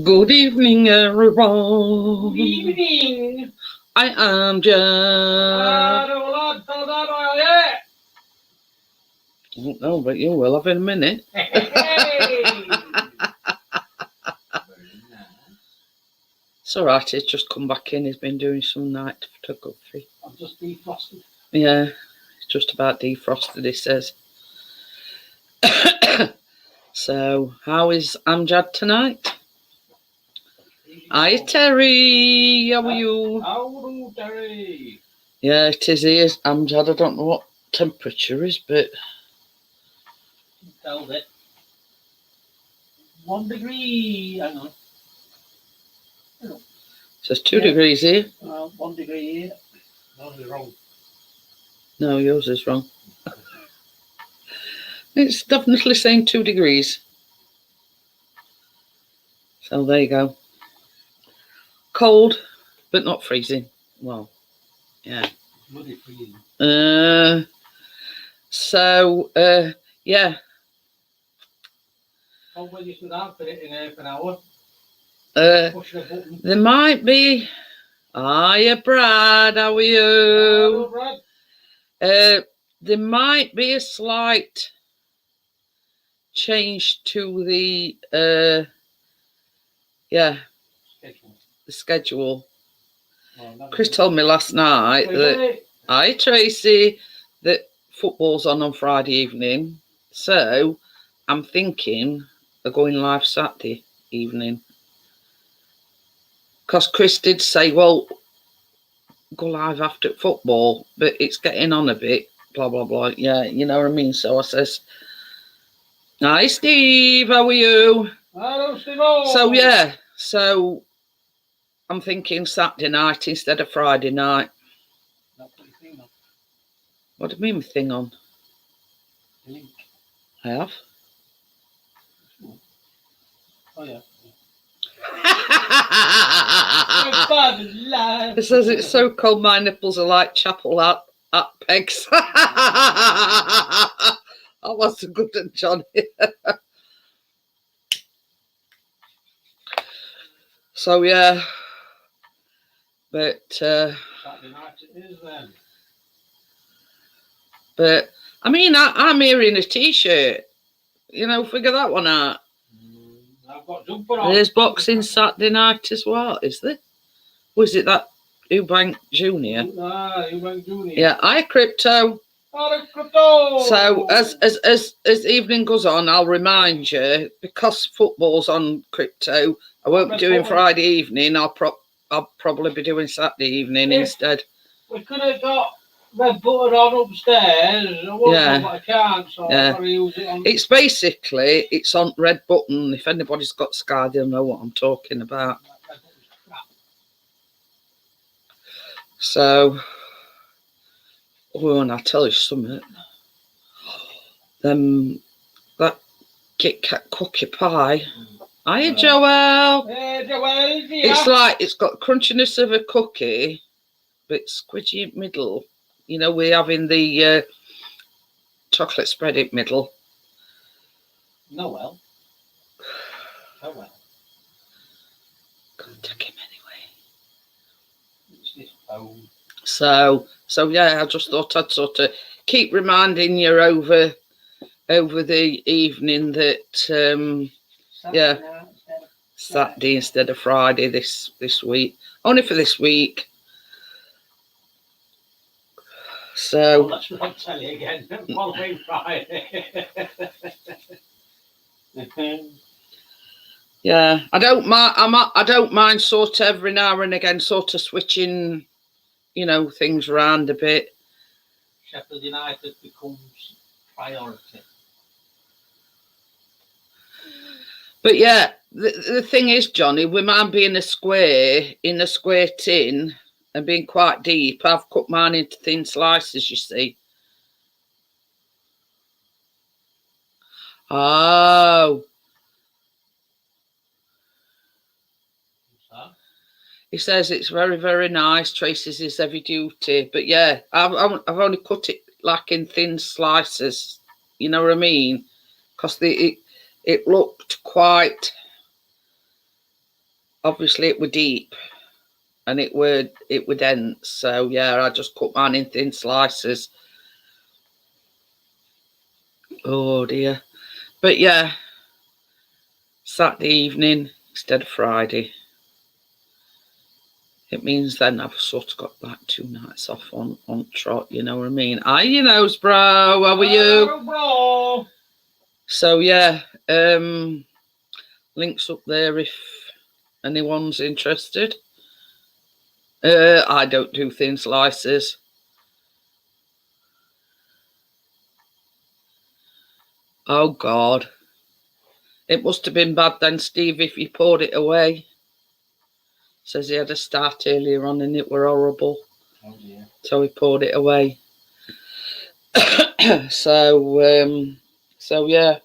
Good evening, everyone. Good evening. I am Jan. I don't know, but you will have in a minute. Hey. It's alright, he's just come back in. He's been doing some night photography. I've just defrosted. Yeah, it's just about defrosted, he says. So, how is Amjad tonight? Hi, Terry. How are you? How are you, Terry? Yeah, it is here. Amjad, I don't know what temperature is, but... Tell it. 1 degree. Hang on. It says 2 degrees here. 1 degree here. Yours is wrong. No, yours is wrong. It's definitely saying 2 degrees. So there you go. Cold, but not freezing. Well, yeah. Bloody freezing. Yeah. How well you should have for it in half an hour? Pushing a button. There might be. Hiya, Brad. How are you? Hello, Brad. There might be a slight change to the schedule. Oh, Chris told me last night that hi Tracy, that football's on Friday evening, so I'm thinking of going live Saturday evening. Because Chris did say, well, go live after football, but it's getting on a bit, blah blah blah. Yeah, you know what I mean. So I says, hi Steve, how are you? Hello, Steve. So I'm thinking Saturday night instead of Friday night. What do you mean, my thing on? Link. I have. Oh yeah. It says it's so cold my nipples are like chapel at pegs. Oh, that's a good one, Johnny. So yeah. But Saturday night it is then. But I mean I'm here in a t-shirt. You know, figure that one out. I've got jumper on. There's boxing Saturday night as well, is there? Was it that Eubank Junior? Eubank Junior. Yeah, hi Crypto. Hello, Crypto. So as evening goes on, I'll remind you, because football's on Crypto, I won't be doing Friday evening. I'll probably be doing Saturday evening instead. We could have got red butter on upstairs. I won't know, but I can't, so I've got to use it on. It's basically, it's on red button. If anybody's got Sky, they'll know what I'm talking about. So, and I'll tell you something. That Kit Kat cookie pie. Hiya, Joel. Hey, Joel. It's like, it's got crunchiness of a cookie, but it's squidgy in the middle. You know, we're having the chocolate spread in the middle. No, well. Oh, well. Go and take him anyway. It's this phone. So yeah, I just thought I'd sort of keep reminding you over the evening that Saturday instead of Friday this week. Only for this week. So that's what I'll tell you again. Following Friday. Yeah, I don't mind. I don't mind sort of every now and again, sort of switching, you know, things around a bit. Sheffield United becomes priority. But yeah, the thing is, Johnny, with mine being in a square tin and being quite deep, I've cut mine into thin slices, you see. Oh. He says it's very, very nice. Tracy's is heavy duty. But yeah, I've only cut it like in thin slices. You know what I mean? Because it looked quite obviously it were deep and it were dense. So yeah, I just cut mine in thin slices. Oh dear. But yeah, Saturday evening instead of Friday. It means then I've sort of got like 2 nights off on trot, you know what I mean? You knows, bro. How are you? Bro. So yeah, links up there if anyone's interested. I don't do thin slices. Oh God. It must have been bad then, Steve, if you poured it away. Says he had a start earlier on and it were horrible. Oh dear. So he poured it away. So yeah.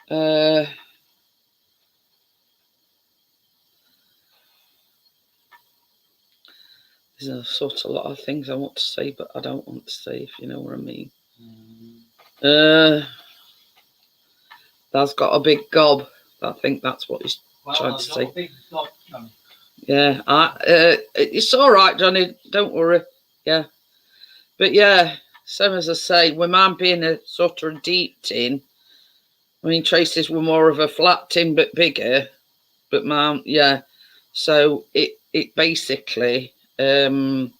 There's a sort of lot of things I want to say, but I don't want to say, if you know what I mean. That's got a big gob. I think that's what he's trying to say. Big gob, Johnny. Yeah, it's all right, Johnny. Don't worry. Yeah, but yeah, same as I say, with mine being a sort of deep tin. I mean, Tracy's were more of a flat tin but bigger. But mine, yeah. So it basically it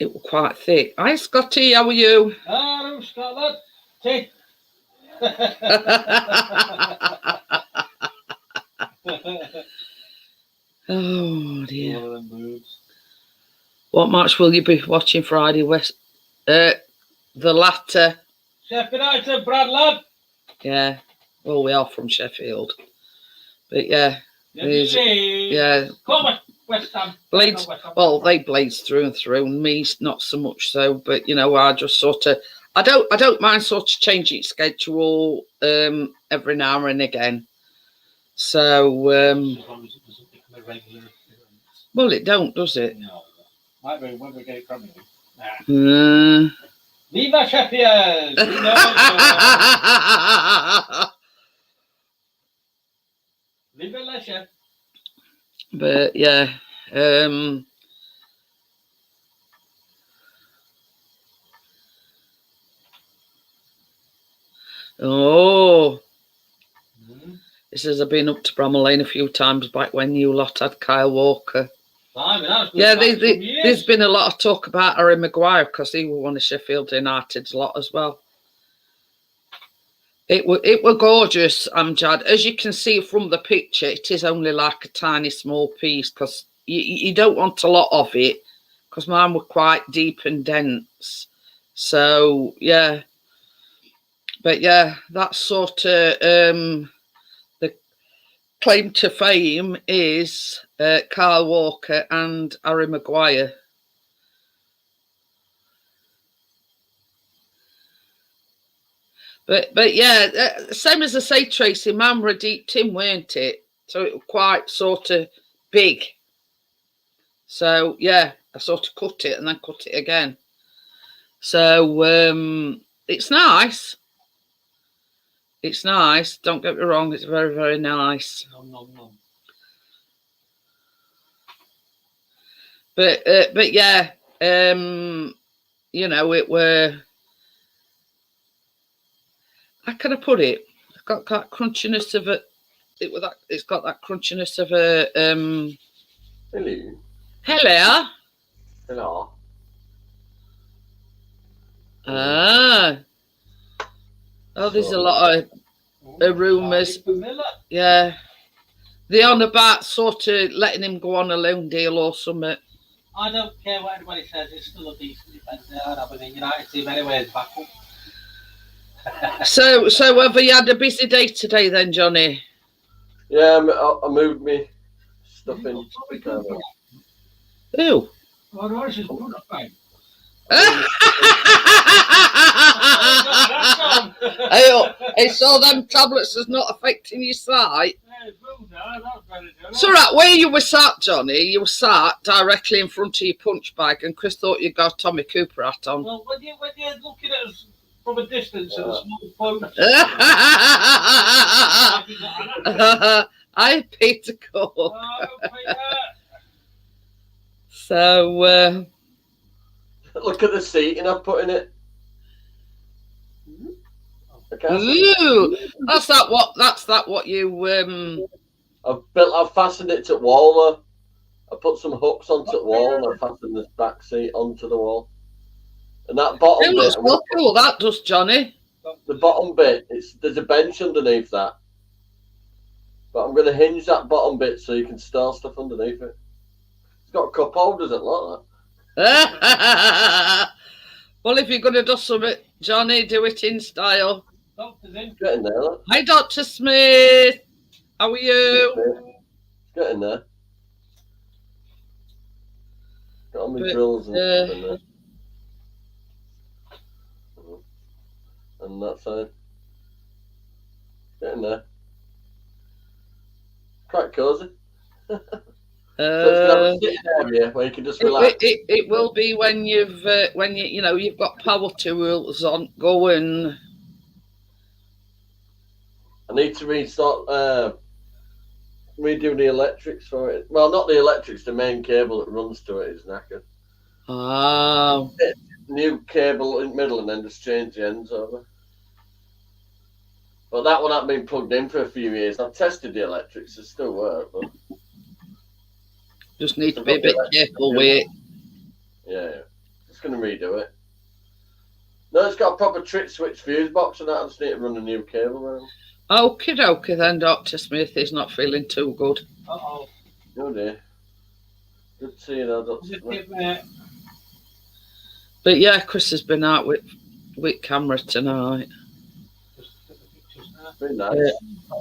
was quite thick. Hi, Scotty. How are you? Hello, Scotland. Tea. Oh dear. What match will you be watching Friday? The latter. Sheffield United, Brad lad. Yeah. Well, we are from Sheffield. But yeah. Yeah. Come on, West Ham. Blades. Well, they blades through and through. Me, not so much so. But you know, I just sort of. I don't mind sort of changing schedule every now and again. So as long as it doesn't become a regular appearance. Well, it don't, does it? No. Might be when we get it from you. Viva Sheffield! Viva Leicester. But yeah, oh, it says I've been up to Bramall Lane a few times back when you lot had Kyle Walker. Yeah, there's been a lot of talk about Harry Maguire because he was one of Sheffield United's lot as well. It were gorgeous, Amjad. As you can see from the picture, it is only like a tiny small piece because you don't want a lot of it because mine were quite deep and dense. So yeah, but yeah, that's sort of the claim to fame is Kyle Walker and Harry Maguire. But yeah, same as I say, Tracy, mine were a deep tin, weren't it? So it was quite sort of big. So yeah, I sort of cut it and then cut it again. So it's nice. It's nice. Don't get me wrong. It's very, very nice. No. But yeah, you know, it were. How can I put it? It's got that crunchiness of it. It's got that crunchiness of a. Hello. Hello. Hello. Ah. Oh, there's a lot of rumours. Yeah. They're on about sort of letting him go on a loan deal or something. I don't care what anybody says. It's still a decent defence there. I'd have a United team anyway as backup. So have you had a busy day today then, Johnny? Yeah, I moved me stuff in. Who? Oh, no, this is good, fine. Hey, so them tablets is not affecting your sight. So right, where you were sat, Johnny, you were sat directly in front of your punch bag, and Chris thought you got Tommy Cooper hat on. Well, when you're looking at us from a distance and a small boat. I Peter Cook. Oh, Peter. So Look at the seating I've put in it. I can't see. ooh, that's that what you I've fastened it to the wall though. I put some hooks onto the wall and I fastened this back seat onto the wall. And that bottom it bit, looks well cool, that does, Johnny. the bottom bit, there's a bench underneath that. But I'm going to hinge that bottom bit so you can store stuff underneath it. It's got cup holders and like that. Well, if you're going to do something, Johnny, do it in style. Doctor's in. Get in there, look. Hi, Dr. Smith. How are you? Get in there. Got all my But, drills and stuff in there. And that side. Get in there. Quite cosy. So it's gonna have a sitting area where you can just relax. It will be when you've you've got power tools on going. I need to redo the electrics for it. Well, not the electrics, the main cable that runs to it is knackered. Oh. New cable in the middle and then just change the ends over. But that one hasn't been plugged in for a few years. I've tested the electrics, it still work, but Just need to be a bit careful with it. yeah. Just gonna redo it. No, it's got a proper trick switch fuse box and that. I just need to run a new cable around. Okie dokie then, Dr. Smith is not feeling too good. Uh-oh. Oh dear. Good to see you now, Dr. Smith. But yeah, Chris has been out with camera tonight. It's been nice. Yeah.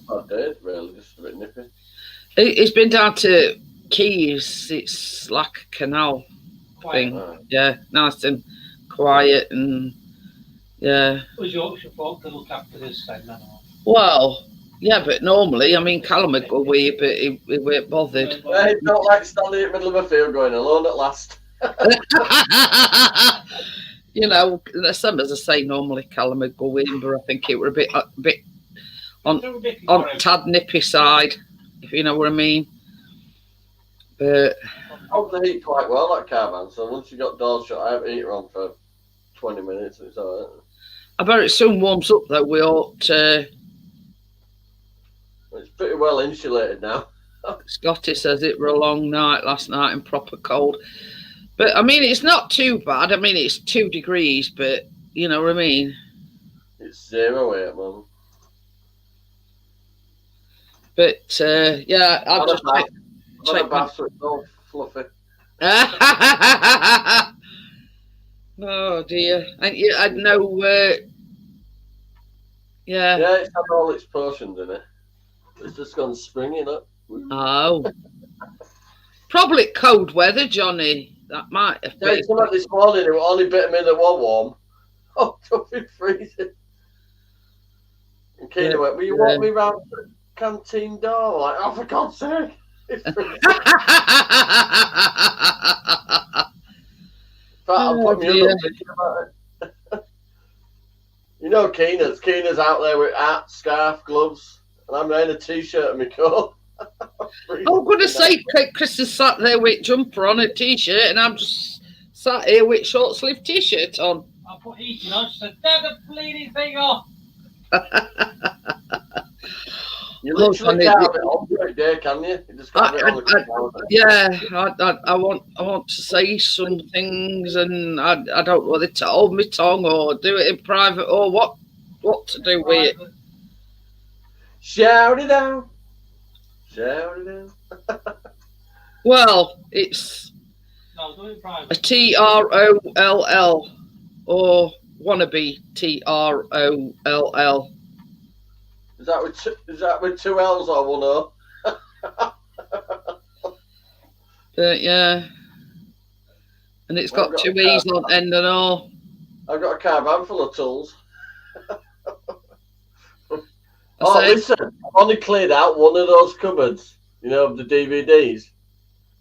Not bad days, really, just a bit nippy. He's been down to Keys. It's like a canal thing. Right. Yeah, nice and quiet and yeah. Was Yorkshire folk to look after this segment? Well, yeah, but normally, I mean, Callum would go with you, but he weren't bothered. I don't like standing in the middle of a field going alone at last. You know, the same as I say, normally Callum would go in, but I think it were a bit on tad nippy side, if you know what I mean. But I hold the heat quite well, that caravan, so once you got doors shut, I have a heater on for 20 minutes and it's alright. I bet it soon warms up though. We ought It's pretty well insulated now. Scotty says it were a long night last night and proper cold. But I mean, it's not too bad. I mean, it's 2 degrees, but you know what I mean. It's 0 here at the moment. But yeah, I'll just check my bath so it's all fluffy. Oh dear, and I'd know. Yeah. Yeah, it's had all its potions in it. It's just gone springing up. Oh, probably cold weather, Johnny. That might have Yeah, been. it's come out this morning. It was only bit of me that was warm. Oh, it's been freezing. And Keena went, "Will you walk me round the canteen door?" Like, oh, for God's sake! It's freezing. In fact, I'll put me up thinking about it. You know, Keena's out there with hat, scarf, gloves, and I'm wearing a t-shirt and my coat. Oh, goodness sake, Chris is sat there with jumper on, a t-shirt, and I'm just sat here with short sleeve t-shirt on. I put heating on, she said, "Turn the bleeding thing off." You literally can't have it on for a day, can you? You just can't have it on the yeah, I want to say some things, and I don't know whether to hold my tongue or do it in private or what to do with it. Shout it out. Shout it out. Well, it's a TROLL or wannabe TROLL. Is that with 2 L's or 1 O? Yeah. And it's got 2 E's on end and all. I've got a caravan full of tools. Listen, I've only cleared out one of those cupboards, you know, of the DVDs.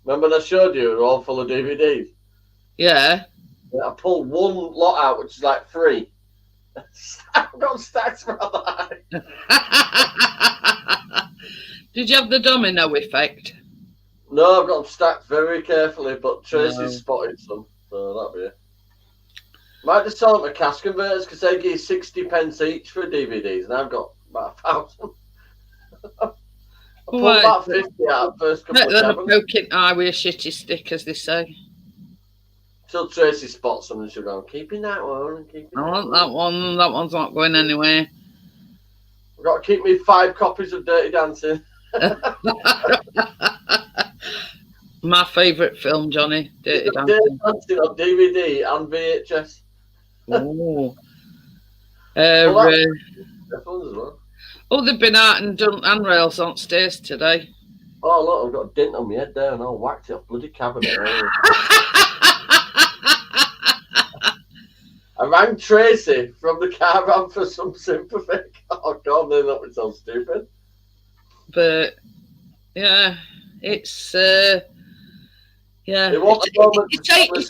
Remember I showed you they're all full of DVDs? Yeah. I pulled one lot out, which is like 3. I've got stacks for that. Did you have the domino effect? No, I've got them stacked very carefully, but Tracy's No. spotted some, so that'll be it. Might just sell them to cash converters because they give 60p each for DVDs, and I've got about 1,000. I pulled about 50 out first couple of Better than a cabins. poking eye with a shitty stick, as they say. Till Tracy spots them and she'll go, keeping that one. I want that one. That one's not going anywhere. I've got to keep me 5 copies of Dirty Dancing. My favourite film, Johnny. Dirty Dancing. Dirty Dancing on DVD and VHS. Oh. Well, They've been out and done handrails on stairs today. oh, look, I've got a dent on my head there and I'll whacked it off bloody cabinet. I rang Tracy from the caravan for some sympathy. Oh, God, they're not so stupid. But, yeah, it's, yeah. It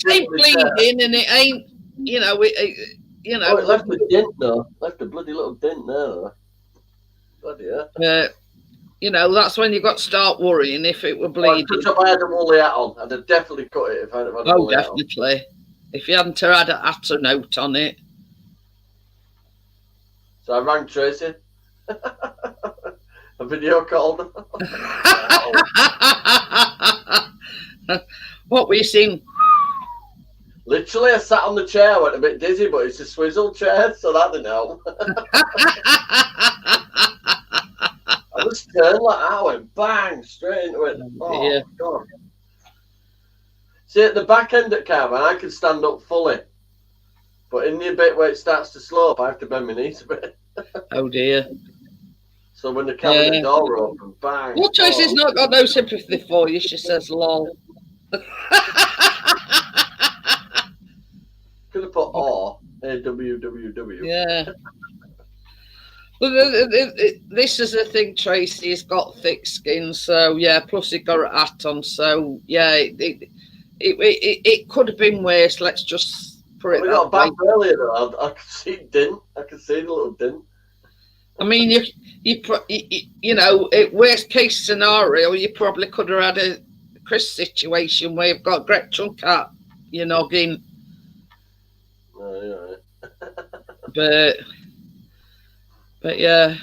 ain't bleeding and it ain't, you know, it left a dent, though. Left a bloody little dent there, though. Bloody hell. You know, that's when you've got to start worrying if it were bleeding. If I had a woolly hat on, I'd have definitely cut it if I had a woolly hat on. Oh, definitely. If you hadn't had a hat or note on it. So I rang Tracy. A video called. What were you seeing? Literally, I sat on the chair, went a bit dizzy, but it's a swizzle chair, so that didn't help. I just turned like that, I went bang, straight into it. Oh, yeah. God. See, at the back end of caravan, I can stand up fully. But in the bit where it starts to slope, I have to bend my knees a bit. Oh, dear. So when the cabinet door open, bang. Well, Tracy's not got no sympathy for you, she says, lol. Could have put AWWW. Yeah. Well, this is the thing, Tracy's got thick skin, so yeah, plus he got a hat on, so yeah, it could have been worse, let's just put it We got back earlier, though. I could see dint. I could see the little dint. I mean, you know, worst case scenario, you probably could have had a Chris situation where you've got a great chunk out your noggin. Oh, yeah. But yeah.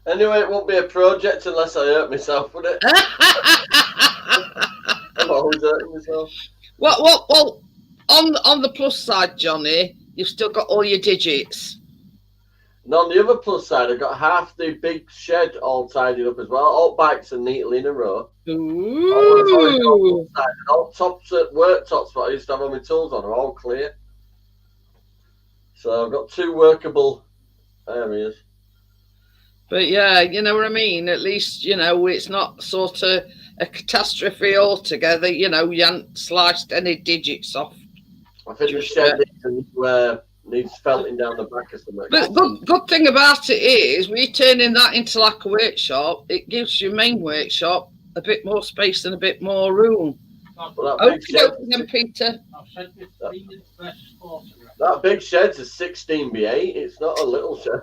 Anyway, it won't be a project unless I hurt myself, would it? I'm always hurting myself. Well, on the plus side, Johnny, you've still got all your digits. And on the other plus side, I've got half the big shed all tidied up as well. All bikes are neatly in a row. Ooh. All tops, worktops that I used to have on my tools on are all clear. So I've got 2 workable areas. But yeah, you know what I mean? At least, you know, it's not sort of a catastrophe altogether. You know, you haven't sliced any digits off. I think the shed needs felting down the back or something. But good thing about it is, when you're turning that into like a workshop, it gives your main workshop a bit more space and a bit more room. Okay, then, Peter. That big shed's a 16x8. It's not a little shed.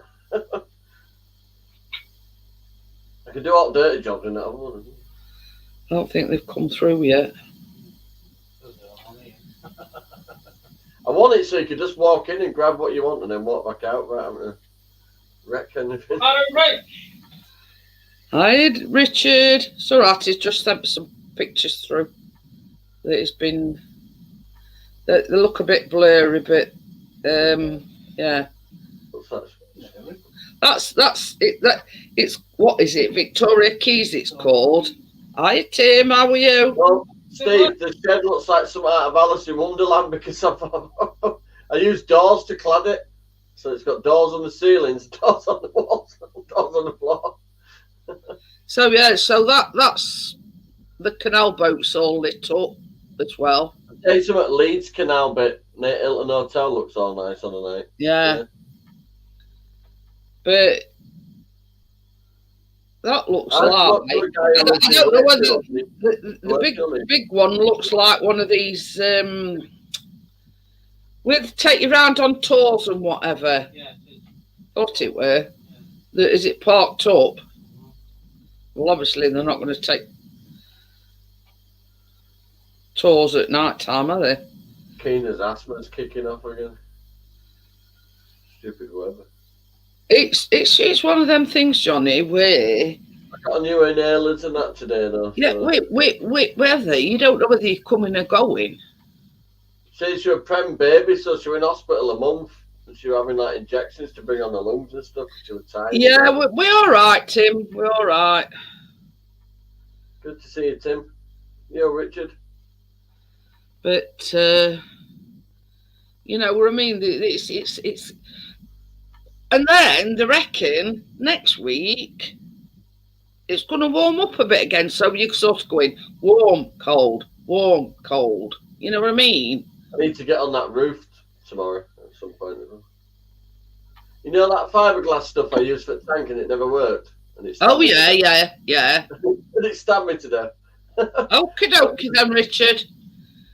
I could do all dirty jobs in that one. I don't think they've come through yet. I want it so you could just walk in and grab what you want and then walk back out. Right, I'm gonna wreck anything. Hi, Richard. It's all right. He's just sent some pictures through. That it's been. They look a bit blurry, but yeah. That's it. It's what is it? Victoria Keys. It's called. Hi, Tim. How are you? Well, Steve, the shed looks like something out of Alice in Wonderland because I used doors to clad it. So it's got doors on the ceilings, doors on the walls, doors on the floor. So yeah, so that's the canal boats all lit up as well. I'll tell you something, Leeds Canal bit near Hilton Hotel looks all nice on a night. Yeah. But that looks like I don't know whether the big one looks like one of these We'll take you round on tours and whatever. Yeah. Thought it were. Is it parked up? Well, obviously they're not going to take tours at night time, are they? Keena's asthma's kicking off again. Stupid weather. It's one of them things, Johnny, where I got a new inhalers and that today, though. yeah, So. wait, whether you don't know whether you're coming or going. She's a prem baby, so she was in hospital a month. And she was having like injections to bring on the lungs and stuff. She was tired. Yeah, we're all right, Tim. We're all right. Good to see you, Tim. You, Richard. But you know what I mean. It's and then they reckon next week it's going to warm up a bit again, so you're sort of going warm, cold, warm, cold. You know what I mean? I need to get on that roof tomorrow at some point. You know that fiberglass stuff I used for the tank and it never worked? And it Oh, yeah. And it stabbed me to death. Okie dokie then, Richard.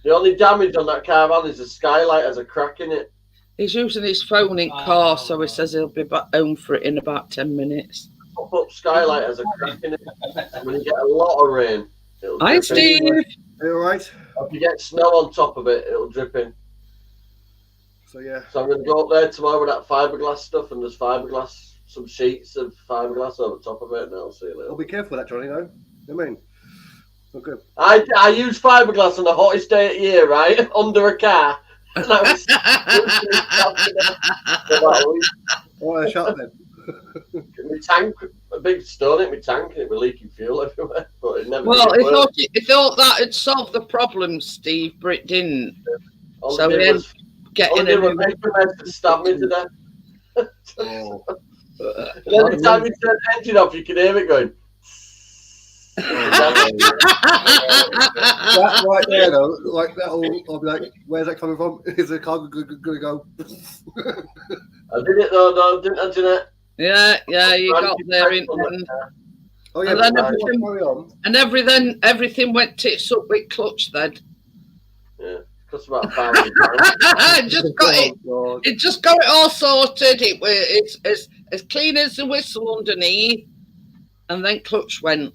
The only damage on that caravan is the skylight has a crack in it. He's using his phone in car, so he says he'll be back home for it in about 10 minutes. Pop-up skylight has a crack in it. When you get a lot of rain, it'll Hi, drip Steve. in. Are you all right? If you get snow on top of it, it'll drip in. So yeah. So I'm going to go up there tomorrow with that fiberglass stuff, and there's fiberglass, some sheets of fiberglass over top of it, and I'll see you later. Well, be careful with that, Johnny, though. You know what I mean? Not good. I use fiberglass on the hottest day of the year, right? Under a car. And I was Oh, shut up then. my tank, a big stone in my tank, and it was leaking fuel everywhere. But it never Well, did he work. thought that had solved the problem, Steve, but it didn't. All So it did we was, getting all it did was a make the mess and stab me to death. Oh. Every time you turn the engine off, you can hear it going. That right there, though, like that'll, I'll be like, where's that coming from? Is the car going to go? I did it though, didn't I, Jeanette? Yeah, you got there in Oh yeah, And then but everything- carry on. and everything went tits up with clutch then. Yeah, cost about £1,000. Just got it. Oh, God. It just got it all sorted. It's as clean as the whistle underneath, and then clutch went.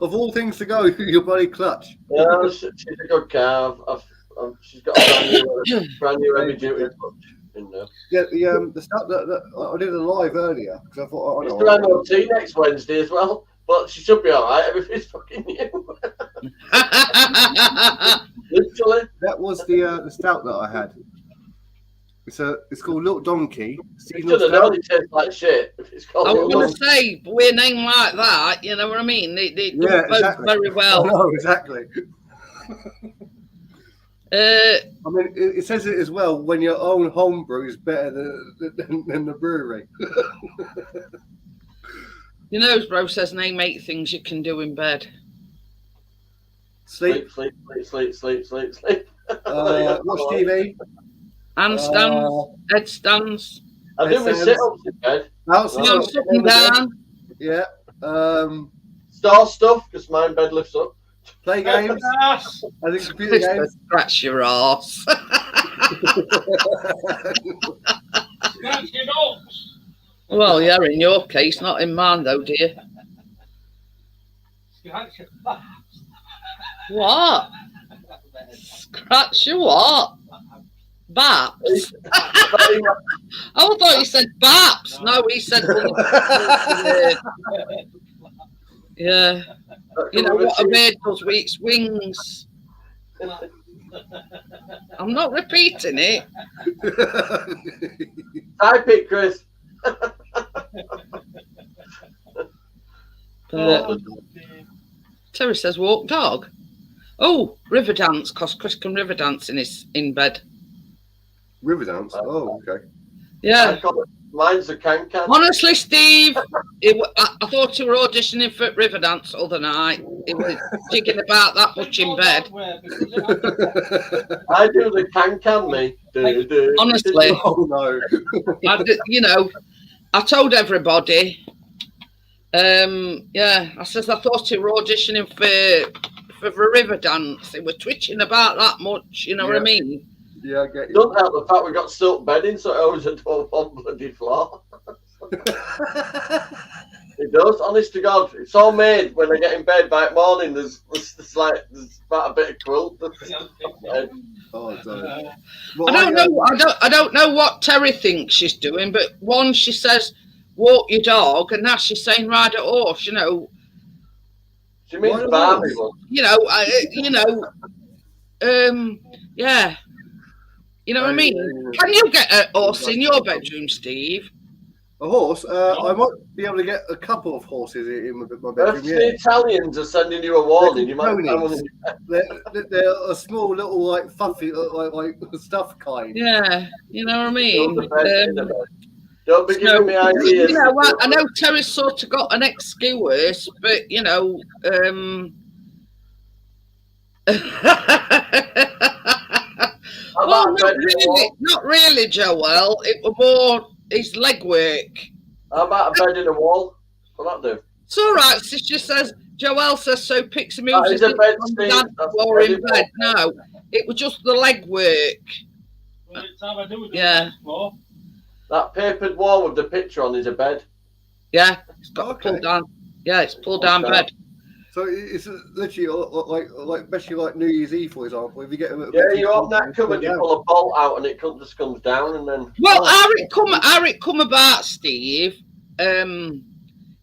Of all things to go, your bloody clutch. No, she's a good car. She's got a brand new heavy duty clutch in there. Yeah, the stuff that I did a live earlier because I thought, It's the MOT next Wednesday as well, but she should be all right. Everything's fucking new. Literally. that was the stout that I had. It's called Little Donkey. You Seasonal should have known stout. it tastes like shit. If it's called I was Little going to Donkey. say, with a name like that, you know what I mean? They do Yeah, both exactly. very well. No, exactly. I mean, it says it as well. When your own homebrew is better than the brewery. You know, bro says name 8 things you can do in bed. Sleep, Sleep. watch TV, Handstands, headstands, I do my Headstands. sit-ups in bed. outside, jumps up and down. yeah. Star stuff, because my bed lifts up. Play games. I think computer games. Scratch your arse. Scratch your nuts. Well, yeah, in your case, not in mine though, dear. Scratch your butt. What? Scratch your what? Baps? I thought he said baps. No, he said. Yeah. You know what a bird does with its wings. I'm not repeating it. Type it, Chris. But Terry says walk dog. Oh, river dance, because Chris can river dance in bed. River dance. Oh, okay. Yeah. Mine's a can. Honestly, Steve, I thought you were auditioning for Riverdance the other night. He was jigging about that much in bed. I do the can, me. Do. Honestly, Oh no. I told everybody. Yeah, I says I thought you were auditioning for Riverdance. They were twitching about that much. You know what I mean? Yeah, I get you. Don't help the fact we got silk bedding, so it always had one bloody floor. It does, honest to God. It's all made when I get in bed by morning. There's about a bit of quilt. Oh, sorry. I don't know what Terry thinks she's doing, but one she says walk your dog, and now she's saying ride a horse. You know. She means Barbie one. You know. Yeah. You know what I mean? Can you get a horse in your bedroom, Steve? A horse? I might be able to get a couple of horses in my bedroom. If the Italians are sending you a warning, you might find one. They're a small little, like, fluffy, like stuff kind. Yeah, you know what I mean? Don't be giving me ideas. You know, I know Terry's sort of got an excuse, but, you know... well, not really, Joel. It was more his leg work. How about a bed in a wall? What'll that do? It's all right. Sister says, Joel says, so Pixie moves his bed on the dance floor in bed. No, it was just the leg work. Yeah. That papered wall with the picture on is a bed. Yeah, it's got a pull down. Yeah, it's pulled down bed. So it's literally like especially like New Year's Eve, for example. If you get you open that cupboard, you pull a bolt out, and it just comes down, and then. Well, how it come about, Steve?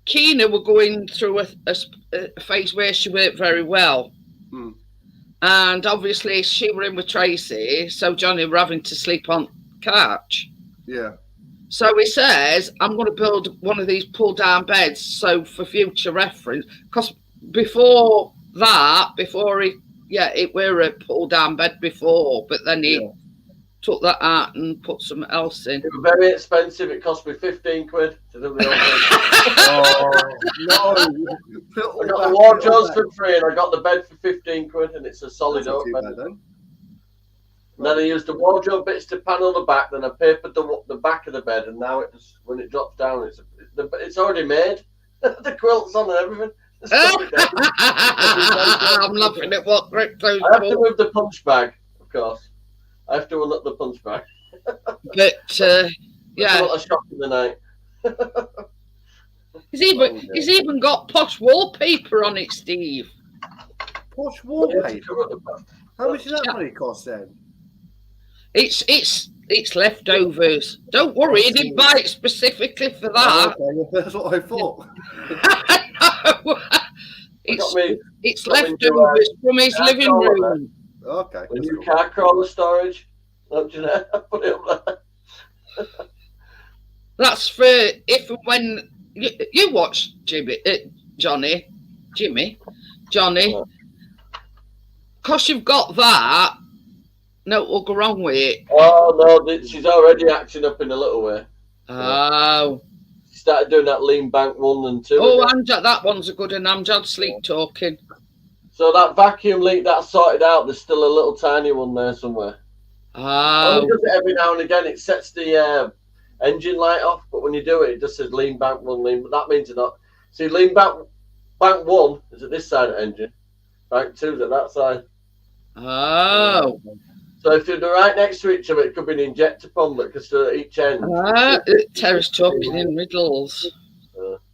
Keena were going through a phase where she worked very well, and obviously she were in with Tracy, so Johnny were having to sleep on the couch. Yeah. So he says, "I'm going to build one of these pull down beds, so for future reference, because." Before it were a pull down bed before, but then he took that out and put something else in. It was very expensive. It cost me 15 quid to do the whole thing. No! I got the wardrobes for free, and I got the bed for 15 quid, and it's a solid oak bed. And then I used the wardrobe bits to panel the back. Then I papered the back of the bed, and now when it drops down, it's already made. The quilt's on and everything. I'm laughing at what Rick goes. I have to move the punch bag, of course. I have to unlock the punch bag. But yeah, a shock in the night. He's even got posh wallpaper on it, Steve. Posh wallpaper. How much does that money cost then? It's leftovers. Don't worry, he didn't buy it specifically for that. Okay, that's what I thought. It's leftovers from his living room. Okay. The new car crawler storage. Don't you know? Put it up there. That's for if and when you watch Johnny. Because you've got that. No, we'll go wrong with it. Oh no, she's already acting up in a little way. Oh. She started doing that lean back 1 and 2. Oh, Amjad, that one's a good one. Amjad sleep talking. So that vacuum leak that sorted out, there's still a little tiny one there somewhere. Oh. It does it every now and again. It sets the engine light off, but when you do it, it just says lean back 1, lean. But that means it's not. See, lean back 1 is at this side of the engine. Bank 2 is at that side. Oh. So if they're right next to each other, it could be an injector pump because to each end. Terry's talking in riddles.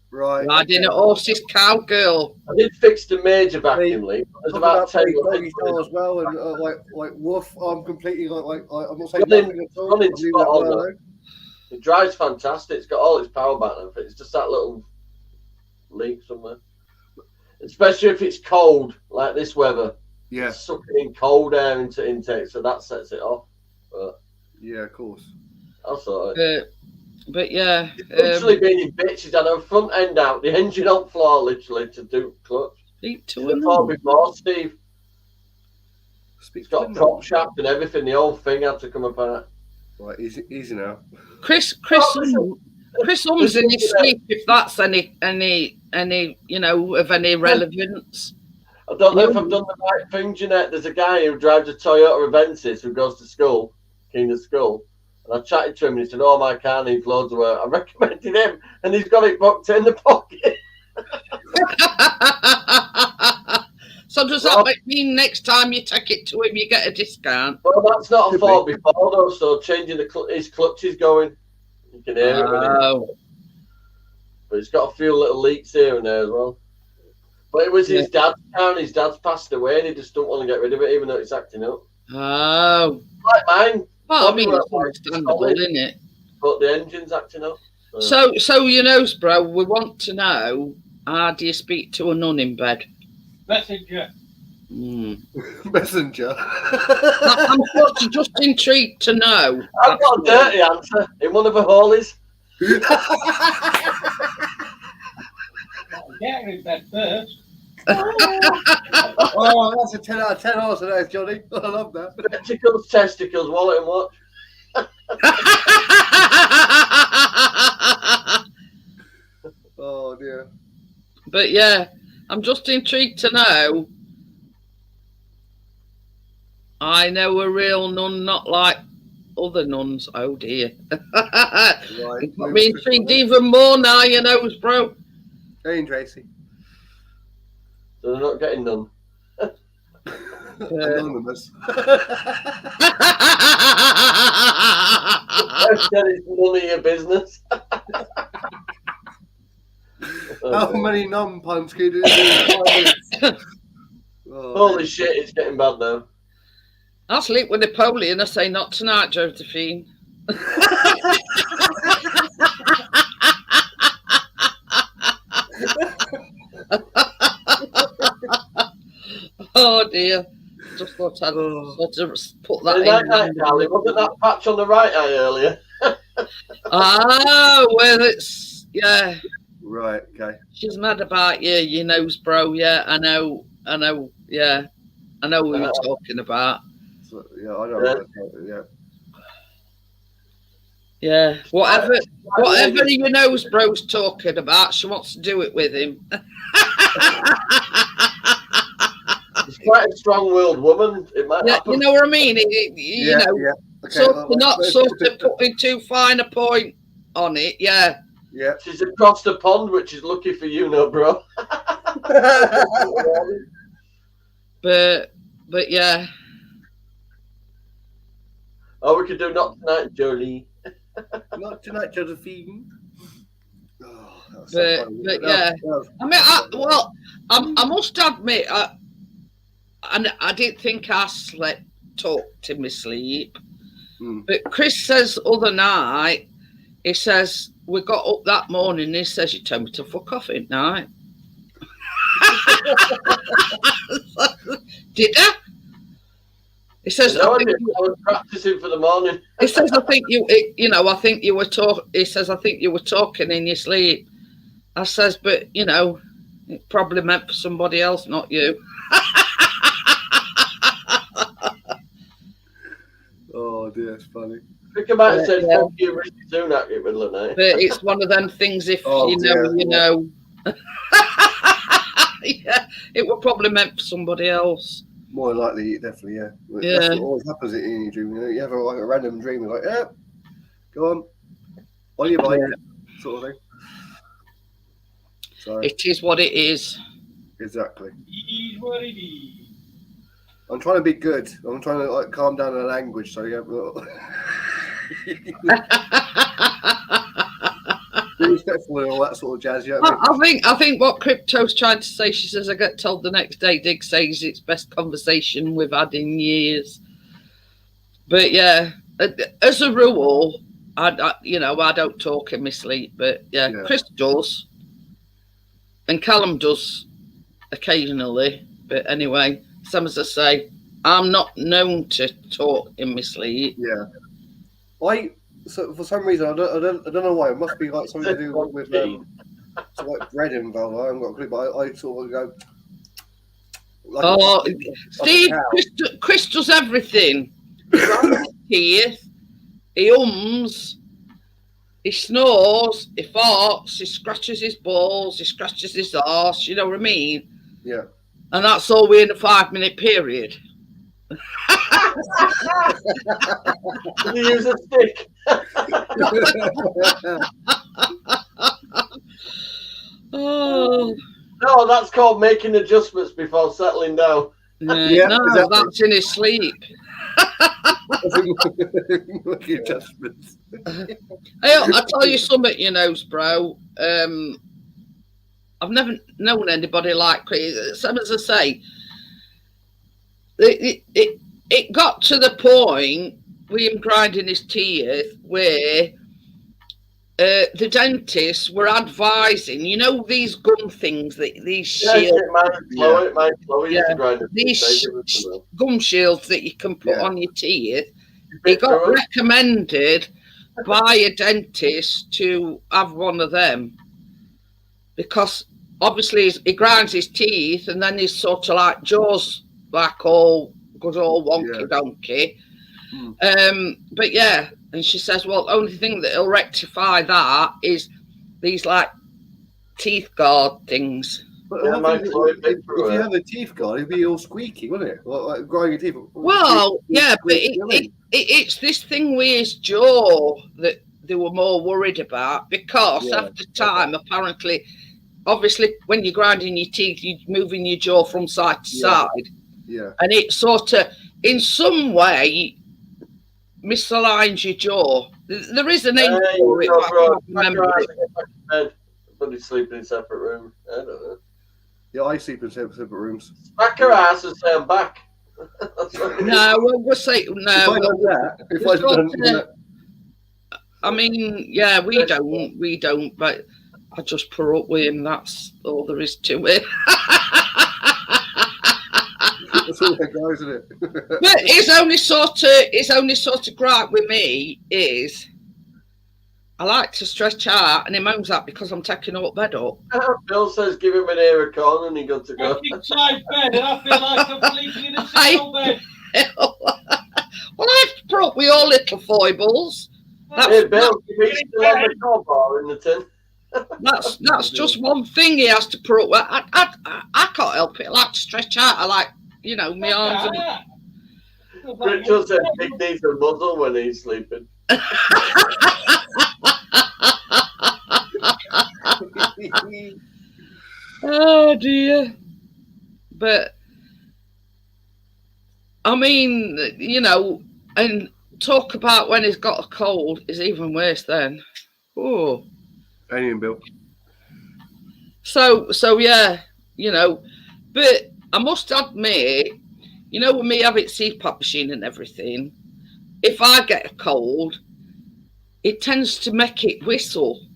Right. Riding a horse's cowgirl. I did fix the major vacuum leak. There's about 10 as well, and like woof. I'm completely like I'm not saying nothing at all. It drives fantastic. It's got all its power back now. It's just that little leak somewhere. Especially if it's cold, like this weather. Yeah. Sucking in cold air into intake, so that sets it off. But yeah, of course. I'll sort it. But yeah. Literally being in bitches, had her front end out, the engine on floor, literally, to do clutch. Speak to him. Before, Steve. It's got a prop shaft and everything, the whole thing had to come apart. Right, easy now. Chris hums in his sleep, if that's any of any relevance. I don't know if I've done the right thing, Jeanette. There's a guy who drives a Toyota Avensis who goes to school, Keener School. And I chatted to him and he said, "Oh, my car needs loads of work." I recommended him and he's got it booked in the pocket. So does that mean next time you take it to him, you get a discount? Well, that's not a fault before, though, so changing his clutch is going. You can hear it. But it's got a few little leaks here and there as well. But it was his dad's car, and his dad's passed away, and he just don't want to get rid of it, even though it's acting up. Oh. Like mine. Well, I mean, it's understandable, isn't it? But the engine's acting up. So you know, bro, we want to know, how do you speak to a nun in bed? Messenger. Messenger. I'm just intrigued to know. I've got a dirty answer in one of the holies. Get her in bed first. Oh, that's a 10 out of 10 answer there, Johnny. I love that. Testicles, wallet and watch. Oh dear. But yeah, I'm just intrigued to know. I know a real nun, not like other nuns. Oh dear. Right. Got me intrigued even more now, you know, bro. Hey, Tracy. So they're not getting none. Anonymous. It's none of your business. How many non-puns can you do? Holy shit, it's getting bad now. I'll sleep with Napoleon. I say not tonight, Josephine. Oh dear. Just thought I'd sort of put that in. Night, darling. Wasn't that patch on the right eye earlier? Oh, well, it's, yeah. Right, okay. She's mad about you, you know, bro. Yeah, I know, yeah. I know what you're talking about. So, yeah, I don't know. Yeah. Yeah, whatever you know, bro's talking about, she wants to do it with him. She's quite a strong-willed woman. It might happen. You know what I mean? You know, okay, so not sort of putting too fine a point on it. Yeah. Yeah. She's across the pond, which is lucky for you, no, bro. but yeah. Oh, we could do not tonight, Jolie. Not tonight, Josephine. Oh, but yeah, I mean, I must admit, I didn't think I talked in my sleep. But Chris says other night, he says we got up that morning. He says you told me to fuck off at night. Did I? He says, I was practicing for the morning. He says, I think you were talking. He says, I think you were talking in your sleep. I says, but you know, it probably meant for somebody else, not you. Oh dear, it's funny. I think I might have said fuck you, Rishi Sunak in the middle of the night. But it's one of them things. If you know. Yeah, it was probably meant for somebody else. More likely, definitely, yeah. That's what always happens in your dream. You know, you have a random dream, you're like, yeah, go on your bike, sort of thing. So it is what it is. Exactly. It is what it is. I'm trying to be good. I'm trying to calm down the language, so yeah. Be respectful and all that sort of jazz. Yeah. I think what Crypto's trying to say. She says I get told the next day. Dig says it's best conversation we've had in years. But yeah, as a rule, I don't talk in my sleep. But yeah, Chris does, and Callum does occasionally. But anyway, some as I say, I'm not known to talk in my sleep. Yeah, So for some reason, I don't know why. It must be like something to do with like bread involved. I haven't got a clue, but I sort of go. Like Steve, Chris does everything. He grinds his teeth, he hums, he snores, he farts, he scratches his balls, he scratches his arse. You know what I mean? Yeah. And that's all within a 5-minute period. Did you use a stick? Oh, No, that's called making adjustments before settling down. Yeah, no, exactly. that's in his sleep. Making adjustments. I'll tell you something, you know, bro. I've never known anybody like Chris. Some as I say, it got to the point with him grinding his teeth where the dentists were advising, you know, these gum things, these shields, It might flow. these gum shields that you can put on your teeth. It got through it. recommended by a dentist to have one of them because obviously he grinds his teeth and then he's sort of like jaws like all good old wonky donkey. But yeah, and she says, well, the only thing that'll rectify that is these like teeth guard things. But if you have a teeth guard, it'd be all squeaky, wouldn't it? Like grinding your teeth. Well, yeah, but it's this thing with his jaw that they were more worried about because after time, apparently, obviously, when you're grinding your teeth, you're moving your jaw from side to side. Yeah. And it sort of, in some way, misaligns your jaw. There is a name for it, but I can't remember it. Everybody's sleeping in separate rooms. I don't know. Yeah, I sleep in separate rooms. Smack her ass and say I'm back. No, we'll say no. If I done that. I mean, yeah, we don't, but I just put up with him. That's all there is to it. That's all that goes, isn't it? But his only sort of gripe with me is I like to stretch out, and he moans that because I'm taking up bed up. Bill says give him an ear of corn and he got to go. Inside bed, and I feel like I'm sleeping in a single bed. Well, I have to put up with your little foibles. Hey, Bill, he's still on the cob bar in the tin. That's just one thing he has to put up with. I can't help it. I like to stretch out. I like, you know, my arms. Richard said Nick needs a muzzle when he's sleeping. Oh dear. But I mean, you know, and talk about when he's got a cold is even worse then. Oh. Alien Bill. So yeah, you know, but I must admit, you know, with me having CPAP machine and everything, if I get a cold, it tends to make it whistle.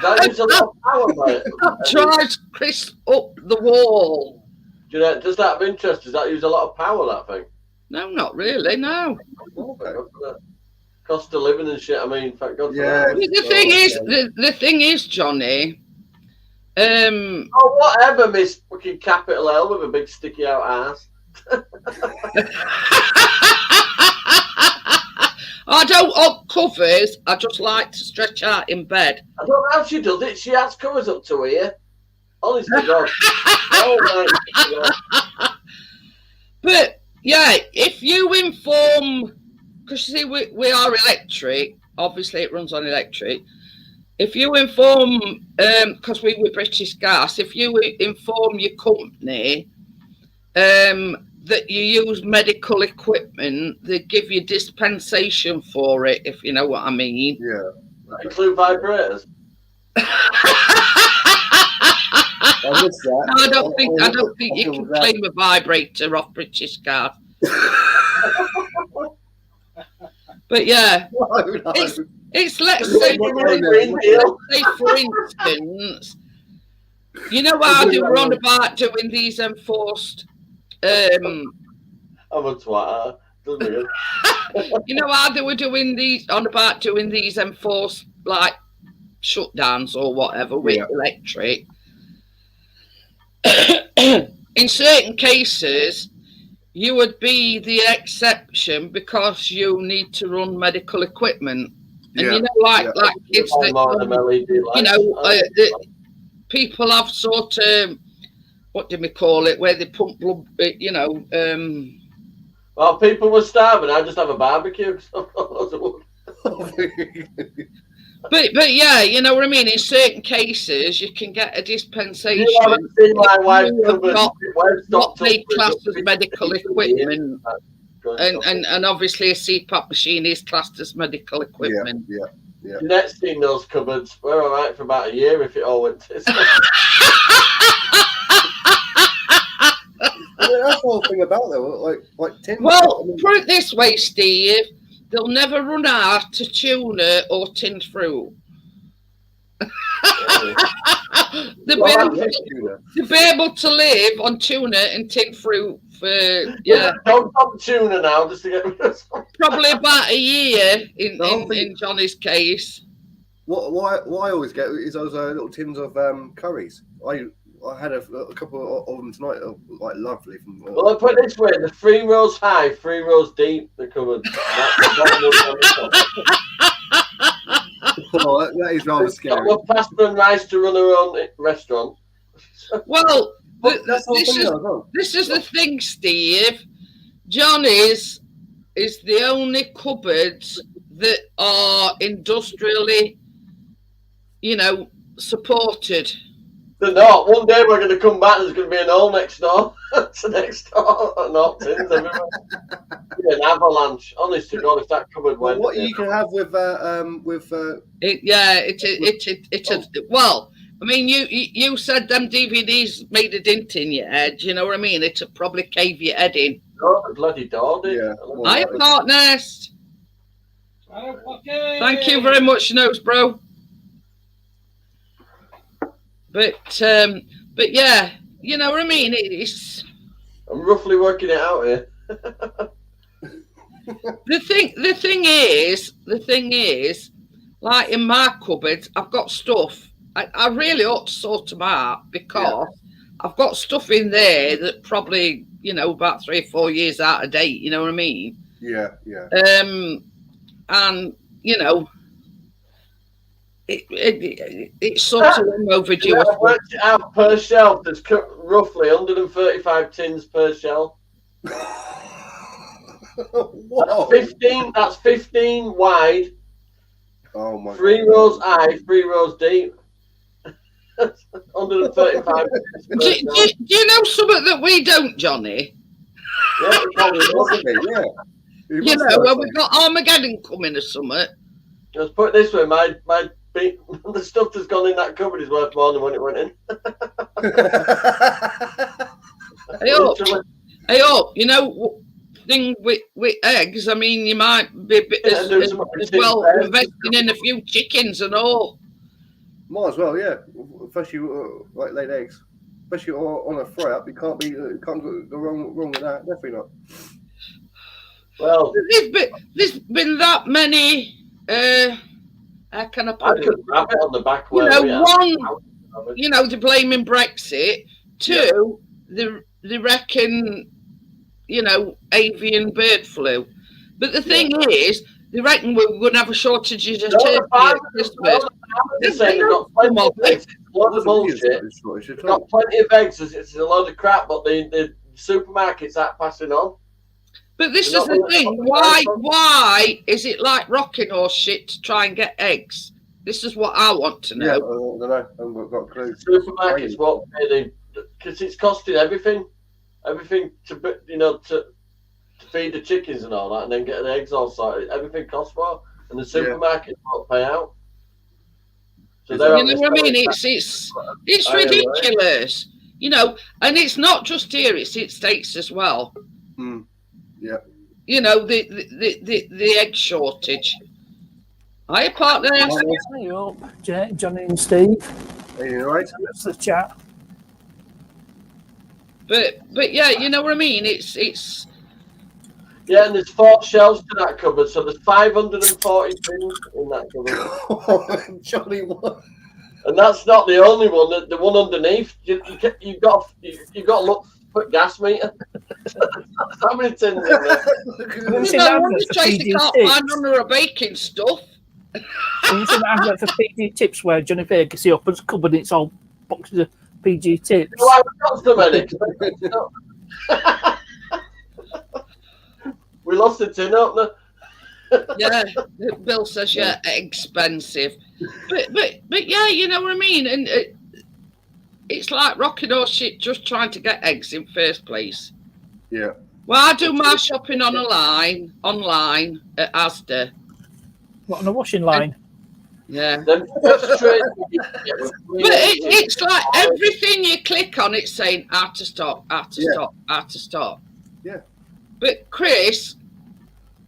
That uses a lot of power, mate. That drives Chris up the wall. Do you know, just out of interest, does that use a lot of power, that thing? No, not really, no. Okay. Cost of living and shit, I mean, thank God for Yeah. that. The thing is, Johnny, oh, whatever, Miss fucking capital L with a big sticky out ass. I don't want covers. I just like to stretch out in bed. I don't know how she does it. She has covers up to here. Honest to God. Oh, my God. But yeah, if you inform, because you see, we are electric. Obviously, it runs on electric. If you inform, because we were British Gas, if you inform your company that you use medical equipment, they give you dispensation for it, if you know what I mean. Yeah. Include vibrators. I missed that. No, I don't think you can claim a vibrator off British Gas. But yeah, No. it's let's say for instance, you know how they were on about doing these enforced I'm a twat. Doesn't it? you know how they were doing these enforced like shutdowns or whatever with electric. In certain cases, you would be the exception because you need to run medical equipment, and you know, like kids that you know, people have sort of, what do we call it, where they pump blood, you know. Well, people were starving. I just have a barbecue. But yeah, you know what I mean. In certain cases, you can get a dispensation. You haven't seen my wife's You have cupboard. got Where's what Dr. they class as Fridge? medical equipment, and obviously a CPAP machine is classed as medical equipment. Yeah. Jeanette's seen those cupboards. We're all right for about a year if it all went to. I mean, that's the whole thing about though, like tin. Well, I mean, put it this way, Steve. They'll never run out of tuna or tinned fruit. They'll be able to live on tuna and tinned fruit for Don't talk tuna now, just to get rid of some. Probably about a year in Johnny's case. What I always get is those little tins of curries. I had a couple of them tonight, like lovely. Well, I put it this way: the 3 rows high, 3 rows deep. The cupboard. Oh, that is rather scary. Got pasta and rice to run her own restaurant. Well, this is the thing, Steve. Johnny's is the only cupboards that are industrially, supported. They're not. One day we're going to come back. There's going to be an hole next door. To next door, not tins everywhere. An avalanche. Honest to God, if that cupboard went. What you can have with well, I mean, you said them DVDs made a dent in your head. You know what I mean? It'd probably cave your head in. Oh, the bloody door did. Yeah. Hi, partners. Thank you very much, Notes Bro. But yeah, you know what I mean. It's. I'm roughly working it out here. The thing is, like in my cupboards, I've got stuff. I really ought to sort them out because I've got stuff in there that probably about 3 or 4 years out of date. You know what I mean? Yeah. And it's sort of overdue. I've worked it out per shelf. There's roughly 135 tins per shelf. That's 15 wide. Oh my! 3 rows high, 3 rows deep. 135. Do you know something that we don't, Johnny? Yeah, it probably must be. Yeah. Well, we've got Armageddon coming or something. Let's put it this way: the stuff that's gone in that cupboard is worth more than when it went in. Hey up, thing with eggs. I mean, you might be as well investing in a few chickens and all. Might as well, yeah. Especially like laid eggs, especially on a fry up. You can't go wrong with that. Definitely not. Well, there's been that many. How can I put it? could wrap it on the back. One, they're blaming Brexit. Two, they reckon, avian bird flu. But the thing is, they reckon we're going to have a shortage of turkey at Christmas. They're saying they've got plenty of eggs. It's a lot of bullshit. They've got plenty of eggs. It's a load of crap, but the supermarkets aren't passing on. But this is the thing. Why is it like rocking horse shit to try and get eggs? This is what I want to know. Yeah, I don't know. I haven't got a clue. Supermarkets won't pay because it's costing everything to feed the chickens and all that, and then get the eggs all sorted. Everything costs more, and the supermarkets won't pay out. So you know what I mean? It's ridiculous. And it's not just here; it's in States as well. Mm. Yeah. The egg shortage. Hi, partner. Hey up, Johnny and Steve. Are you all right? That's the chat. But yeah, you know what I mean. It's. Yeah, and there's 4 shelves to that cupboard, so there's 540 things in that cupboard. Johnny, what? And that's not the only one. The one underneath, you've got to look for gas meter. How many tins in there? Tracy can't find under a baking stuff. You see that advert for PG tips where Johnny Vegas opens cupboard and it's all boxes of PG tips. Well, I've got so many. We lost the tin opener. Yeah, Bill says expensive, but yeah, you know what I mean. And it's like rocket or shit, just trying to get eggs in first place. Yeah. Well, I do my shopping online at Asda. What, on a washing line? Yeah. Then frustrated But it's like everything you click on, it's saying out to stock, out to stock, out to stock. Yeah. But Chris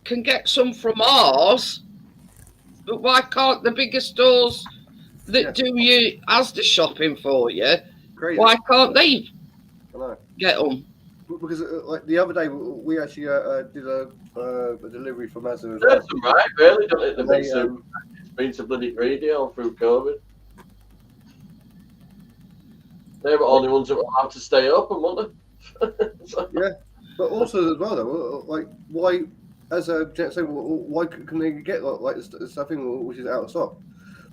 can get some from ours, but why can't the bigger stores that do you Asda shopping for you, Crazy. why can't they I know. get them? Because like the other day, we actually did a delivery from Asda as well. That's right, really, don't it? It's been so bloody greedy all through COVID. They were the only ones that were allowed to stay open, weren't they? Yeah, but also as well though, like why, as a Jet said, why can they get like the stuff in which is out of stock?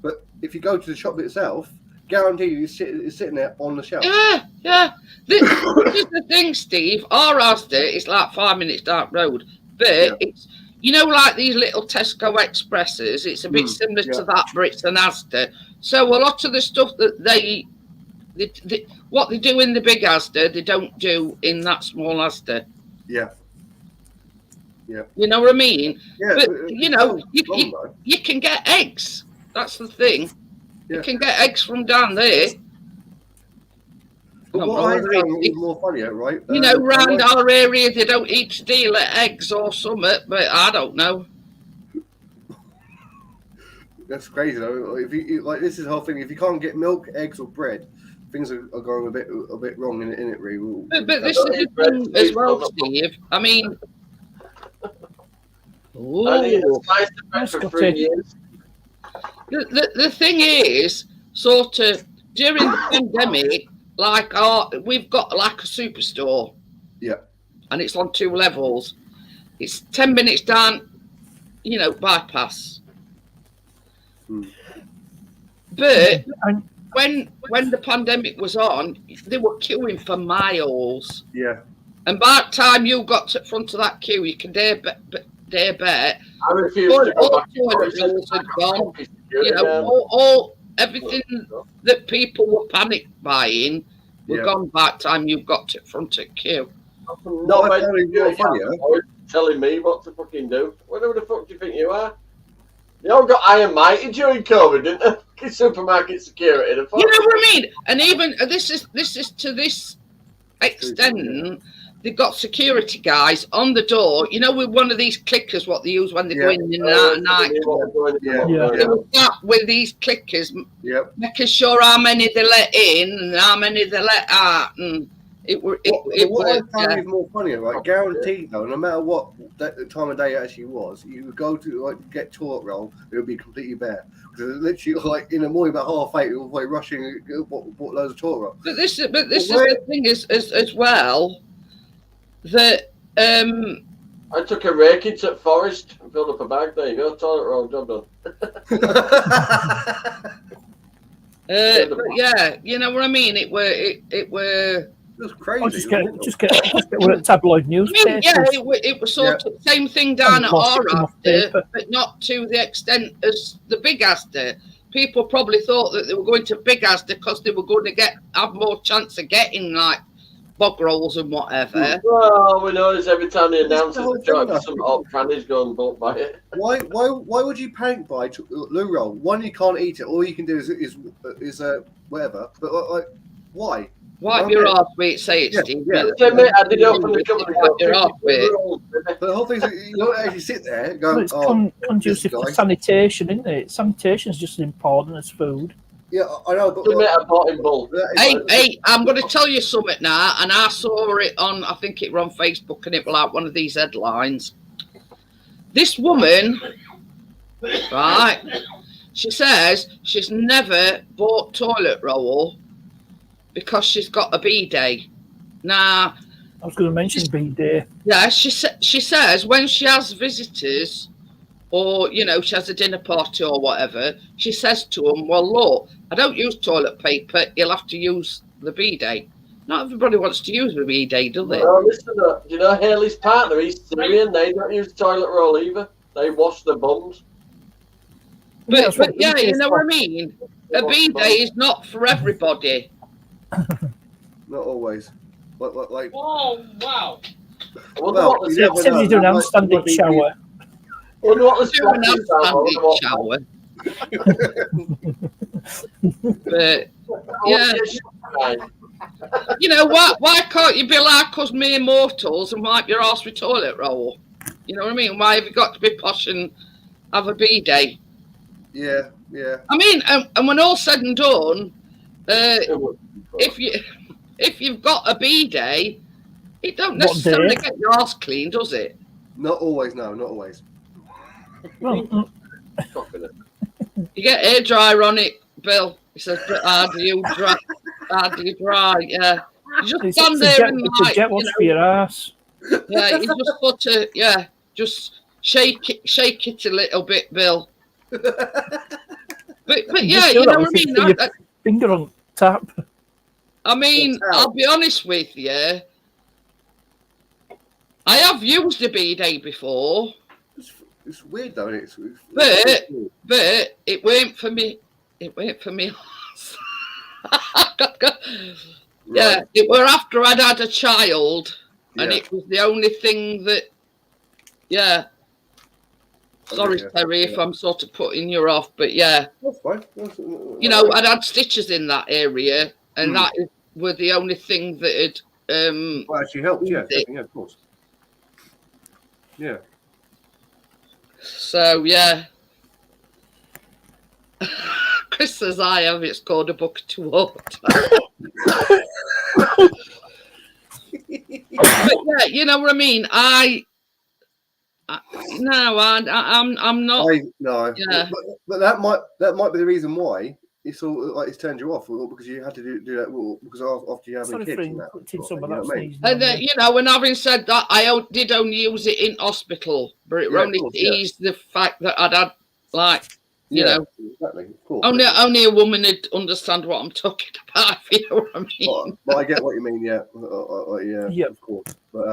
But if you go to the shop itself, guaranteed it's sitting there on the shelf. Yeah. This is the thing, Steve. Our Asda is like 5 minutes down the road, but it's, you know, like these little Tesco Expresses. It's a bit similar to that, but it's an Asda. So a lot of the stuff that they what they do in the big Asda, they don't do in that small Asda. Yeah. Yeah. You know what I mean? Yeah. But you know, you can get eggs. That's the thing. Yeah. You can get eggs from down there. But what I found was more funnier, right? You know, round our area, they don't each deal at eggs or something, but I don't know. That's crazy though. If you like, this is the whole thing. If you can't get milk, eggs, or bread, things are going a bit wrong in it. Really. But this is the thing as well, Steve. I mean, the thing is, sort of during the pandemic, like we've got like a superstore. Yeah. And it's on 2 levels. It's 10 minutes down, you know, bypass. But when the pandemic was on, they were queuing for miles. Yeah. And by the time you got to the front of that queue, you can dare bet. I refuse to go back. You know, all everything that people were panic buying were gone by the time you got to the front of the queue. Not telling me what to fucking do. Whatever the fuck do you think you are? You all got iron mighty during COVID, didn't they? Supermarket security. You know what I mean? And even this is to this extent. They've got security guys on the door, you know, with one of these clickers, what they use when they go in and out at night. With these clickers, making sure how many they let in and how many they let out. And what I found is more funny, right? Guaranteed though, no matter what that time of day it actually was, you would go to like get toilet roll, it would be completely bare. Because literally, like in the morning about 8:30, we were like rushing, bought loads of toilet roll. But this is the thing is as well. That I took a rake into Forest and filled up a bag. There you go, toilet roll, job done. But yeah, you know what I mean. It were. It was crazy. I'll just get one of the tabloid news. I mean, it was sort of the same thing down at our Asda, but not to the extent as the big Asda. People probably thought that they were going to big Asda because they were going to have more chance of getting like bog rolls and whatever. Well, we know it's every time they announce it, some old crannies go and bulk buy it. Why would you panic buy loo roll? One, you can't eat it. All you can do is whatever. But like, why? Wipe your ass with it, say it, Steve. Yeah. I did open the company. But the whole thing is you don't actually sit there and go, it's conducive to sanitation, isn't it? Sanitation is just as important as food. Yeah, I know, but I bought in bulk. Hey, I'm going to tell you something now, and I saw it on, I think it was on Facebook, and it was like one of these headlines. This woman, right, she says she's never bought toilet roll because she's got a bidet. Now, I was going to mention bidet. Yeah, she says when she has visitors, or, you know, she has a dinner party or whatever, she says to them, well, look, I don't use toilet paper, you'll have to use the bidet. Not everybody wants to use the bidet, do they? No, listen, do you know Haley's partner, he's Syrian, they don't use toilet roll either. They wash their bums. But yeah, you know what I mean? A B-day is not for everybody. Not always. Like Oh, wow. I wonder what the you never Says know. you do an Like, handstand might be- shower. I wonder what the Do an Scottish outstanding shower. But yeah, yeah. you know what? Why can't you be like us mere mortals and wipe your ass with toilet roll? You know what I mean? Why have you got to be posh and have a B-day? Yeah. I mean, and when all's said and done, if you've got a B-day, it don't necessarily get your ass clean, does it? Not always. No, not always. Well, You get hair dryer on it, Bill. He says, but how do you dry? Yeah. You just stand there and like, jet wash for your ass. yeah, you just put just shake it a little bit, Bill. But yeah, you know what I mean. Finger on tap. I mean, I'll be honest with you. I have used a B-day before. It's weird though, isn't it? But it weren't for me. It weren't for me. Yeah, it were after I'd had a child, and it was the only thing that. Yeah. Sorry, Terry, if I'm sort of putting you off, but yeah. That's fine. You know, I'd had stitches in that area, and that were the only thing that had. Well, actually helped, yeah, of course. Yeah. So yeah. Chris says I have. It's called a bucket to water. But yeah, you know what I mean. I'm not. No. Yeah. But that might be the reason why it's all like it's turned you off, because you had to do that because after you having kids. And then, you know, and having said that, I did only use it in hospital, but it only eased the fact that I'd had like. You know, exactly. Of course, only a woman would understand what I'm talking about. If you know what I mean. But I get what you mean. Yeah, yeah, of course. But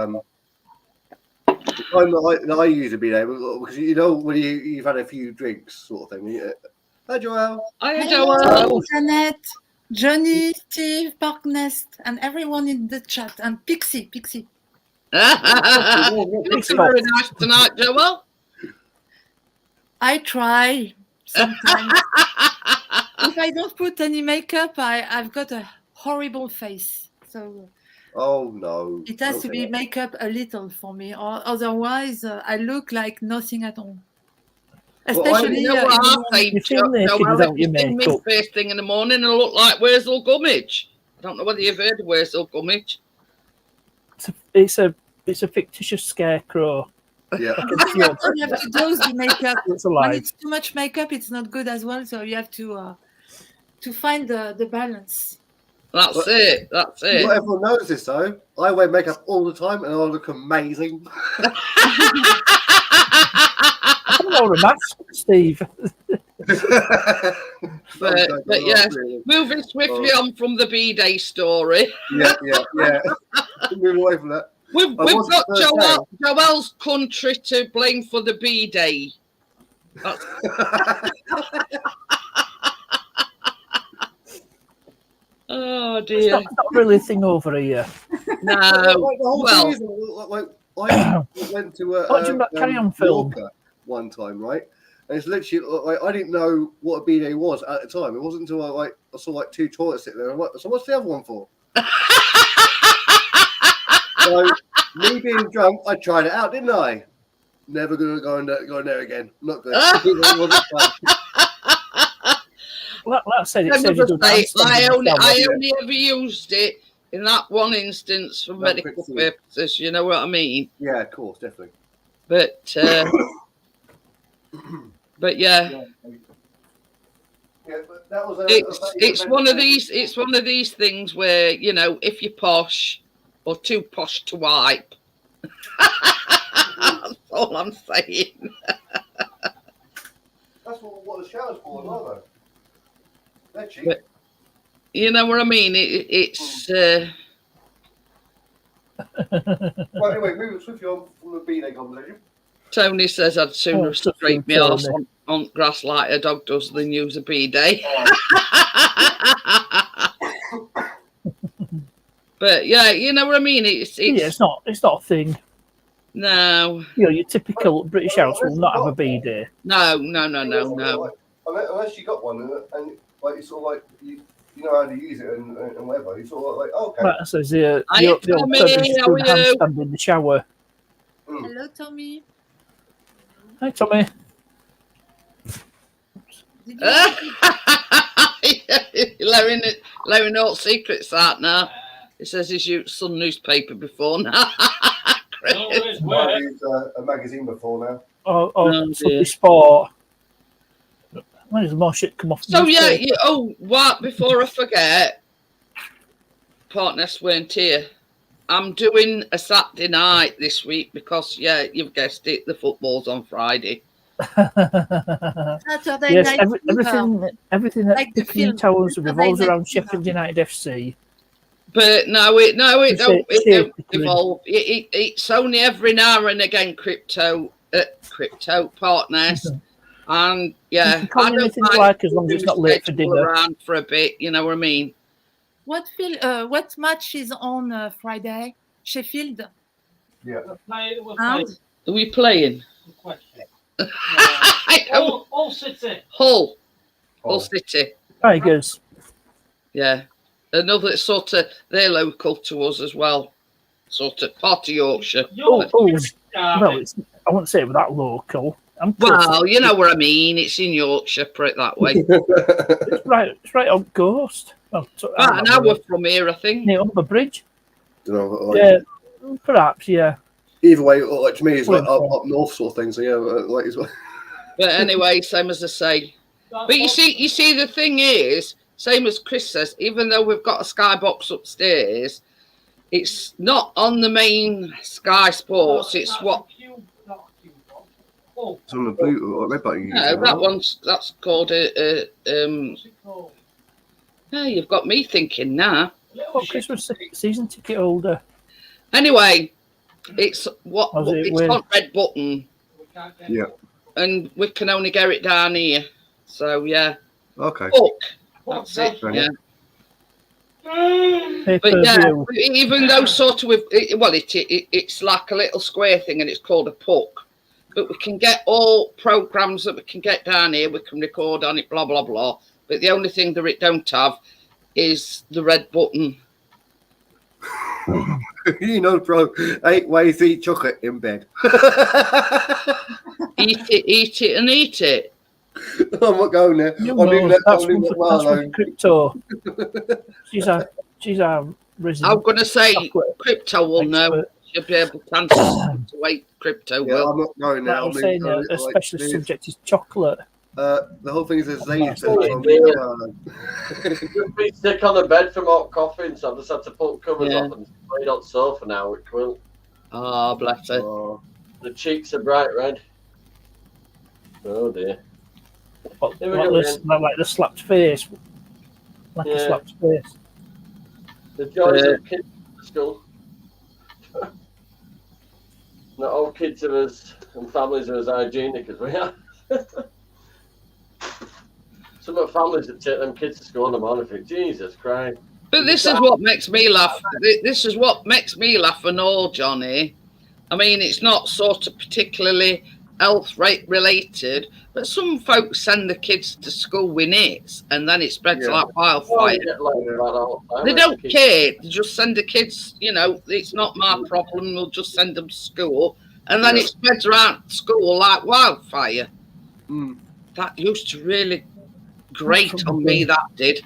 the time that I use a B-day because you know when you've had a few drinks, sort of thing. Hi, Joelle. Hi, Joelle. Janet, Johnny, Steve, Parknest, and everyone in the chat, and Pixie. You look very nice tonight, Joelle. I try. Sometimes if I don't put any makeup, I've got a horrible face. So oh no, it has to be makeup a little for me, or otherwise I look like nothing at all. Especially you know what I think, Joelle, first thing in the morning, and I look like Wurzel Gummidge. I don't know whether you've heard of Wurzel Gummidge. It's a fictitious scarecrow. Yeah. You have to dose the makeup. When it's too much makeup, it's not good as well. So you have to find the balance. That's it. Not everyone knows this though. I wear makeup all the time, and I look amazing. I don't know a mask, Steve. but yeah, moving swiftly on from the B-Day story. Yeah. Moving away from that. We've got Joelle's country to blame for the B-Day. Oh dear. It's not really a thing over here. No. I went to carry on film one time, right? And it's literally like I didn't know what a B-Day was at the time. It wasn't until I saw like two toilets sitting there. I'm like, so what's the other one for? So, me being drunk, I tried it out, didn't I? Never gonna go in there again. Not good. It wasn't fun. Like I said, I only ever used it in that one instance for medical purposes. You know what I mean? Yeah, of course, definitely. But yeah. Yeah, but that was it's one of these. It's one of these things where, you know, if you're posh or too posh to wipe. That's all I'm saying. That's what the shower's for, though. They're cheap. But, you know what I mean? It's. Well, anyway, moving swiftly on from the B-Day conversation. Tony says I'd sooner Oh, stuff scrape from my arse Tony. on grass like a dog does than use a bidet. But yeah, you know what I mean. It's not a thing. No. Your typical British house will not have a bidet. No. Unless you got one, and like it's sort of like you know how to use it and whatever. You sort of like okay. That says the Hi, old Tommy, Turkish how are you? handstand in the shower. Hello, Tommy. Hi, Tommy. Did you Allowing all secrets out now. It says he's used Sun newspaper before now. Always I've work. used a magazine before now. Or Oh, Sunday dear. Sport. When does more shit come off? the So yeah, newspaper? what? Before I forget, partners weren't here. I'm doing a Saturday night this week because you've guessed it, the football's on Friday. Saturday Yes, night fever. everything that Like the Picking film, Towers Saturday revolves Night around Fever. Sheffield United FC. But no, it don't Shit. evolve. It's only every now and again crypto partners, and You can call me anything you like as long as it's not late for schedule dinner. around for a bit. You know what I mean? What match is on Friday? Sheffield. And Are we playing? All City. Hull Oh. City. Tigers. Yeah, another sort of they're local to us as well. Sort of part of Yorkshire. Well, I wouldn't say it was that local. Well, you know what I mean. It's in Yorkshire, put it that way. It's right on coast. Well, About an hour from here, I think. near Humber Bridge. Don't know, like, Yeah, perhaps. Yeah. Either way, like to me, it's like Well, up north sort of thing. So yeah, like it's But anyway, same as I say. But you see, the thing is, same as Chris says, even though we've got a skybox upstairs, it's not on the main Sky Sports. It's what? it's on the blue or red button. No, that's called a. Yeah, you've got me thinking now. Christmas season ticket holder. Anyway, it's what Was it it's with- on red button, Yeah. and we can only get it down here. So yeah, Okay. hook. That's it. Okay. Yeah. Pay But per yeah, view. even though sort of it's like a little square thing and it's called a puck, but we can get all programs that we can get down here. We can record on it, blah blah blah. But the only thing that it don't have is the red button. You know, bro, 8 ways to eat chocolate in bed. Eat it, and eat it. I'm not going there. You I'll leave know, that that's I'll leave one that for well alone. crypto. She's a resident. I'm going to say chocolate crypto will know. expert. She'll be able to answer to wait. Crypto Yeah, will. I'm not going there. Like I'll I'm leave saying, it a like special this. subject is chocolate. The whole thing is a Zay's Oh, I'll leave that well alone. Just been sick on the bed from hot coughing, so I just had to put covers Yeah. off and laid on the sofa now with quilt. Oh, bless her. Oh, The cheeks are bright red. Oh dear. But Here we go like the slapped face. Like a Yeah. slapped face. The joys of kids at school. Not all kids are as and families are as hygienic as we are. Some of the families that take them kids to school in the morning think, Jesus Christ. But this is what makes me laugh. This is what makes me laugh and all, Johnny. I mean, it's not sort of particularly health rate related, but some folks send the kids to school with nits and then it spreads Yeah. like Well, wildfire. you get like that all the time, They don't don't you? care. They just send the kids, it's not my problem. We'll just send them to school. And then it spreads around school like wildfire. mm. That used to really grate on me, that did.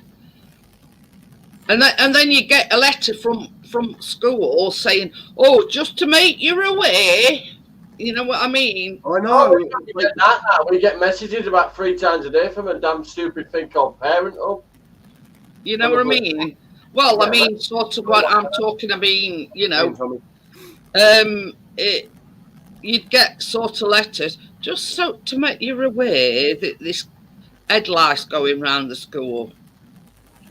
And then you get a letter from school saying, oh, just to make you aware. You know what I mean? I Oh, know. we don't get that now. We get messages about 3 times a day from a damn stupid thing called Parenthood. You know what I mean? Well, I mean, sort of what I'm talking. I mean, you'd get sort of letters just so to make you aware that this head lice going round the school.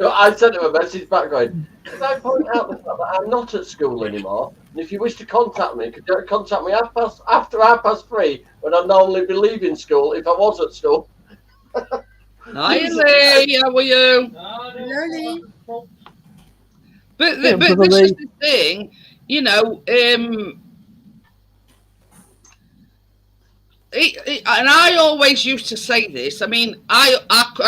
I sent him a message back going, "Can I point out the fact that I'm not at school anymore? And if you wish to contact me, could you contact me after 3:30 when I'd normally be leaving school if I was at school?" Hi, Lee. How are you? Lily. But Yeah, this Brother is the thing, you know. And I always used to say this. I mean, I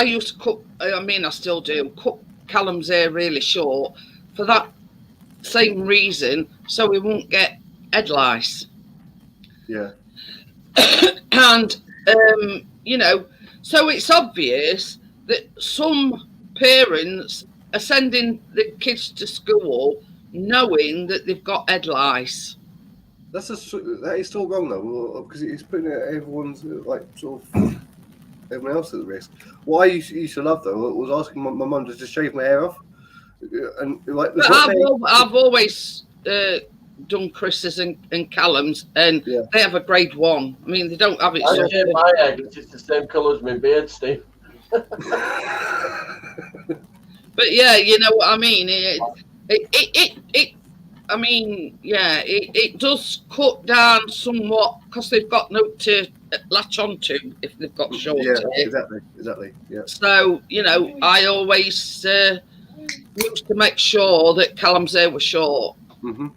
used to cut. I mean, I still do. Cut Callum's hair really short for that same reason, so we won't get head lice. Yeah. And you know, so it's obvious that some parents are sending the kids to school knowing that they've got head lice. That is still wrong though, because it's putting everyone's like sort of everyone else at risk. What I used to love though was asking my mum to just shave my hair off, and like. But I've always done Chris's and Callum's, and they have a grade 1. I mean, they don't have it. I shave my hair because it's the same colour as my beard, Steve. But yeah, you know what I mean. I mean, yeah, it does cut down somewhat because they've got no to latch onto if they've got short hair. Exactly. Yeah. So, you know, I always used to make sure that Callum's hair was short. Mm-hmm.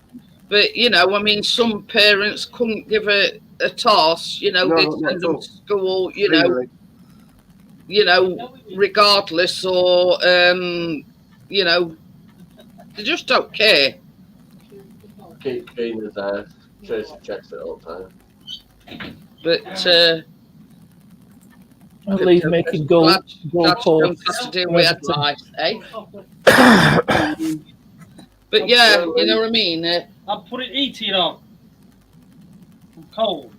But, you know, I mean, some parents couldn't give a toss, you know, they'd send them to school, you know, regardless, or, you know, they just don't care. Keep clean his hair. Tracy checks it all the time. But, Lee's making gold don't have to do with advice, eh? But yeah, you know what I mean? I'm putting heating on. I'm cold.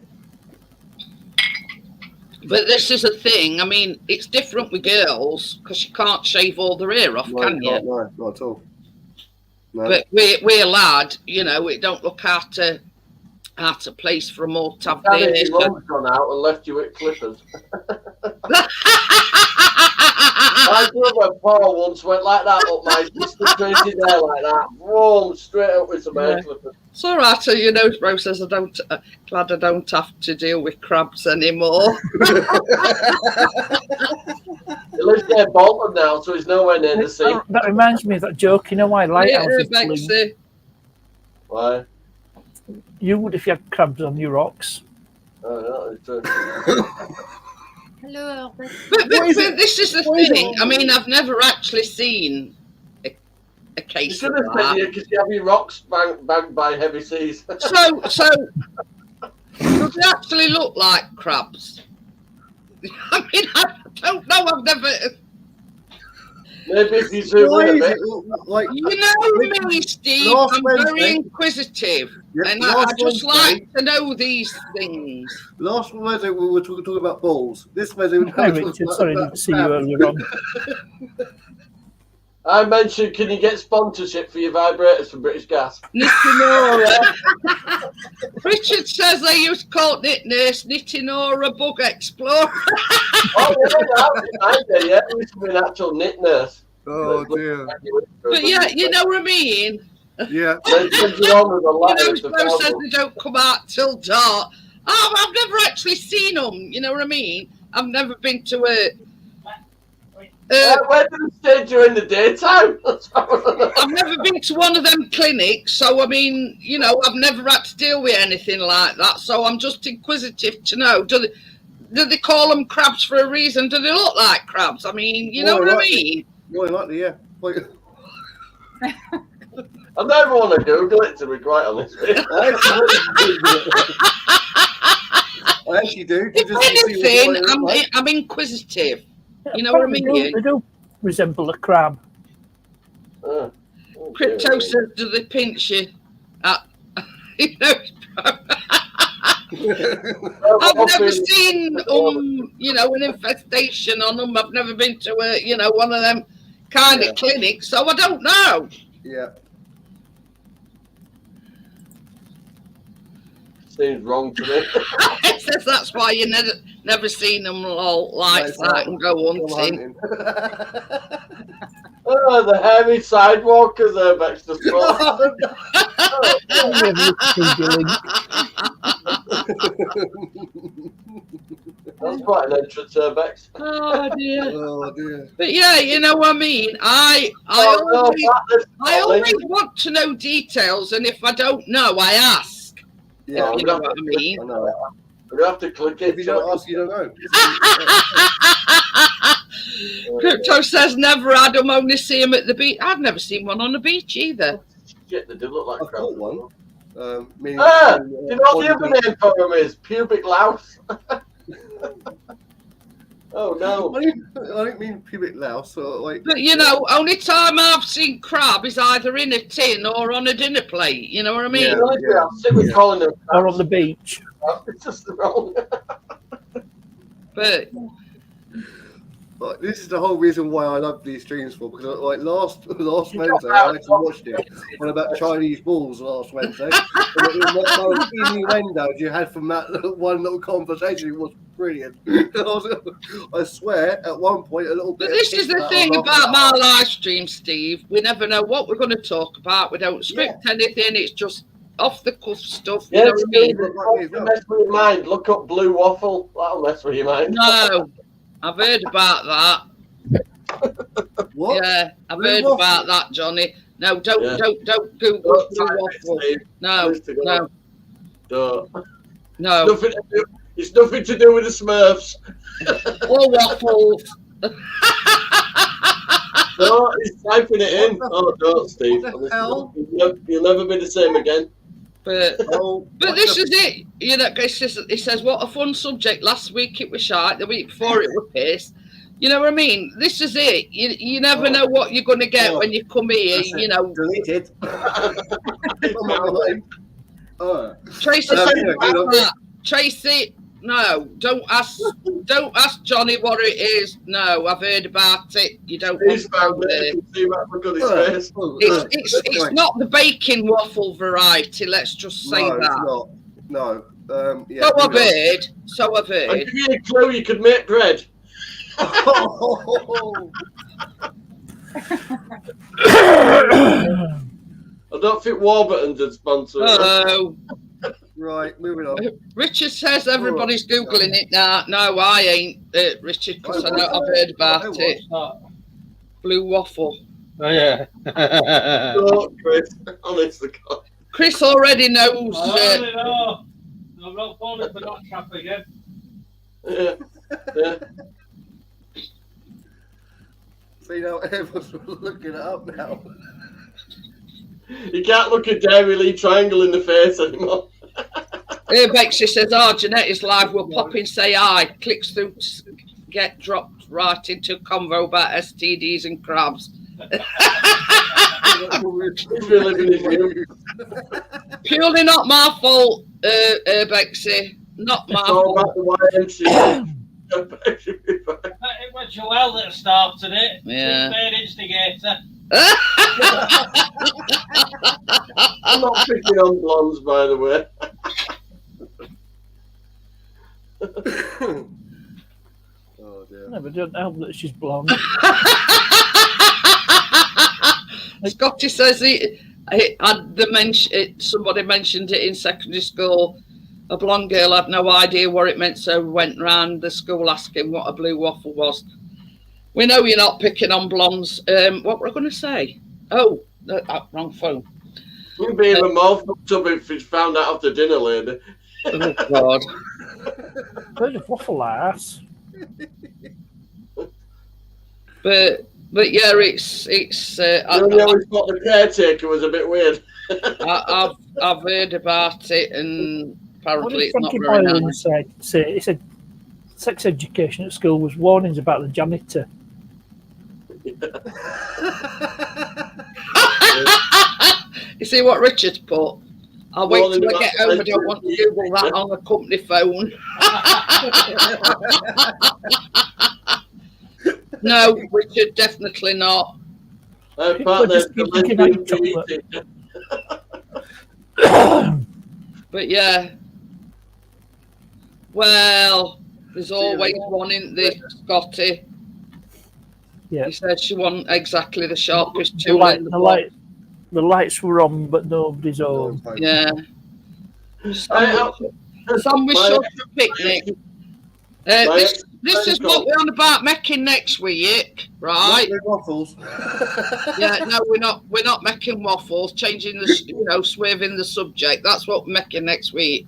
But this is a thing. I mean, it's different with girls because you can't shave all their hair off, can you? No, not at all. No. But we're lad, you know, it don't look out of place for a more to have their hair. Your mum's gone out and left you with clippers. My brother Paul once went like that up my sister Tracy's hair like that. Boom, straight up with some hair clippers. It's all right, your nose bro says glad I don't have to deal with crabs anymore. He lives near Bolton now, so he's nowhere near the sea. That reminds me of that joke, you know why lighthouses bloom? Why? You would if you had crabs on your rocks. Oh, no, it's true. Hello. But this is the thing. I mean, I've never actually seen a case of that. Because you have your rocks bagged by heavy seas. So does it actually look like crabs? I mean, I don't know. I've never. Maybe if you zoom in a bit. Like, you know me, Steve. I'm very inquisitive, and I just like to know these things. Last Wednesday we were talking about balls. This Wednesday we Hi, Richard. Sorry, I didn't see you earlier on. I mentioned, can you get sponsorship for your vibrators from British Gas? Nitinora. Richard says they used to call Knit Nurse Nitinora Bug Explorer. Oh, yeah, it used to be an actual knit nurse. Oh, dear. But yeah, you know what I mean? Yeah. They send you on with a ladder to Bro says they don't come out till dark. Oh, I've never actually seen them. You know what I mean? I've never been to a. Where do they stay during the daytime? I've never been to one of them clinics, so I mean, you know, I've never had to deal with anything like that. So I'm just inquisitive to know: do they call them crabs for a reason? Do they look like crabs? I mean, you know what I mean? More likely, yeah. I never want to Google it, to be quite honest. I actually do. If anything, I'm inquisitive. You know what I mean? They do resemble a crab. Crypto says, do they pinch you? You know, I've never seen you know, an infestation on them. I've never been to one of them kind of clinics, so I don't know. Yeah. Seems wrong to me. It says that's why you never seen them all like that and go hunting. The hairy sidewalkers there, Baxter. That's quite an entrance there, Bex. Oh dear. Oh dear. But yeah, you know what I mean. I always want to know details, and if I don't know, I ask. Yeah, if you know what I mean. I know. We have to click it. If you don't ask, you don't know. Crypto says never had them, only see them at the beach. I've never seen one on the beach either. Shit, they do look like I crap. caught one. Do you know what the other name for them is? Pubic louse. Oh no! I don't mean pubic louse. Like, But you know, only time I've seen crab is either in a tin or on a dinner plate. You know what I mean? I'm sick with calling them crabs. Or on the beach. It's just wrong. But like, this is the whole reason why I love these streams for, because like last Wednesday I actually watched it on about Chinese balls last Wednesday. And those innuendos you had from that one little conversation was brilliant. I swear, at one point, a little bit. But this is the thing about my live stream, Steve. We never know what we're going to talk about. We don't script anything. It's just off the cuff stuff. You know what I mean? Mess with your mind. Look up blue waffle. That'll mess with your mind. No, I've heard about that. What? Yeah, I've Blue heard waffle? about that, Johnny. No, don't Google Don't blue type it, waffle. Steve. No, Please to God. no, Don't. no. It's nothing to do with the Smurfs. Or waffles. No, he's typing it in. Oh, don't, Steve. What the hell? You'll never be the same again. But Oh, But this is it. You know, it says, what a fun subject. Last week it was shite. The week before it was piss. You know what I mean? This is it. You never know what you're going to get when you come here. You know. Deleted. Tracy, Tracy, no, don't ask Johnny what it is. No, I've heard about it. You don't want He's to found go it. there. You can see that look on his face. It's not the baking waffle variety. Let's just say No, that. it's not. No. Yeah, So I've heard. So I've I'll heard. give you a clue. You could make bread. Oh. I don't think Warburton's had sponsored. Oh, Right, moving on. Richard says everybody's googling it now. No, I ain't, Richard, because I've heard about it. Blue waffle. Oh, yeah. Oh, Chris, honest to God. Chris already knows. I already know. I'm not falling for that trap again. Yeah. Yeah. See now, everyone's looking it up now. You can't look a Dairy Lee triangle in the face anymore. Bexley says, Jeanette is live. We'll pop in, say hi. Clicks through, get dropped right into convo about STDs and crabs. Purely not my fault, Bexley. Not my fault. It was Joel that started it. Yeah. She made instigator. I'm not picking on blondes, by the way. Oh dear. No, but don't help that she's blonde. Scotty says somebody mentioned it in secondary school. A blonde girl had no idea what it meant, so went round the school asking what a blue waffle was. We know you're not picking on blondes. What were I going to say? Oh, wrong phone. You'd be even more fucked up if you found out after dinner, lady. Oh, God. Heard of waffle ass. But yeah, it's. You always thought the caretaker was a bit weird. I've heard about it, and What apparently did it's not Frankie very Boylan nice. say? He said sex education at school was warnings about the janitor. You see what Richard put? I'll wait till I Warning get about home. I don't want to Google that on the company phone. No, Richard, definitely not. Partner, just keep looking at each other. But yeah. Well, there's always one in the Scotty. Yeah. He said she wasn't exactly the sharpest The, tool light, in the the, block. the lights were on, but nobody's home. Yeah. Sandwich short for picnic. This is what we're on about making next week, right? Waffles. Yeah, no, we're not making waffles, changing the swerving the subject. That's what we're making next week.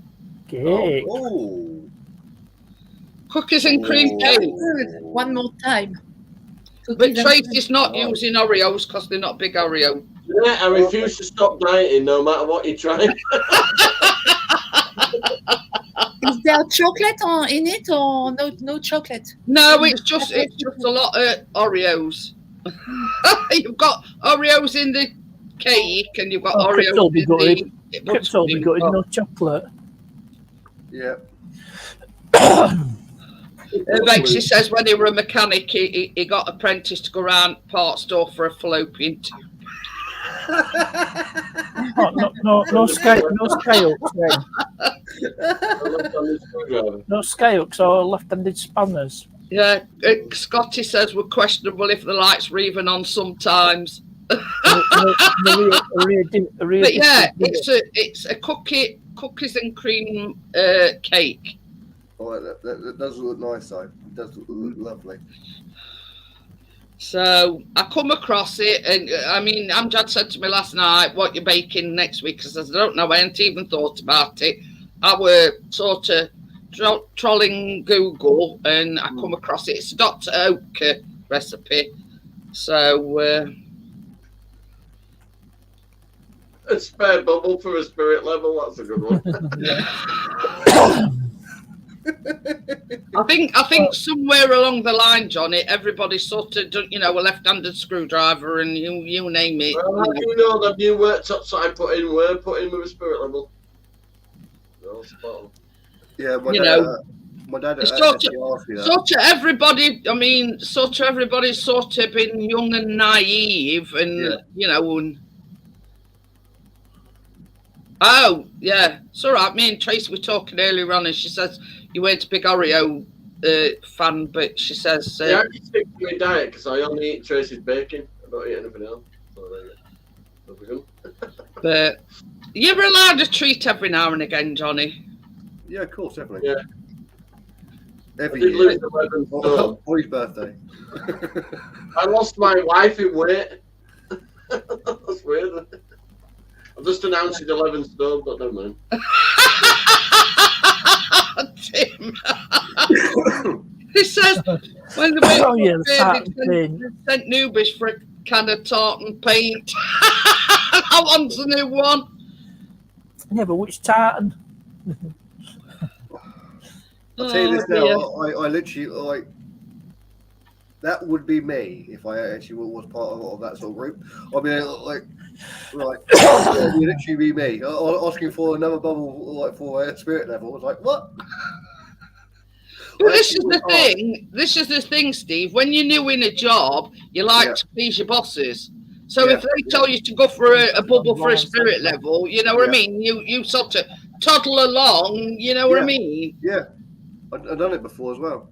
Cake. Oh. Cookies and cream cake. Good. One more time. But Tracy's not using Oreos because they're not big Oreo. Yeah, I refuse to stop dieting no matter what you try. Is there chocolate in it or no chocolate? No, it's just a lot of Oreos. You've got Oreos in the cake and you've got Oreos in the Crips will be good, no chocolate. Yeah. She says when he were a mechanic, he got apprentice to go around part store for a fallopian tube. No scale then. No scalps or left-handed spanners. Yeah, Scotty says we're questionable if the lights were even on sometimes. But yeah, it's a cookies and cream cake. Oh, that does look nice though. It does look lovely. So I come across it, and I mean, Amjad said to me last night, "What you're baking next week?" I says, "I don't know. I hadn't even thought about it." I were sort of trolling Google, and I come across it. It's a Dr. Oak recipe. So a spare bubble for a spirit level. That's a good one. I think somewhere along the line, Johnny, everybody sort of, a left-handed screwdriver and you name it. Well, how do you know the new worktops that I put in were put in with a spirit level? No, spot on. Yeah, my dad sort of everybody. I mean, everybody's sort of been young and naive, and and. Oh, yeah. It's all right. Me and Tracy were talking earlier on, and she says you weren't a big Oreo fan, but she says... I actually stick to my diet because I only eat Tracy's bacon. I don't eat anything else. So but you're allowed a treat every now and again, Johnny. Yeah, of course, definitely. Yeah. Every year. For his birthday. I lost my wife in weight. That's weird. I've just announced it 11 stone, but never mind. Tim. He says when the baby sent newbies for a can of tartan paint. I want a new one. Yeah, but which tartan? I'll tell you this now. I literally that would be me if I actually was part of that sort of group. I mean, it would literally be me asking for another bubble, for a spirit level. I was like, what? But this is the thing. This is the thing, Steve. When you're new in a job, you like to please your bosses. So if they tell you to go for a bubble for a spirit level, you know what I mean. You sort of toddle along. You know what I mean. Yeah, I've done it before as well.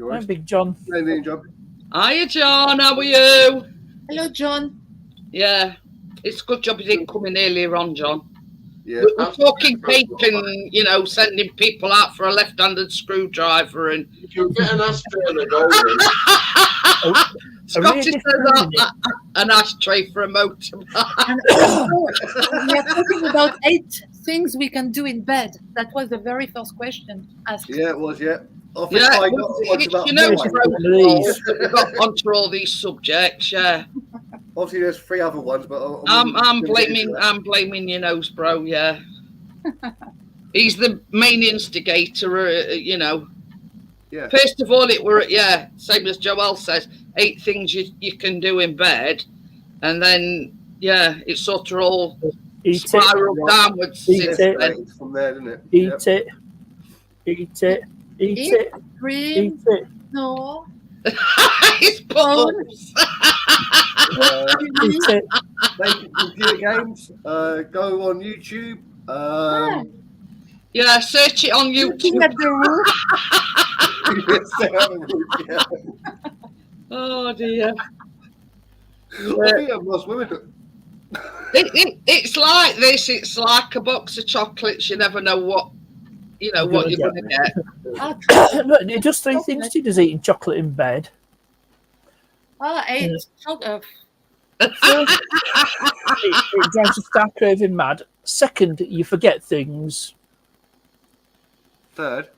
Hi, Big John. Hey, John. Hiya, John. How are you? Hello, John. Yeah, it's a good job you didn't come in earlier on, John. Yeah, we're talking cake and sending people out for a left-handed screwdriver and. If you get an ashtray and a golden. Scotty says an ashtray for a motorbike. We are talking about 8 things we can do in bed. That was the very first question asked. Yeah, it was. Yeah. We got onto all these subjects. Yeah. Obviously, there's 3 other ones, but I'm blaming your nose, bro. Yeah. He's the main instigator. Yeah. First of all, it were same as Joel says, 8 things you can do in bed, and then it's sort of all spiraled downwards. Eat it from there, didn't it? Eat it. Eat it. Eat it. Cream. Eat it. No. It's balls. Eat it. Make computer games. Go on YouTube. Search it on YouTube. Looking at the roof. Oh dear. I think I've lost women. It's like this. It's like a box of chocolates. You never know what you're going to get. Look, it does three things to you. Does eating chocolate in bed. I ate chocolate. First, it drives you start craving mad. Second, you forget things. Third.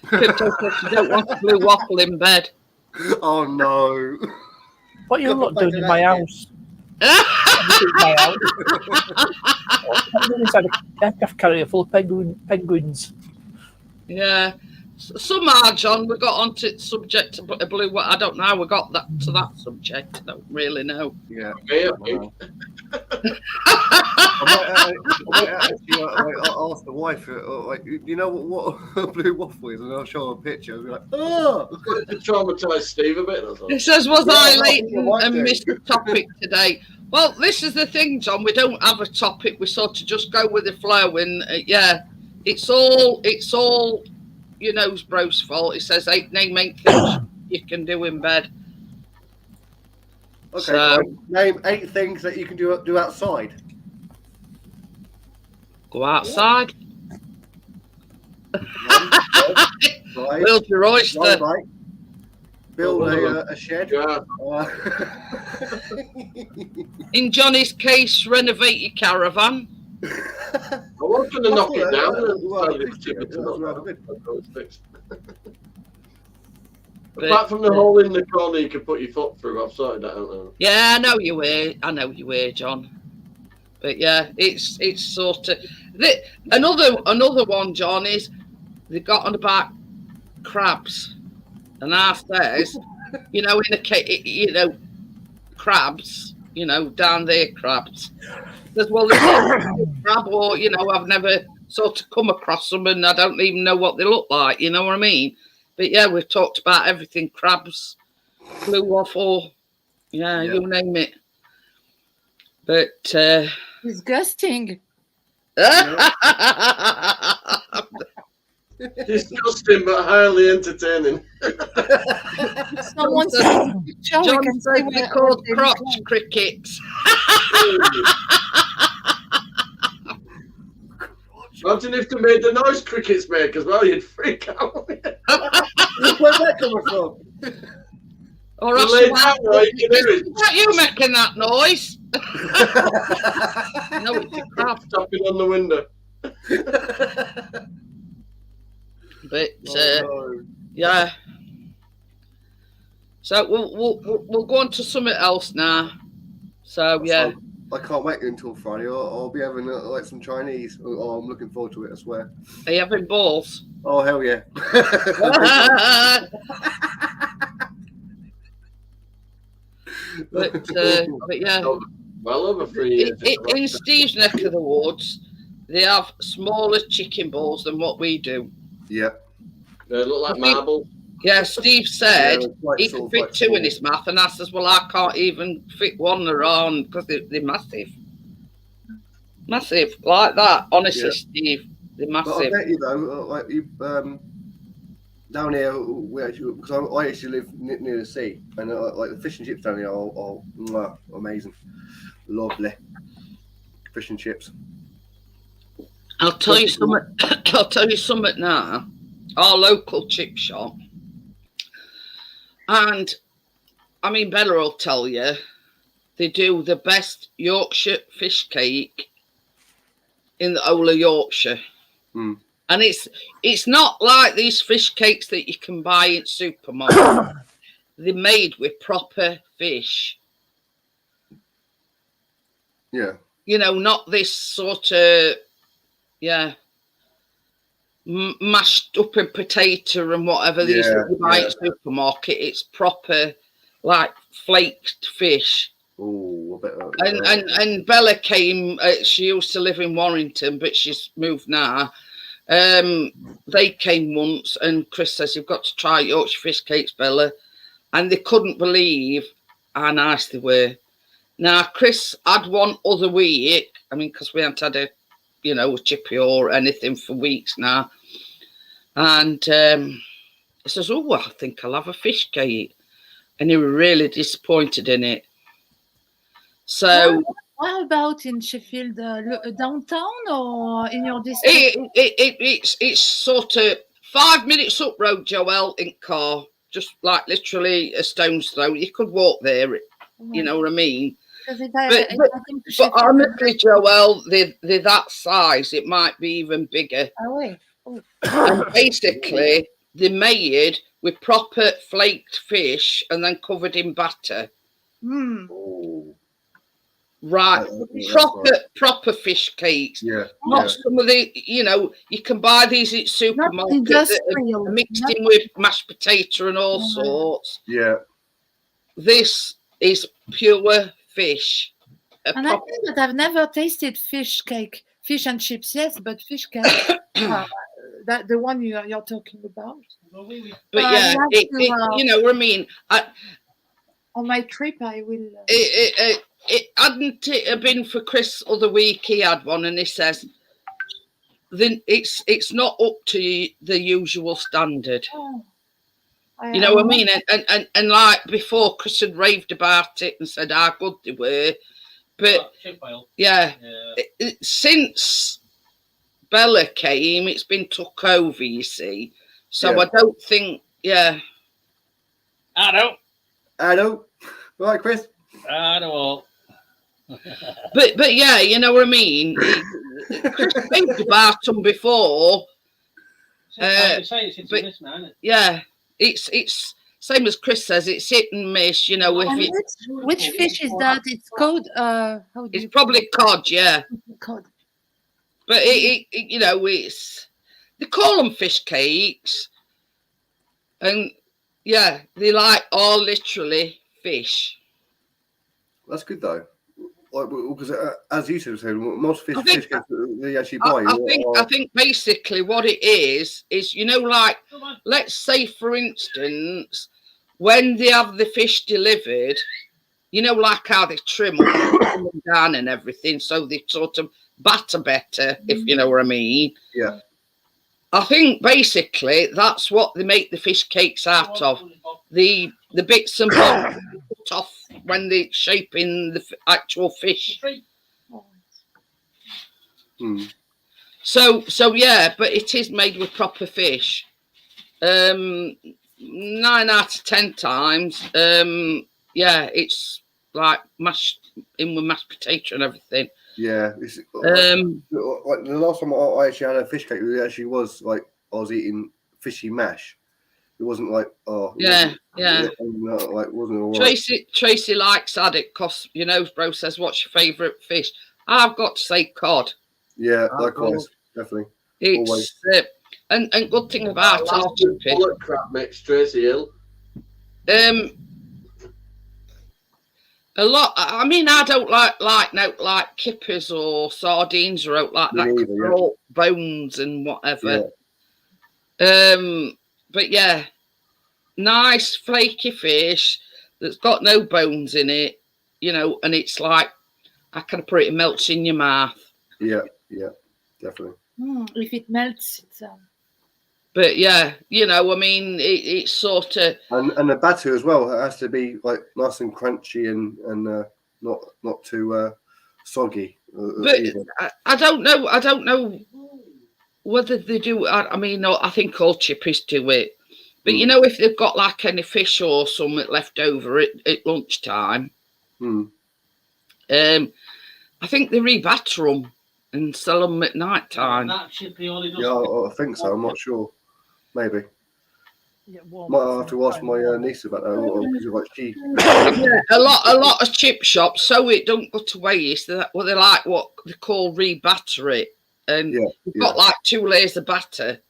Crypto says you don't want a blue waffle in bed. Oh no. What you're not doing in my house? I'm inside a aircraft carrier full of penguins. Yeah. Somehow, John, we got onto the subject of a blue. I don't know how we got to that subject. I don't really know. Yeah. I might actually ask the wife, you know what a blue waffle is, and I'll show her a picture. And be like, oh, Traumatise Steve a bit. It says, "Was I late and missed the topic today?" Well, this is the thing, John. We don't have a topic. We sort of just go with the flow, and it's all your nose bro's fault. It says name 8 things you can do in bed. Okay, so, name 8 things that you can do outside. Go outside. Right. Build your oyster. Right. Build a shed. Yeah. In Johnny's case, renovate your caravan. I was going to knock it down Apart from the hole in the corner you can put your foot through, I've sorted that out. Yeah, I know you were, John. But yeah, it's sort of another one, John, is they got on about crabs, and our says, in a crabs, down there crabs. There's there's a crab, or I've never sort of come across them, and I don't even know what they look like. You know what I mean? But yeah, we've talked about everything: crabs, blue waffle, yeah. You name it. But disgusting. Disgusting, but highly entertaining. Someone said, John said they're called crotch crickets. Imagine if they made the noise crickets make as well, you'd freak out. Where's that coming from? Or else is that you making that noise? No, it's a crab tapping on the window. But yeah. So we'll go on to something else now. So yeah. I can't wait until Friday. I'll be having some Chinese. Oh, I'm looking forward to it. I swear. Are you having balls? Oh hell yeah! but yeah. Well over 3 years. In Steve's neck of the woods, they have smaller chicken balls than what we do. Yeah. They look like marbles. Yeah, Steve said he could fit 2 small in his mouth, and I says, well, I can't even fit 1 around because they're massive. Massive, like that. Honestly, Steve, they're massive. But I bet you though, down here, because I actually live near the sea, and the fish and chips down here are amazing, lovely fish and chips. I'll tell you something. I'll tell you something now. Our local chip shop, and I mean Bella will tell you, they do the best Yorkshire fish cake in the whole of Yorkshire. Mm. And it's not like these fish cakes that you can buy in supermarket. They're made with proper fish. Yeah. Not this sort of mashed up in potato and whatever these that you buy in supermarket. It's proper like flaked fish. Oh, and Bella came. She used to live in Warrington, but she's moved now. They came once, and Chris says, you've got to try Yorkshire fish cakes, Bella. And they couldn't believe how nice they were. Now, Chris had one other week. I mean, because we hadn't had a chippy or anything for weeks now. And he says, "Oh, I think I'll have a fish cake," and he was really disappointed in it. So, what about in Sheffield, downtown or in your district? it's sort of 5 minutes up road, Joelle, in car, just like literally a stone's throw. You could walk there, you know what I mean? But honestly, Joelle, they're that size. It might be even bigger. And basically, they're made with proper flaked fish and then covered in batter. Oh. Right, proper fish cakes. Yeah. Not some of the, you can buy these at supermarkets that are mixed in with mashed potato and all sorts. Yeah. This is pure fish. And I think that I've never tasted fish and chips, yes, but fish cake, that the one you're talking about. But yeah, you know what I mean. On my trip, I will. It hadn't it have been for Chris the other week, he had one, and he says, then it's not up to the usual standard. You know what I mean? And like before, Chris had raved about it and said how good they were. But yeah. Since Bella came, it's been took over, you see. So I don't think, I don't. Right, Chris? I don't. But yeah, you know what I mean? Chris raved about them before. Yeah, it's same as Chris says, it's hit and miss, you know. Which fish is that? It's called it's probably cod, yeah. Cod. But it you know, it's they call them fish cakes, and yeah, they like all literally fish. That's good though. Because as you said, most fish cakes they actually buy. I think basically what it is you know, like let's say for instance, when they have the fish delivered, you know, like how they trim them down and everything, so they sort of batter better, if you know what I mean. Yeah. I think basically that's what they make the fish cakes out of. The bits and bobs cut off when they're shaping the actual fish. So yeah, but it is made with proper fish. 9 out of 10 times, yeah, it's like mashed in with mashed potato and everything. Yeah, it's, like the last time I actually had a fish cake, it actually was like I was eating fishy mash. It wasn't like yeah. Like wasn't all right. Tracy likes haddock because you know, bro says, "What's your favourite fish?" I've got to say cod. Yeah, likewise, definitely. It's and good thing about bullet crab mix, Tracy Hill. A lot. I mean, I don't like kippers or sardines or like that. They're all bones and whatever. Yeah. But yeah, nice flaky fish that's got no bones in it, you know, and it's like I can put it melts in your mouth. Yeah, definitely. If it melts, it's. But yeah, you know, I mean, it's sort of and the batter as well. It has to be like nice and crunchy and not too soggy. But I don't know whether they do. I mean, no, I think all chippies do it. But you know, if they've got like any fish or something left over at lunchtime, I think they rebatter them and sell them at night time. That chippy only does. Yeah, I think so. I'm not sure. Maybe. Yeah, might have to ask my niece about that. Like she. Yeah, a lot of chip shops, so it don't go to waste. They like what they call rebatter it, and you've got like 2 layers of batter.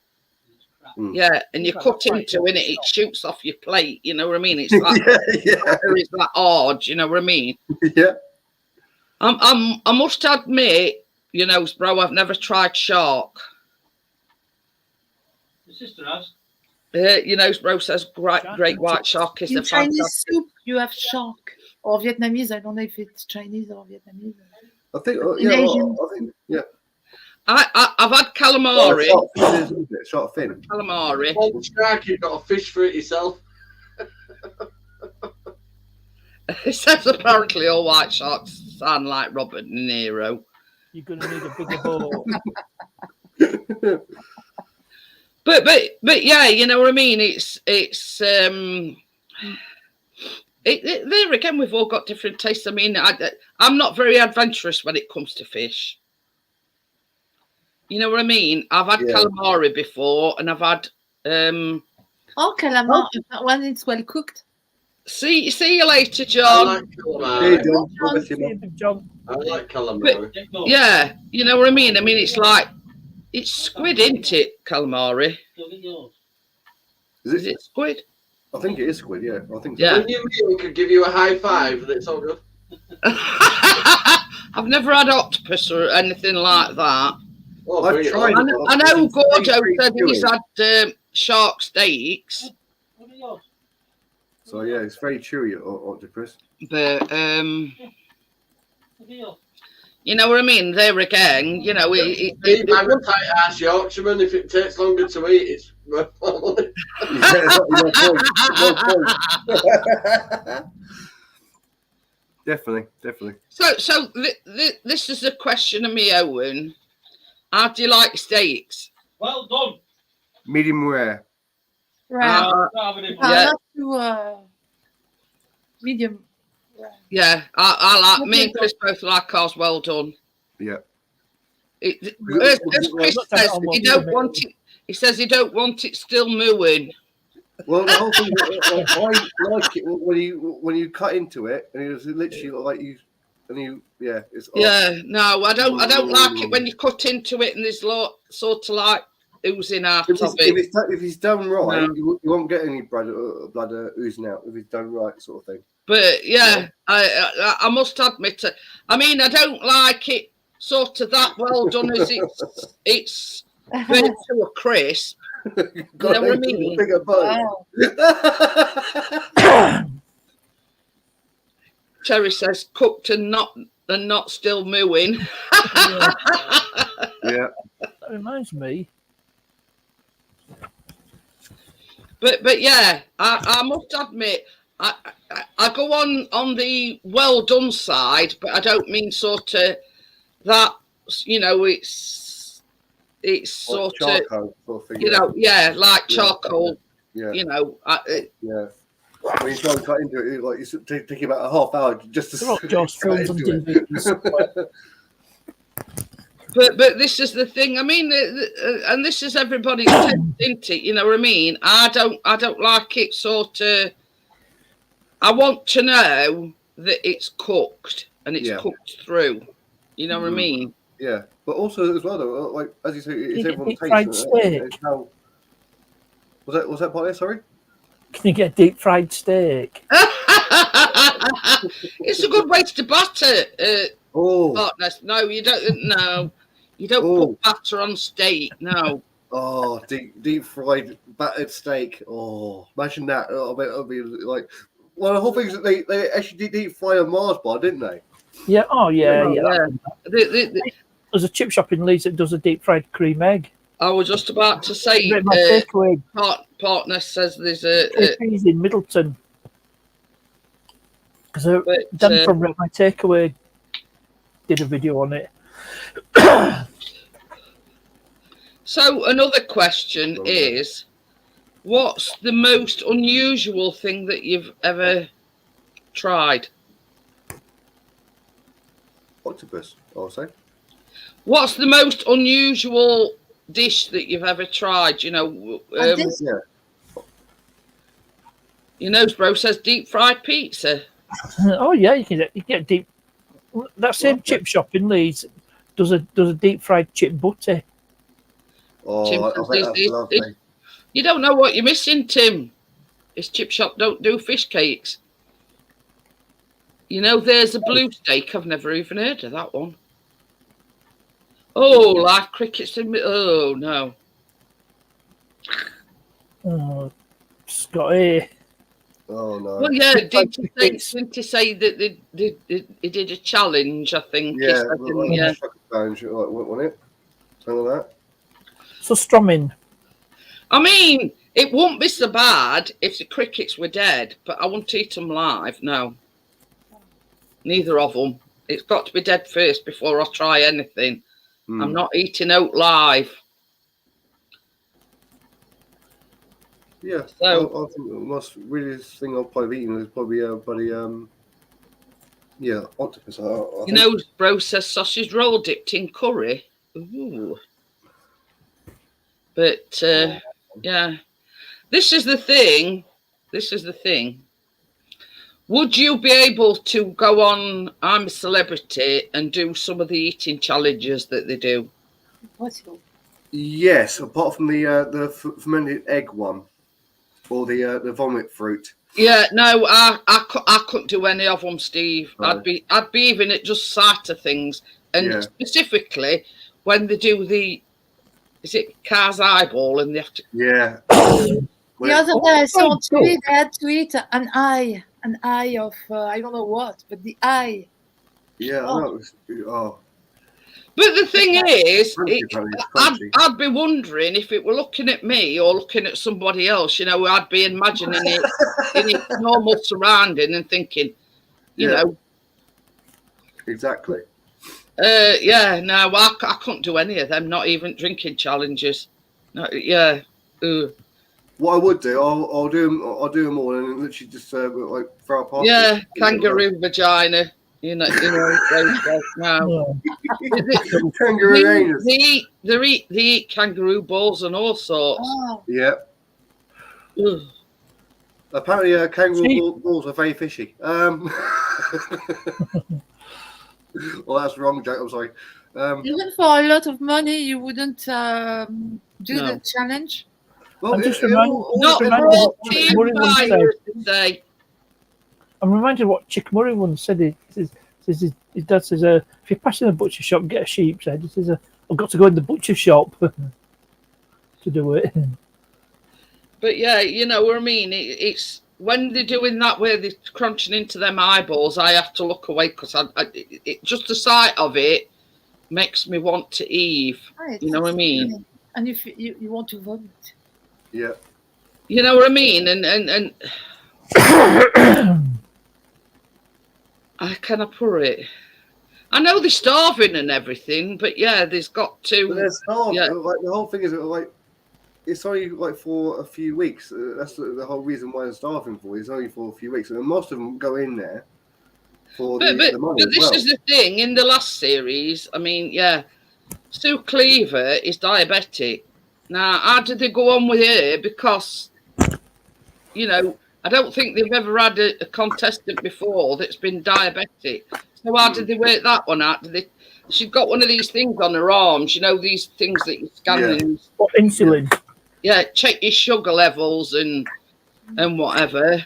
Yeah, and you cut into it, it shoots off your plate. You know what I mean? It's like it's that hard. You know what I mean? Yeah. I must admit, you know, bro, I've never tried shark. My sister has. You know, bro says great white shark is in Chinese soup. You have shark or Vietnamese. I don't know if it's Chinese or Vietnamese. I think, I've had calamari. Short fin, isn't it? Short fin. Calamari. Well, Shark, you've got a fish for it yourself. It says apparently all white sharks sound like Robert De Niro. You're going to need a bigger boat. But yeah, you know what I mean. There again, we've all got different tastes. I mean, I'm not very adventurous when it comes to fish. You know what I mean? I've had calamari before, and I've had calamari when it's well cooked. See you later, I John. like calamari. John. I like calamari. Yeah, you know what I mean. I mean, it's squid, isn't it? Calamari. Is it squid? I think it is squid. Yeah, I think. Yeah. When your meal could give you a high five, and it's all good. I've never had octopus or anything like that. Oh, I've tried. I know Gordo said he's had shark steaks. So yeah, it's very chewy, octopus. But you know what I mean? There again, you know, I'm a tight ass Yorkshireman. If it takes longer to eat, it's worth more money. Definitely. So this is a question of me, Owen. How do you like steaks? Well done. Medium rare. Right. Yeah. Not too medium. Yeah, I like. Me and Chris both like ours well done. Yeah. As Chris says, he don't want it. He says he don't want it still mooing. Well, the whole thing, I like it when you cut into it, and it's literally like you, and you, yeah, it's. Yeah, no, I don't like it when you cut into it and there's sort of like oozing out of it. If it's done right, you won't get any blood oozing out if it's done right, sort of thing. But yeah, I must admit, I mean, I don't like it sort of that well done as it's burnt to a crisp. You know what I mean? Wow. Terry says cooked and not still mooing. Yeah. That reminds me. But yeah, I must admit, I go on the well done side, but I don't mean sort of that. You know, it's sort of charcoal sort of thing, you know, like charcoal. Yeah. You know, yeah. When you try and cut into it, like it's taking about a half hour just to. They're not just films and DVDs. But this is the thing. I mean, and this is everybody's taste, isn't it? You know what I mean? I don't like it sort of. I want to know that it's cooked and it's cooked through. You know what I mean? Yeah, but also as well, though, like as you say, it's everyone's fried taste. steak. Was that part there? Sorry. Can you get deep fried steak? It's a good way to batter. Partners. No, you don't. No, you don't put batter on steak. No. Oh, deep fried battered steak. Oh, imagine that. It'll be like. Well, the whole thing is that they actually did deep fry a Mars bar, didn't they? Yeah. Oh, yeah. There's a chip shop in Leeds that does a deep fried cream egg. I was just about to say. Partner says there's He's in Middleton. So Dan from Red My Takeaway did a video on it. So another question is, what's the most unusual thing that you've ever tried? Octopus, I'll say. What's the most unusual dish that you've ever tried? You know, your nose bro says deep fried pizza. Oh yeah, you can get deep. That same chip shop in Leeds does a deep fried chip butty. Oh, Tim, I bet that's lovely. You don't know what you're missing, Tim. This chip shop don't do fish cakes. You know, there's a blue steak. I've never even heard of that one. Oh, live crickets in me. Oh no. Oh, Scotty. Oh no. Well, yeah, didn't you say that they did a challenge? I think. Yeah, challenge, wasn't it? Something like that. So strumming. I mean, it wouldn't be so bad if the crickets were dead, but I wouldn't eat them live. No, neither of them. It's got to be dead first before I try anything. I'm not eating out live. Yeah, So I think the most weirdest thing I've probably eaten is probably octopus. I you know, bro says sausage roll dipped in curry. Ooh. But yeah, this is the thing. Would you be able to go on I'm a Celebrity and do some of the eating challenges that they do? Possible. Yes, apart from the fermented egg one, or the vomit fruit. Yeah, no, I couldn't do any of them, Steve. Right. I'd be even at just sight of things, and specifically when they do is it car's eyeball, and they have to. Yeah. The other day I saw on TV they had to eat an eye of I don't know what, but the eye. Yeah, I know. Oh. But the thing is, crunchy. I'd be wondering if it were looking at me or looking at somebody else. You know, I'd be imagining it in its normal surrounding and thinking, you know. Exactly. Yeah, no, I couldn't do any of them. Not even drinking challenges. No, yeah. What I would do, I'll do them all, and literally just like throw a party. Yeah, kangaroo vagina. You know. No. Kangaroo anus. They eat kangaroo balls and all sorts. Oh. Yeah. Ugh. Apparently, kangaroo balls are very fishy. Well, that's wrong, Jack. I'm sorry. Even for a lot of money, you wouldn't do the challenge. Well, I'm just I'm reminded of what Chick Murray once said. His dad says, if you're passing a butcher shop, get a sheep's head. He says, I've got to go in the butcher shop to do it. But yeah, you know what I mean? It's when they're doing that where they're crunching into them eyeballs, I have to look away because just the sight of it makes me want to eat. Right, you know what I mean? And if you want to vomit. Yeah. You know what I mean? And I cannot put it. I know they're starving and everything, but yeah, there's got to. But they're starving. Yeah. Like the whole thing is like it's only like for a few weeks. That's the whole reason why they're starving for. It's only for a few weeks, and most of them go in there for the money. But this is the thing. In the last series, I mean, yeah, Sue Cleaver is diabetic. Now, how did they go on with her? Because, you know, I don't think they've ever had a contestant before that's been diabetic. So how did they work that one out? She's got one of these things on her arms, you know, these things that you scan. Yeah. What, insulin? Yeah, check your sugar levels and whatever.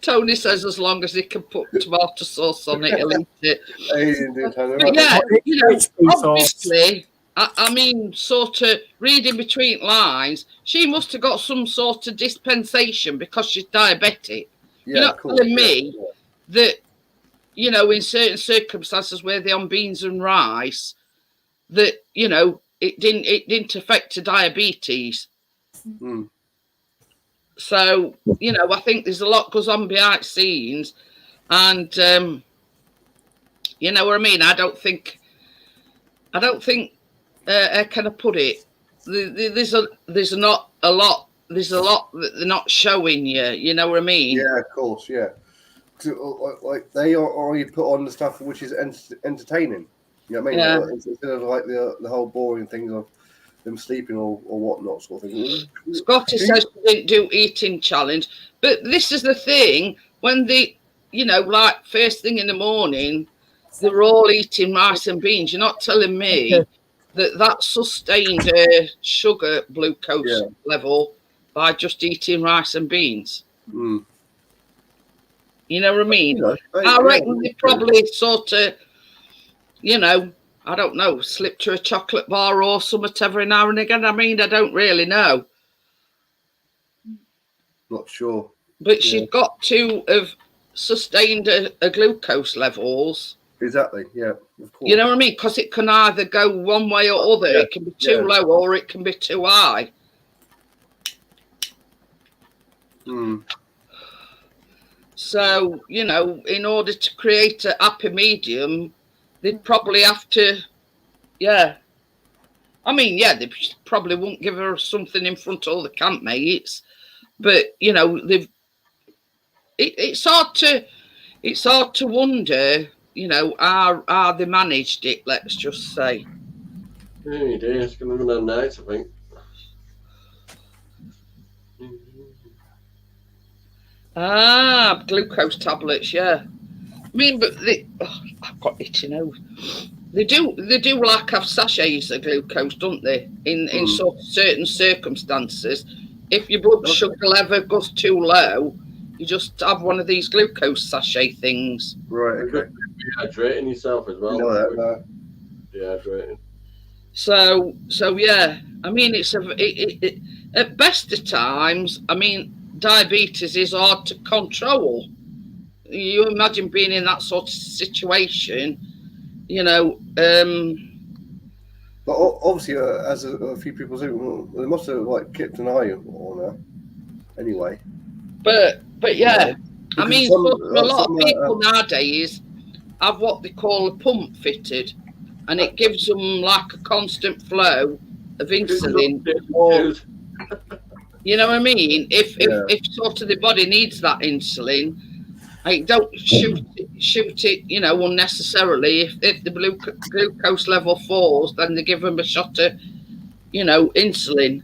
Tony says as long as he can put tomato sauce on it, he'll eat it. But yeah, you know, obviously, I mean, sort of reading between lines, she must have got some sort of dispensation because she's diabetic. Yeah, you're not telling me that, you know, in certain circumstances where they're on beans and rice, that, you know, it didn't affect her diabetes. Mm. So, you know, I think there's a lot goes on behind the scenes, and you know what I mean. I don't think. How can I put it? There's not a lot. There's a lot that they're not showing you. You know what I mean? Yeah, of course. Yeah, like they already put on the stuff which is entertaining. You know what I mean? Yeah. Instead of like the whole boring things of them sleeping or whatnot sort of thing. Scotty says she didn't do eating challenge, but this is the thing, when they, you know, like first thing in the morning, they were all eating rice and beans. You're not telling me that sustained her sugar glucose level by just eating rice and beans. Mm. You know what I mean? I reckon they probably sort of, you know, I don't know, slipped her a chocolate bar or something every now and again. I mean, I don't really know. Not sure. But she's got to have sustained her glucose levels Exactly. Yeah. Of course. You know what I mean? Because it can either go one way or other. Yeah, It can be too low or it can be too high. Mm. So, you know, in order to create a happy medium, they'd probably have to, yeah. I mean, yeah, they probably won't give her something in front of all the campmates, but you know, it's hard to wonder, you know, how they managed it. Let's just say. Oh dear, it's going to run nice, I think. Ah, glucose tablets, yeah. I mean, but I've got itchy nose. They do like have sachets of glucose, don't they? In sort of certain circumstances, if your blood sugar level goes too low, you just have one of these glucose sachet things. Right. Okay. Dehydrating yourself as well. You know that. No. Dehydrating. So yeah. I mean, it's at best of times. I mean, diabetes is hard to control. You imagine being in that sort of situation, you know. But obviously, as a few people do, they must have like kept an eye on her. Anyway. But yeah, Yeah. I mean, Some, a lot of people nowadays have what they call a pump fitted, and it gives them like a constant flow of insulin. Or, you know what I mean? If sort of the body needs that insulin, I don't shoot it, you know, unnecessarily. If the glucose level falls, then they give them a shot of, you know, insulin.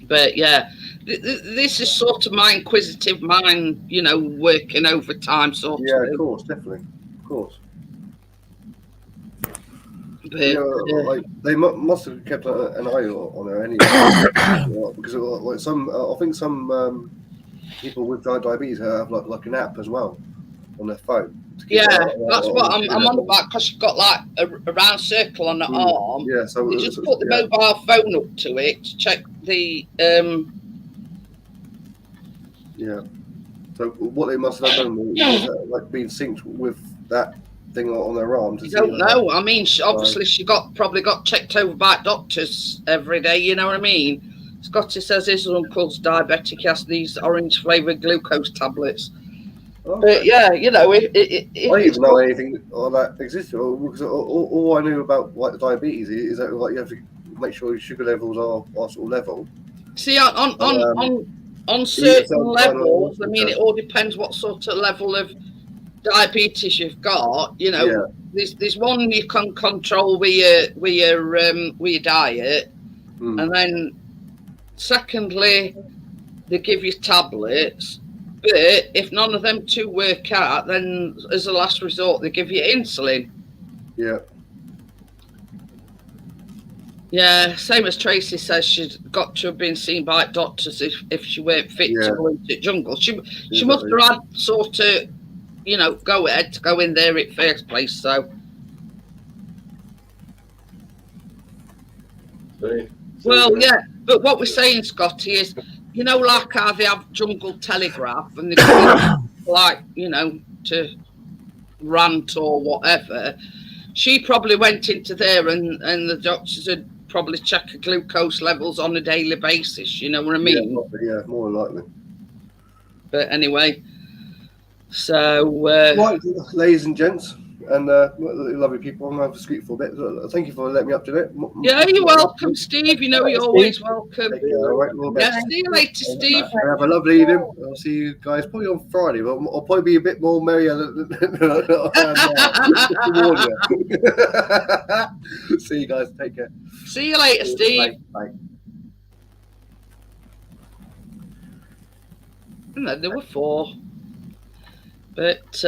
But yeah, this is sort of my inquisitive mind, you know, working overtime sort of. Yeah, of course, definitely, of course. But, like they must have kept an eye on her anyway, because like I think some people with diabetes have like an app as well on their phone. Yeah, that's what I'm on about, because she's got like a round circle on her arm. Yeah, so you just put the mobile phone up to it to check the. Yeah. So what they must have done was like being synced with that thing on their arm. I don't know. I mean, obviously she probably got checked over by doctors every day. You know what I mean? Scotty says his uncle's diabetic. He has these orange flavoured glucose tablets. Okay. But yeah, you know, if I didn't even know anything like that existed. Because all I knew about like diabetes is that like you have to make sure your sugar levels are sort of level. See, on certain levels, I mean, it all depends what sort of level of diabetes you've got. You know, there's one you can control with your diet, and then secondly, they give you tablets. But if none of them two work out, then as a last resort, they give you insulin. Yeah. Yeah, same as Tracy says, she's got to have been seen by doctors if she weren't fit to go into the jungle. She must have had sort of, you know, go ahead to go in there at first place. So. Well, yeah, but what we're saying, Scotty, is, you know, like how they have jungle telegraph and they go like, you know, to rant or whatever. She probably went into there and the doctors would probably check her glucose levels on a daily basis. You know what I mean? Yeah, more likely. But anyway, so right, ladies and gents, and lovely people, I'm going to have to speak for a bit. Thank you for letting me up to it. Yeah, you're welcome, Steve. You know you're always welcome. Yeah, see you later, Steve. Have a lovely evening. I'll see you guys probably on Friday, but I'll probably be a bit more merrier than See you guys. Take care. See you later, Steve. Bye. And then there were 4. But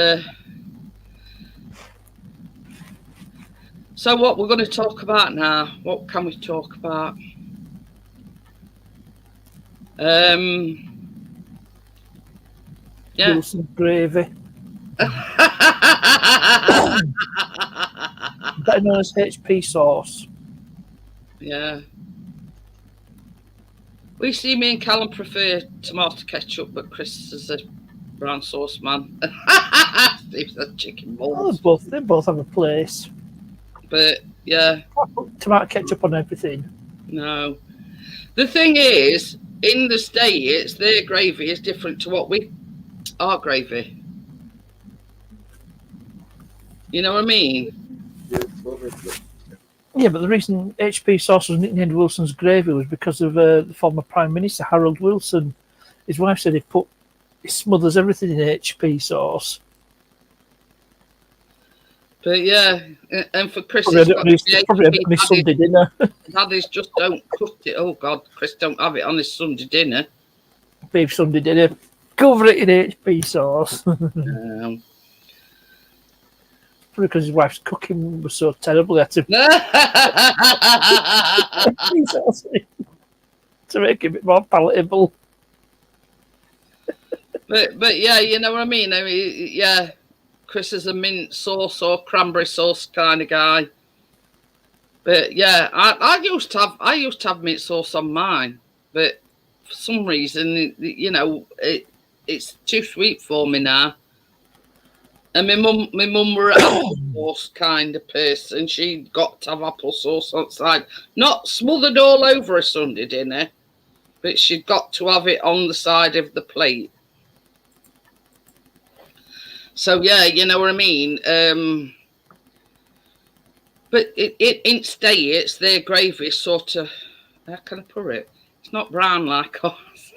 so what we're going to talk about now? What can we talk about? Yeah. Wilson gravy. Better known as HP sauce. Yeah. We see me and Callum prefer tomato ketchup, but Chris is a brown sauce man. Steve said chicken Oh, balls. they both have a place. But yeah, Tomato ketchup on everything. no. The thing is, in the States, their gravy is different to our gravy. You know what I mean? Yeah, but the reason HP sauce was nicknamed Wilson's gravy was because of the former Prime Minister Harold Wilson. His wife said he smothers everything in HP sauce. But yeah, and for Chris, Probably on his Sunday dinner. Daddies just don't cut it. Oh God, Chris don't have it on his Sunday dinner. Beef Sunday dinner. Cover it in HP sauce. Because his wife's cooking was so terrible, he had to to make it a bit more palatable. But yeah, you know what I mean. I mean, yeah, Chris is a mint sauce or cranberry sauce kind of guy. But yeah, I used to have mint sauce on mine, but for some reason, you know, it's too sweet for me now. And my mum were an applesauce kind of person. She got to have applesauce on the side. Not smothered all over a Sunday dinner, but she'd got to have it on the side of the plate. So, yeah, you know what I mean? But in States, their gravy is sort of, how can I put it? It's not brown like ours.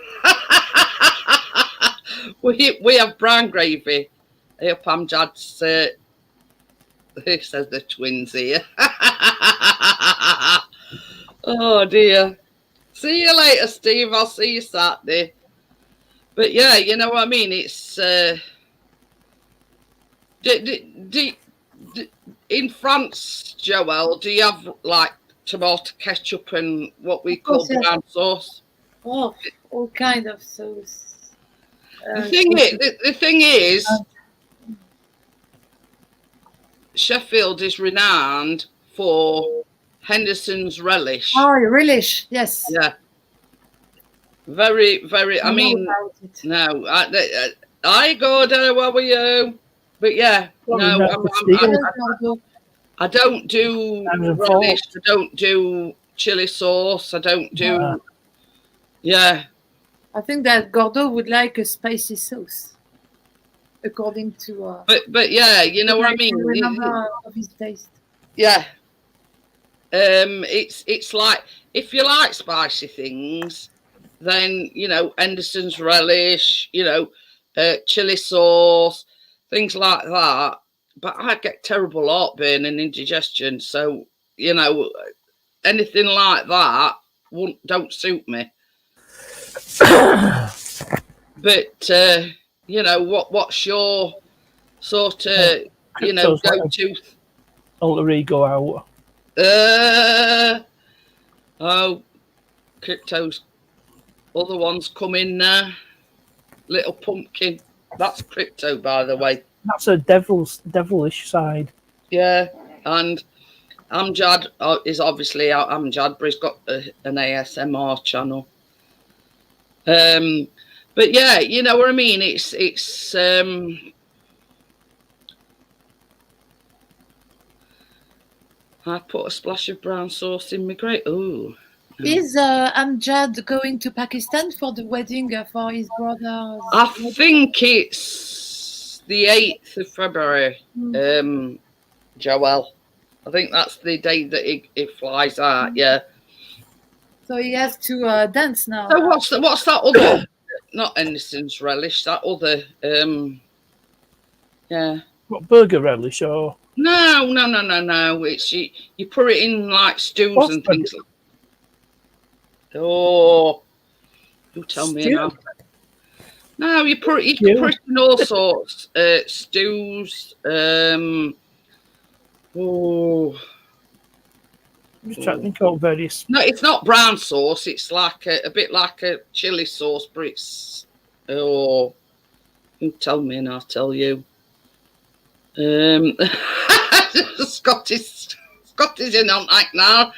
We have brown gravy. I hope Amjad's, who says the twins here? Oh, dear. See you later, Steve. I'll see you Saturday. But, yeah, you know what I mean? It's, in France, Joelle, do you have, like, tomato ketchup and what we call brown sauce? Oh, all kind of sauce. The thing is, Sheffield is renowned for Henderson's relish. Oh, relish, yes. Yeah. Very, very. I mean, no. I go there. How are you? But yeah, no. I don't do relish. I don't do chili sauce. I don't do. Yeah. I think that Gordo would like a spicy sauce. According to but yeah, you know what I mean. Remember of his taste. Yeah. It's like if you like spicy things, then you know Henderson's relish, you know, chili sauce, things like that. But I get terrible heartburn and indigestion, so you know anything like that don't suit me. But you know what's your sort of you know go-to alter ego out? Oh, Crypto's other ones come in there. Little Pumpkin. That's Crypto, by the way. That's a devilish side. Yeah, and Amjad is obviously Amjad, but he's got an ASMR channel. But yeah, you know what I mean. It's I put a splash of brown sauce in my grate. Ooh. Is Amjad going to Pakistan for the wedding for his brother? I think it's the 8th of February, Joelle. I think that's the day that he flies out, yeah. So he has to dance now. So what's that other, not Henderson's relish, that other, yeah. What, burger relish or? No. It's you put it in like stews and things like. Oh, you tell me now. No, you put it in all sorts. Stews. I'm just trying to think of various. No, it's not brown sauce. It's like a bit like a chili sauce, but it's. Oh, you tell me and I'll tell you. Scotty's in on like now.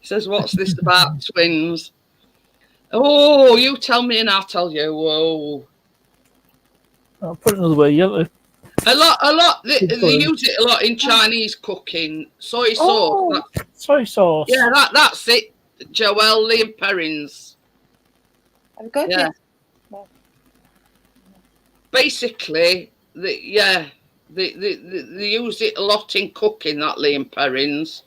He says, "What's this about twins?" Oh, you tell me and I'll tell you. Oh, I'll put it another way. Yeah. A lot. They Good for him. use it a lot in Chinese cooking. Soy sauce. Oh, soy sauce. Yeah, that's it. Joelle, Liam Perrins. I've got Yeah. it. Basically, they use it a lot in cooking. That Liam Perrins.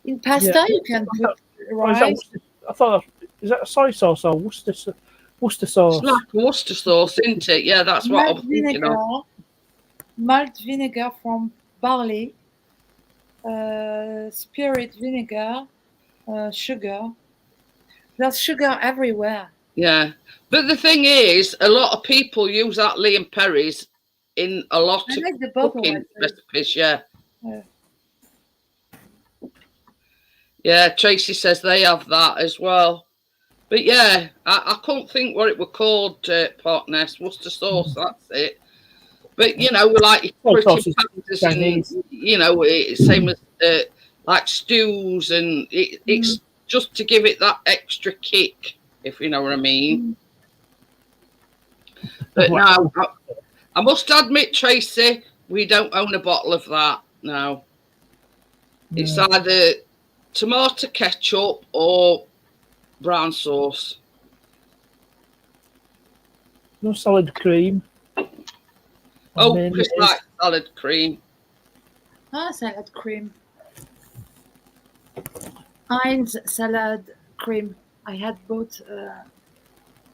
In pasta, Yeah. you can put Or is that rice. Worcester- I thought is that a soy sauce or Worcester sauce? It's like Worcester sauce, isn't it? Yeah, that's what I'm Malt thinking vinegar, of. malt vinegar from barley, spirit vinegar, sugar. There's sugar everywhere. Yeah, but the thing is, a lot of people use that Liam Perry's in a lot I of like the bottle. cooking recipes. Yeah. Yeah. Yeah, Tracy says they have that as well. But yeah, I couldn't think what it were called, Potness. Worcester sauce, that's it. But, you know, like Soy pretty sauce is pastas Chinese. and, you know, it's same as like stews, and it's just to give it that extra kick, if you know what I mean. But no, I must admit, Tracy, we don't own a bottle of that now. It's either tomato ketchup or brown sauce. No salad cream. Oh, Mayonnaise. Chris likes salad cream. Salad cream. Heinz salad cream. I had both,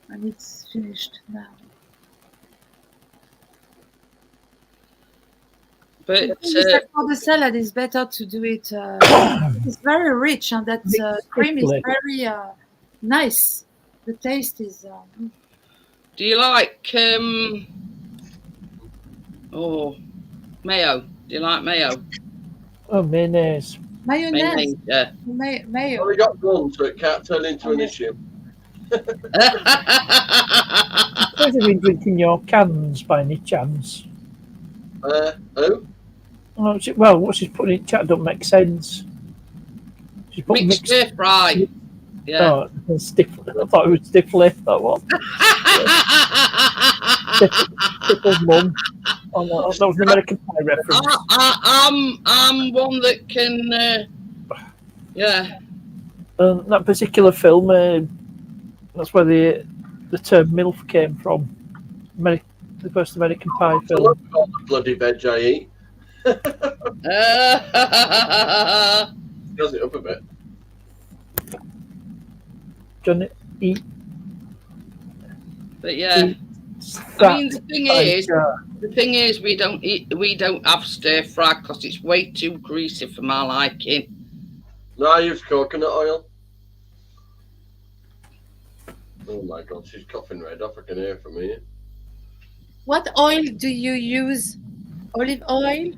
and it's finished now. But For the salad, it's better to do it. It's very rich, and that cream is very nice. The taste is. do you like mayo? Do you like mayo? Oh, mayonnaise. Mayonnaise. Yeah. Mayo. Only got one, so it can't turn into an issue. Have you been drinking your cans by any chance? Who? Oh, well, what she's putting in chat don't make sense. She's put Mixed stir fry. Yeah. Oh, stiff. I thought it was stiffly. That one. Stiffle's mum. Oh no, that was an American Pie reference. I'm one that can. Yeah. That particular film, that's where the term MILF came from. The first American Pie I film. love all the bloody veg I eat. Does it up a bit. John eat. But yeah. I mean, the thing is, we don't have stir fry because it's way too greasy for my liking. No, I use coconut oil. Oh my god, she's coughing right off. I can hear from here. What oil do you use? Olive oil?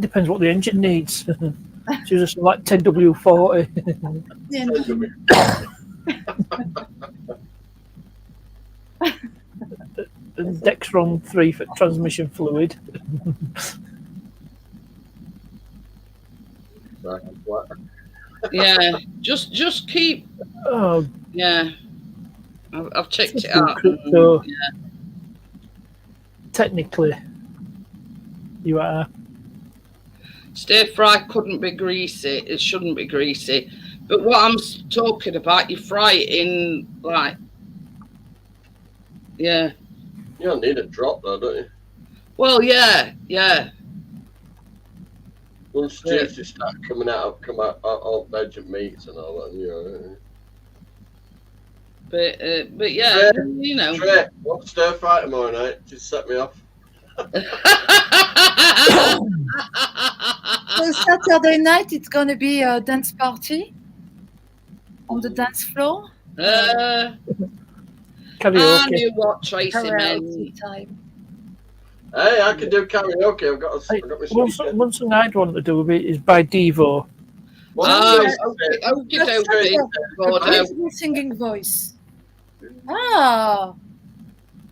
Depends what the engine needs. She was just like 10W40. Yeah. And Dextron 3 for transmission fluid. Yeah, just keep. Oh, yeah. I've checked it out. So, Yeah. technically, you are. Stir fry couldn't be greasy. It shouldn't be greasy. But what I'm talking about, you fry it in like. Yeah. You don't need a drop though, don't you? Well, yeah. Once juices start come out all veg and meats and all that, you know. But yeah, you know. Trey, what stir fry tomorrow night? Just set me off. So Saturday night, it's going to be a dance party on the dance floor. I Karaoke. knew what Tracy Karaoke meant. time. Hey, I can do karaoke. I've got my speaker. One thing I'd want to do is by Devo. Beautiful singing voice. Ah,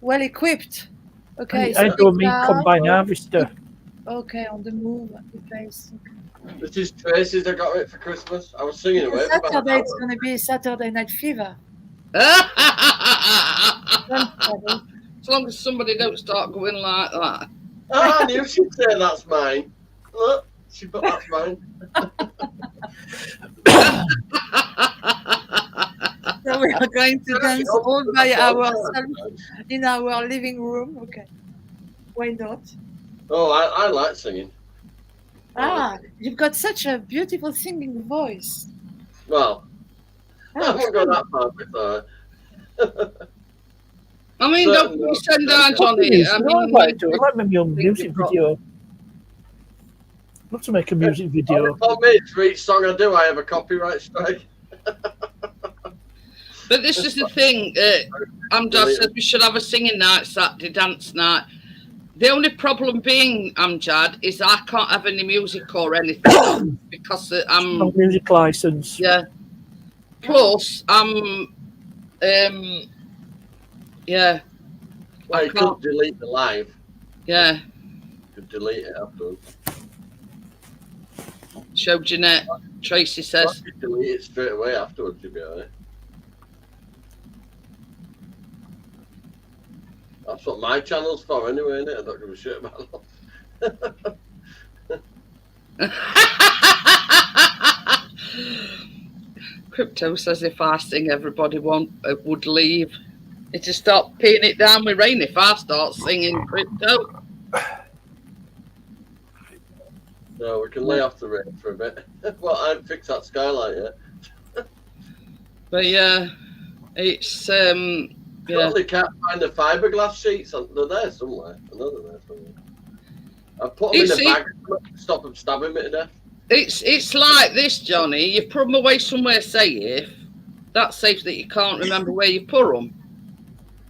well equipped. Okay. I do a meat combine harvester. Okay, on the move. The place. Okay. This is Tracy's. I got it for Christmas. I was singing away. Saturday, it's going to be Saturday Night Fever. As long as somebody don't start going like that. Oh, I knew she'd say that's mine. Look, she put that's mine. So we are going to dance all by ourselves in our living room. Okay. Why not? Oh, I like singing. Ah, you've got such a beautiful singing voice. Well, I Ah, won't go that far with her. I mean, don't we send out on it? I I'd mean, like to. I'd like maybe a music video. I'd love to make a music video. The problem is, for each song I do, I have a copyright strike. But this is the thing. Amjad said we should have a singing night, Saturday dance night. The only problem being, Amjad, is I can't have any music or anything because I'm No music license. Yeah. Plus, I'm yeah. Well, you couldn't delete the live. Yeah. You could delete it afterwards. Show Jeanette. Tracy says. You delete it straight away afterwards, you'll be alright. That's what my channel's for anyway, innit? I don't give a shit about that. Crypto says if I sing, everybody would leave. It just start peeing it down with rain if I start singing, Crypto. No, we can lay off the rain for a bit. Well, I haven't fixed that skylight yet. But yeah, it's yeah. Probably can't find the fiberglass sheets. They're there somewhere. I know they're there somewhere. I put them in a bag to stop them stabbing me to death. It's like this, Johnny. You put them away somewhere safe. That's safe that you can't remember where you put them.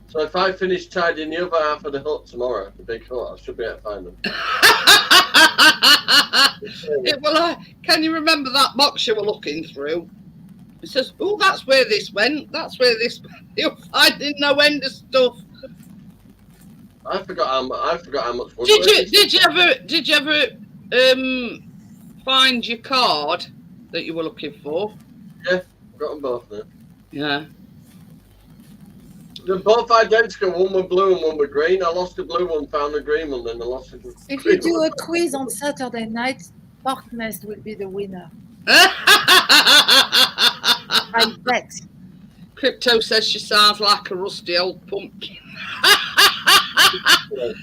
So if I finish tidying the other half of the hut tomorrow, the big hut, I should be able to find them. Can you remember that box you were looking through? It says, "Oh, that's where this went. That's where this." You're finding no end of stuff. I forgot how much. Did you ever find your card that you were looking for? Yeah, got them both now. Yeah. They're both identical. One was blue and one was green. I lost the blue one, found the green one, then I lost the green. if you do a quiz on Saturday night, Parknest will be the winner. I bet. Crypto says she sounds like a rusty old pumpkin.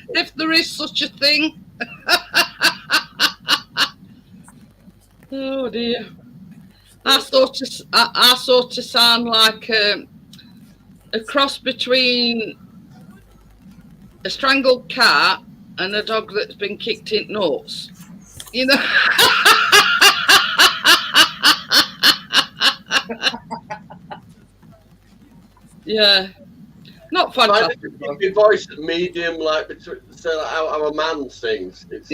If there is such a thing. Oh dear. I sort of sound like a cross between a strangled cat and a dog that's been kicked in nuts. You know. Yeah, not fantastic. Your voice is medium, like between, so like how a man sings. It's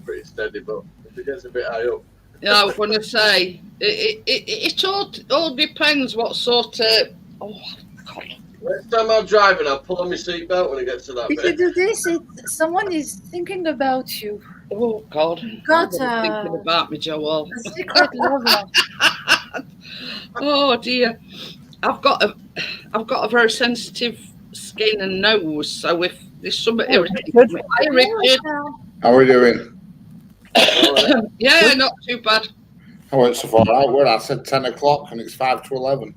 pretty steady, but if it gets a bit high up. Yeah, I was going to say it all depends what sort of. Oh God! Next time I'm driving, I'll pull on my seatbelt when it gets to that If bit. you do this, someone is thinking about you. Oh God! Got thinking about me, Joel. A secret lover. Oh dear! I've got a very sensitive skin and nose, so if there's something irritating me, hi Richard. How are we doing? Yeah, not too bad. I went so far out where I said 10 o'clock and it's 5 to 11.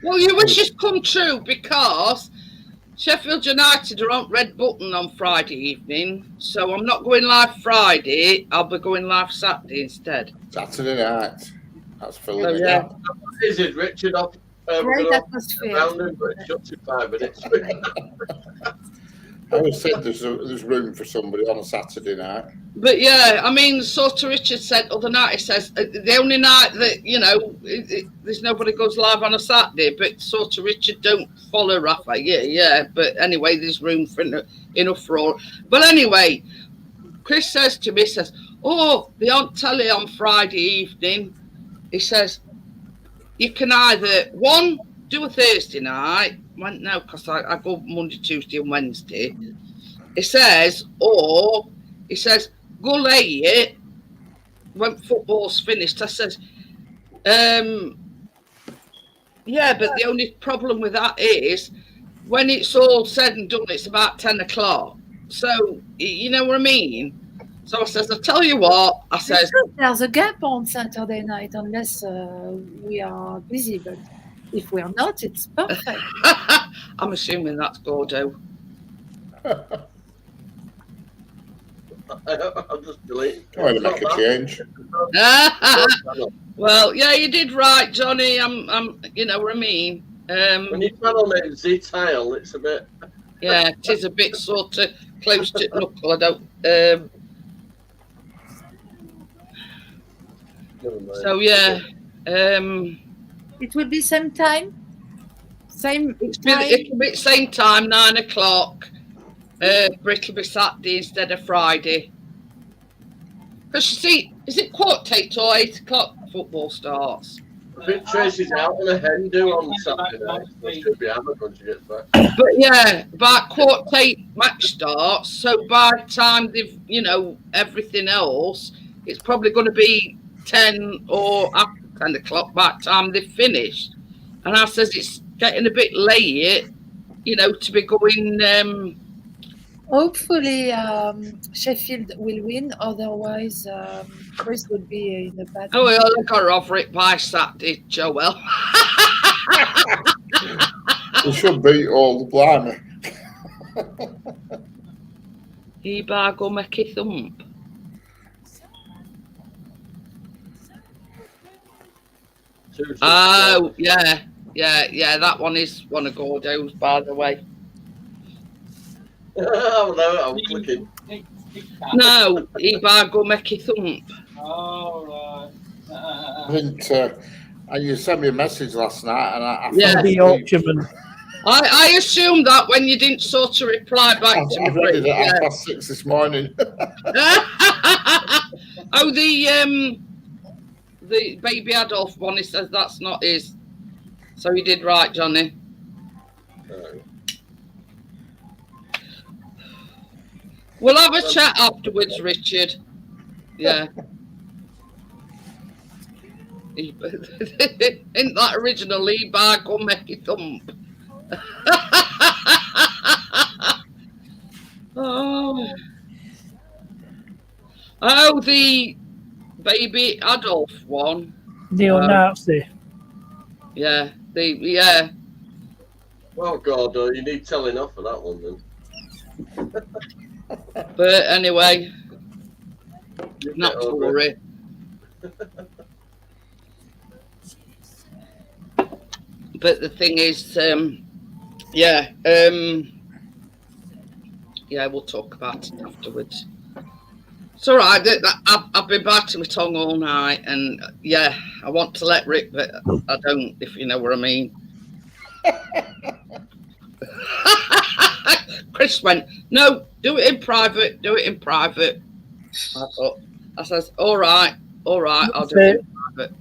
Well, your wishes come true because Sheffield United are on Red Button on Friday evening, so I'm not going live Friday. I'll be going live Saturday instead. Saturday night. That's for Oh, yeah. Is it Richard off? Great atmosphere. Around him, but it's up to 5 minutes. I always said there's room for somebody on a Saturday night. But yeah, I mean, sort of Richard said other night, he says the only night that, you know, there's nobody goes live on a Saturday, but sort of Richard don't follow Rafa. Yeah. But anyway, there's room for enough for all. But anyway, Chris says to me, oh, they're on telly on Friday evening. He says, you can either, one, do a Thursday night. Went no, because I go Monday, Tuesday, and Wednesday. He says, or he says, go late when football's finished. I says, Yeah, but the only problem with that is when it's all said and done, it's about 10 o'clock. So, you know what I mean? So I says, I tell you what, I says, there's a gap on Saturday night unless we are busy, but if we are not, it's perfect. I'm assuming that's Gordo. I'll just delete. I'm going to make a change. Well, yeah, you did right, Johnny. I'm, you know what I mean. When you channel it Z-Tail, it's a bit. Yeah, it is a bit sort of close to knuckle. I don't. So yeah, it will be same time. Same it'll time. be same time, 9 o'clock. But it'll be Saturday instead of Friday. Because you see, is it 7:45 or 8 o'clock football starts? I think Tracy's out on a hen do on Saturday night. She should be hammered when she gets back. But yeah, about 7:45 match starts. So by the time they've, you know, everything else, it's probably going to be 10 or after 10 o'clock by the time they've finished. And I says it's getting a bit late, you know, to be going. Hopefully, Sheffield will win. Otherwise, Chris would be in a bad. Oh, well, I got over it by Saturday, Joel. We should beat all the blimey. Eba go make it thump. Oh, yeah. That one is one of Gordo's, by the way. Oh, no, I'm clicking. No, Eba go make it thump. Oh, right. I think, and you sent me a message last night, and I Yeah. The Yorkshireman. I assumed that when you didn't sort of reply back to me. I read it at 6:30 this morning. Oh, the baby Adolf one, he says that's not his. So he did right, Johnny. We'll have a chat afterwards, Richard. Yeah. Ain't that original Lee Bar go make it thump? Oh, the baby Adolf one. Neo-Nazi. Yeah, Oh, God, you need telling off for that one, then. But anyway, not to worry. But the thing is, yeah, we'll talk about it afterwards. It's all right. I've been biting my tongue all night, and yeah, I want to let rip, but I don't, if you know what I mean. Chris went, no, do it in private. I says, all right, I'll do it in private.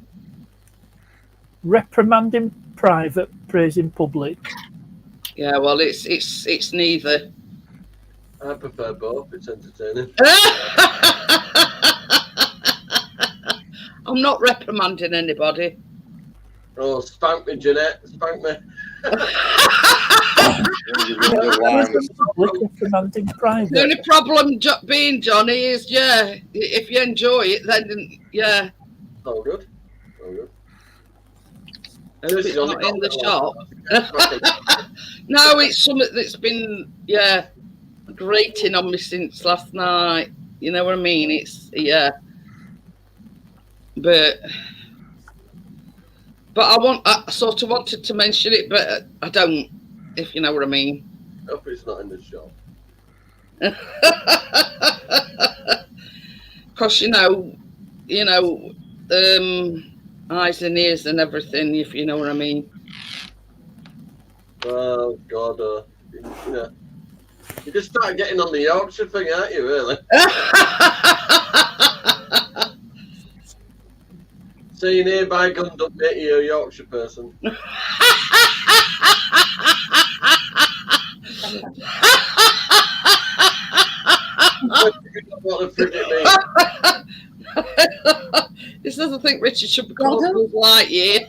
Reprimand in private, praise in public. Yeah, well, it's neither. I prefer both. It's entertaining. I'm not reprimanding anybody. Oh, spank me, Jeanette. Spank me. Reprimand in private. The only problem being, Johnny, is, yeah, if you enjoy it, then, yeah. Oh, good. It's not in the shop. No, it's something that's been, yeah, grating on me since last night. You know what I mean? It's, yeah. But I sort of wanted to mention it, but I don't, if you know what I mean. I hope it's not in the shop. Because, you know, eyes and ears and everything, if you know what I mean. Oh, God. You know, you just start getting on the Yorkshire thing, aren't you, really? Seeing hereby gunned up, mate, you're a Yorkshire person. What the frick it means. This doesn't think Richard should be called Lightyear.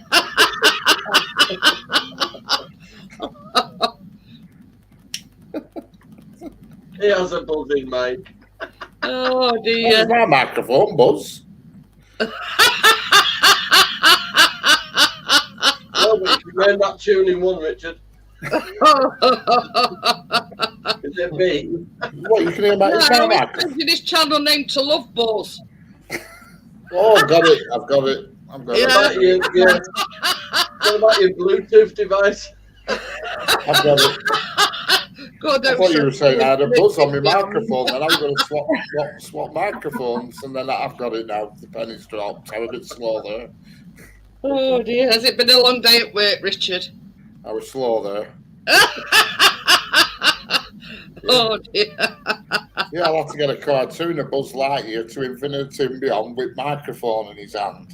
He has a buzzing, mate. Oh There's dear. my microphone, Buzz. Oh, but you can name that tune in one, Richard. Is it me? What, you can hear my, it's my No, microphone? it's this channel named To Love Buzz. Oh, I've got it. I've got it. I've got Yeah. it. What about your Bluetooth device? I've got it. God, I thought you were saying I had a buzz on my microphone, and I'm going to swap microphones, and then I've got it now. The penny's dropped. I'm a bit slow there. Oh dear, has it been a long day at work, Richard? I was slow there. Oh dear. Yeah, I'll have to get a cartoon of Buzz Lightyear to infinity and beyond with microphone in his hand.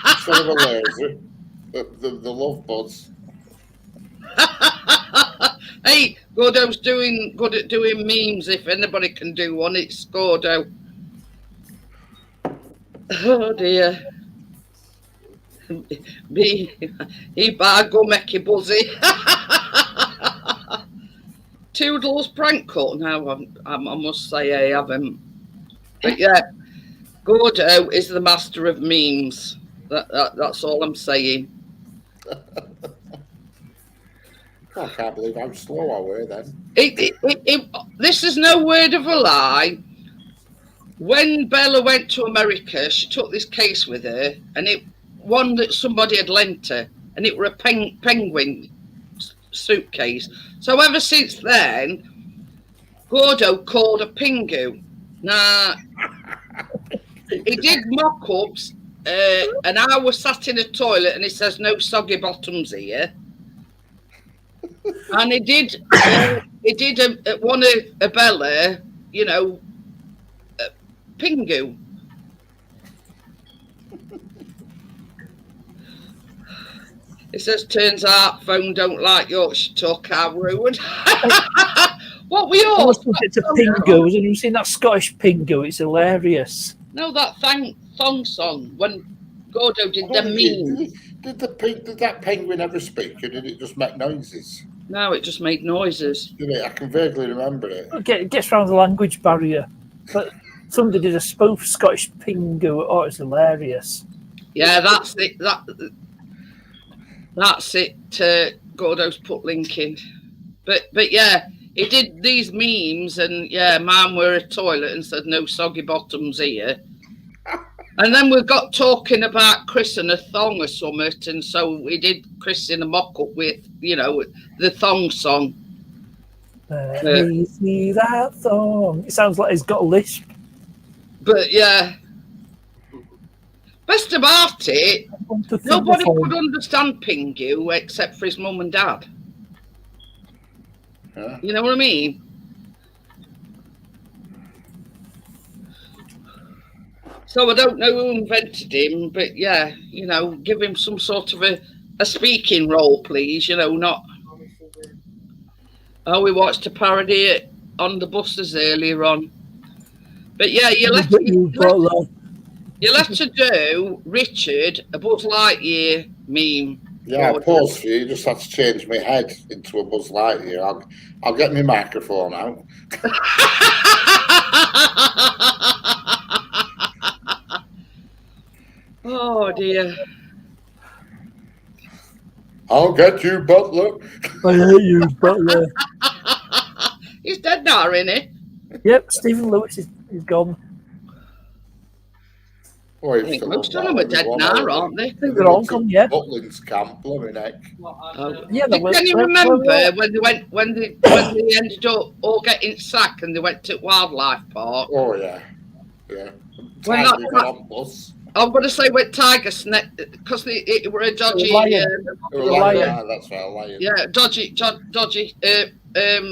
Instead of a laser, the love buzz. Hey, Gordo's good at doing memes. If anybody can do one, it's Gordo. Oh dear. He bar go make you buzzy. Toodles prank call. No, I must say I haven't. But yeah, Gordo is the master of memes. That's all I'm saying. I can't believe how slow I were then. This is no word of a lie. When Bella went to America, she took this case with her, and it one that somebody had lent her, and it were a penguin suitcase. So ever since then, Gordo called a Pingu. Now, he did mock-ups, and I was sat in a toilet, and it says no soggy bottoms here. And he did one a Bella, you know, Pingu. It says, turns out phone don't like Yorkshire talk, how rude. What we all? It's a Pingu. Have you seen that Scottish Pingu? It's hilarious. No, that thong song when Gordo did the meme. Did that penguin ever speak, or did it just make noises? No, it just made noises. Did it? I can vaguely remember it. It gets around the language barrier. But somebody did a spoof Scottish Pingu. Oh, it's hilarious. Yeah, that's it. That's it. Gordo's put link in. But yeah, he did these memes, and yeah, man were a toilet and said no soggy bottoms here. And then we got talking about Chris and a thong or something, and so we did Chris in a mock-up with, you know, the thong song. Let me see that thong. It sounds like he's got a lisp. But yeah, best about it, nobody could understand Pingu except for his mum and dad. Yeah. You know what I mean? So I don't know who invented him, but yeah, you know, give him some sort of a speaking role, please. You know, not. Oh, we watched a parody on the buses earlier on. But yeah, you'll have to do Richard a Buzz Lightyear meme. Yeah, I paused for you. You just had to change my head into a Buzz Lightyear. I'll get my microphone out. Oh dear. I'll get you, Butler. I hate you, Butler. He's dead now, isn't he? Yep, Stephen Lewis is gone. Oh, I think most of them are dead now, aren't they? I think they're all gone, yeah. Butlin's camp, blooming heck. Yeah, Can you remember when they ended up all getting sacked and they went to Wildlife Park? Oh yeah, yeah. When Tiger got on bus. I'm going to say when Tiger Snake, because it were a dodgy. Yeah, that's right, a lion. Yeah, dodgy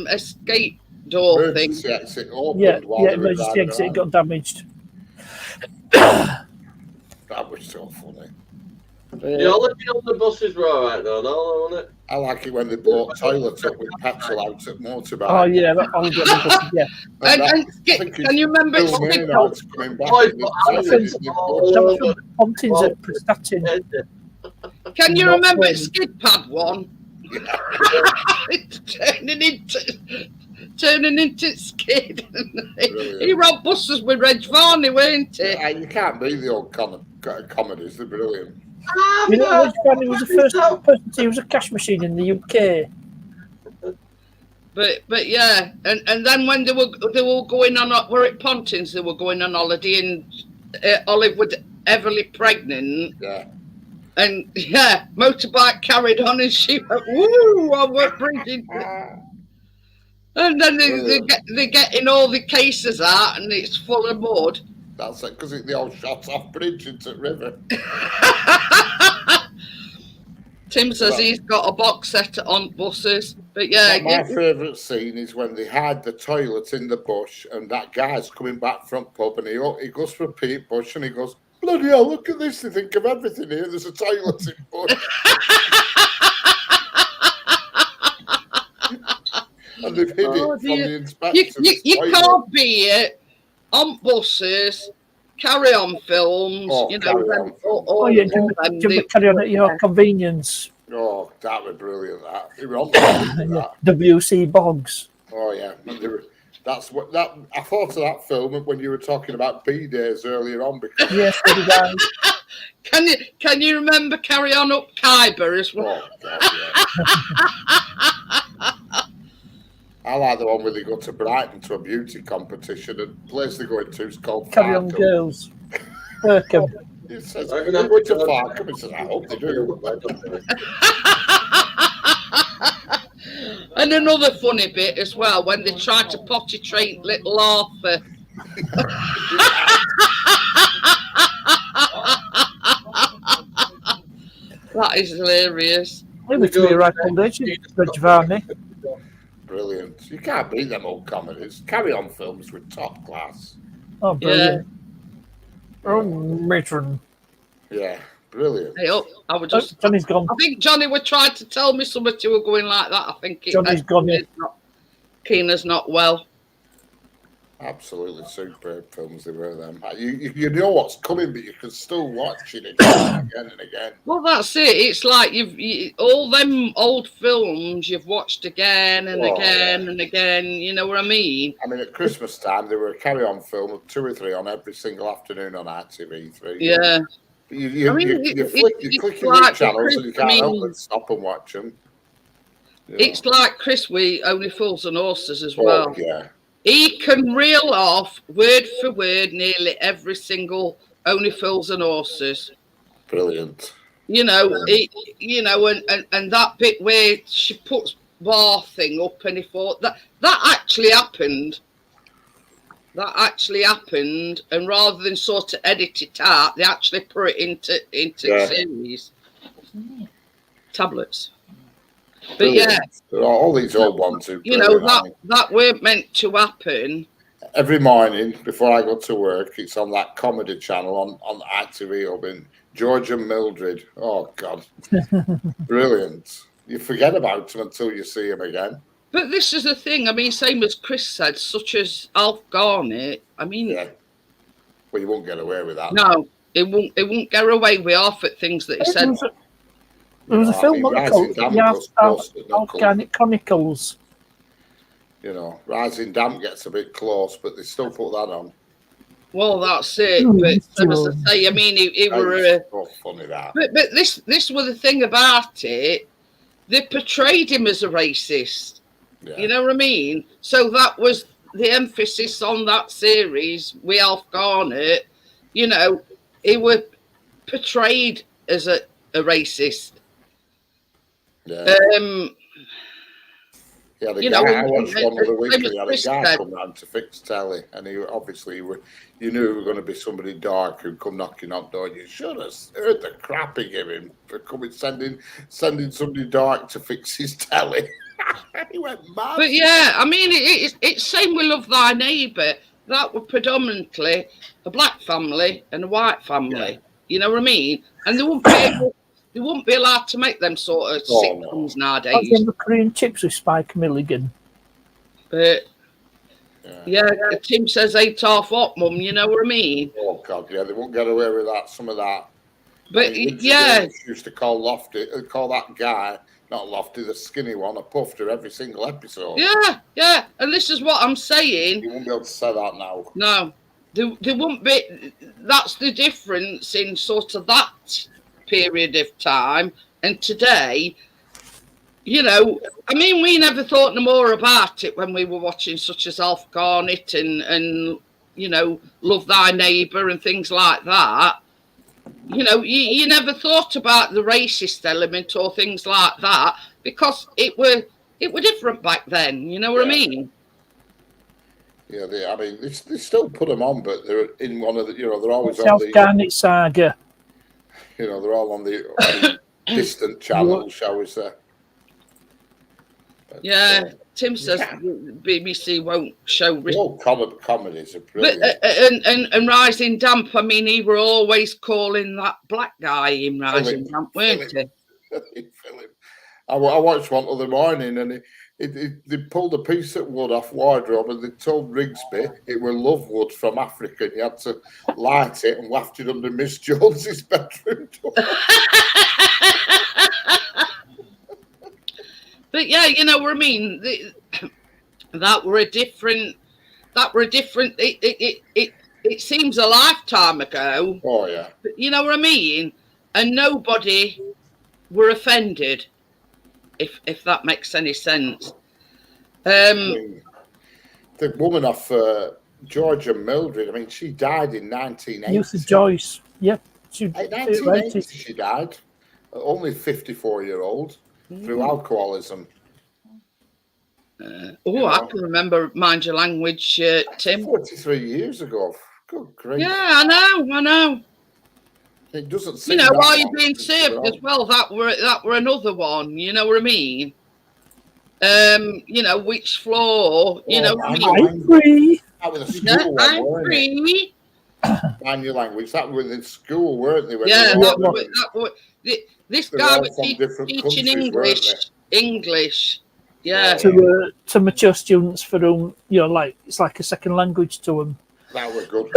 escape door Emergency thing. exit opened Yeah, while they were emergency driving exit around. got damaged. That was so funny. The holiday on the buses were alright though, no, wasn't it? I like it when they blow toilets up with petrol out at motorbike. Oh yeah, that yeah. And can you remember? Coming back. Pontins at Prestatyn. Can you remember Skid Pad one? It's turning into skid. He robbed buses with Reg Varney, weren't he? Yeah, you can't beat the old comedies. They're brilliant. You know, Reg Varney was the first person to use a cash machine in the UK. But yeah, and then when they were going on, were it Pontins? They were going on holiday, and Olive was heavily pregnant. Yeah. And yeah, motorbike carried on, and she went, "Woo! I won't bring it." And then they're getting all the cases out, and it's full of mud. That's it, because they all shot off bridge into the river. Tim says he's got a box set on buses, but yeah. My favourite scene is when they hide the toilet in the bush, and that guy's coming back from pub, and he goes for a Pete Bush, and he goes, "Bloody hell! Look at this! They think of everything here. There's a toilet in bush." And they've hid it from the inspectors. You can't be it on buses, carry on films, carry on at your convenience. Oh, that was brilliant. That. WC Boggs. Oh yeah, I thought of that film when you were talking about B-Days earlier on. Because yes, can you remember Carry On Up Khyber as well? Oh, God, yeah. I like the one where they go to Brighton to a beauty competition, and the place they're going to is called Carry On Girls. Burkham. He says, "I'm going to Farkham." He says, "I hope they do." And another funny bit as well, when they try to potty train little Arthur. That is hilarious. Maybe to be right on there, Reg Varney. Brilliant. You can't beat them old comedies. Carry On films with top class. Oh, brilliant. Yeah. Oh, matron. Yeah, brilliant. Hey, I was just. Johnny's gone. I think Johnny would try to tell me something you were going like that. I think Johnny's gone. Keena's not well. Absolutely superb films they were them. You know what's coming, but you can still watch it again and again. Well, that's it. It's like all them old films you've watched again and again and again. You know what I mean? I mean, at Christmas time, there were a Carry On film of 2 or 3 on every single afternoon on ITV3. Yeah. You click your like channels and you can't help but stop and watch them. It's like Chris with Only Fools and Horses as well. Yeah. He can reel off word for word nearly every single Only Fools and Horses. Brilliant. You know, and that bit where she puts bar thing up, and he thought that actually happened. That actually happened, and rather than sort of edit it out, they actually put it into the series. Tablets. But yeah, all these old ones. That weren't meant to happen. Every morning before I go to work, it's on that comedy channel on ITV up in George and Mildred. Oh God, brilliant! You forget about them until you see them again. But this is the thing. I mean, same as Chris said, such as Alf Garnett. I mean, well, you won't get away with that. No, it won't get away with half at things that he said. There was a film called Organic Chronicles. You know, Rising Damp gets a bit close, but they still put that on. Well, that's it. But as I say, I mean, it were so funny that. But this was the thing about it. They portrayed him as a racist. Yeah. You know what I mean? So that was the emphasis on that series with Alf Garnett. You know, he was portrayed as a racist. Yeah. Yeah, I watched one of the weekly. Had a guy come round to fix telly, and he obviously you knew it was going to be somebody dark who'd come knocking on the door. You should have heard the crap he gave him for coming sending somebody dark to fix his telly. He went mad. But yeah, I mean, it's same with Love Thy Neighbour. That were predominantly a black family and a white family. Yeah. You know what I mean? And they wouldn't be allowed to make them sort of sitcoms nowadays. I remember Korean Chips with Spike Milligan. But Tim says ain't half hot, Mum. You know what I mean? Oh God, yeah, they won't get away with that. Some of that. But used to call that guy not Lofty, the skinny one. I puffed her every single episode. Yeah. And this is what I'm saying. You won't be able to say that now. No, there won't be. That's the difference in sort of that period of time and today. You know, I mean, we never thought no more about it when we were watching such as Alf Garnett and you know, Love Thy Neighbour and things like that. You know, you never thought about the racist element or things like that because it were different back then. You know what I mean? Yeah, I mean, they still put them on, but they're in one of the, you know, they're always South on the Garnet Saga. You know, they're all on the distant channel, shall we say? But, yeah, Tim says BBC won't show. All comedies are brilliant. But, and Rising Damp, I mean, he were always calling that black guy in Rising Damp, weren't he? Philip. I watched one other morning, and they pulled a piece of wood off wardrobe, and they told Rigsby it were love wood from Africa, and he had to light it and waft it under Miss Jones's bedroom door. But yeah, you know what I mean. That were a different. It seems a lifetime ago. Oh yeah. But you know what I mean. And nobody were offended, if that makes any sense. I mean, the woman off Georgia Mildred. I mean, she died in 1980. Eutha Joyce. Yep. In 1980 she died. Only 54-year-old. Through alcoholism. I can remember Mind Your Language, Tim. 43 years ago. Good grief. Yeah, I know. It doesn't seem. You know, while you're being served as well, that were another one. You know what I mean? You know, which floor? You know what I mean? I'm free. That was a school one, I'm weren't free. Mind Your Language. That was in school, weren't they? Yeah, this guy was teaching English. Yeah. To mature students for whom, you know, like it's like a second language to them. That was good.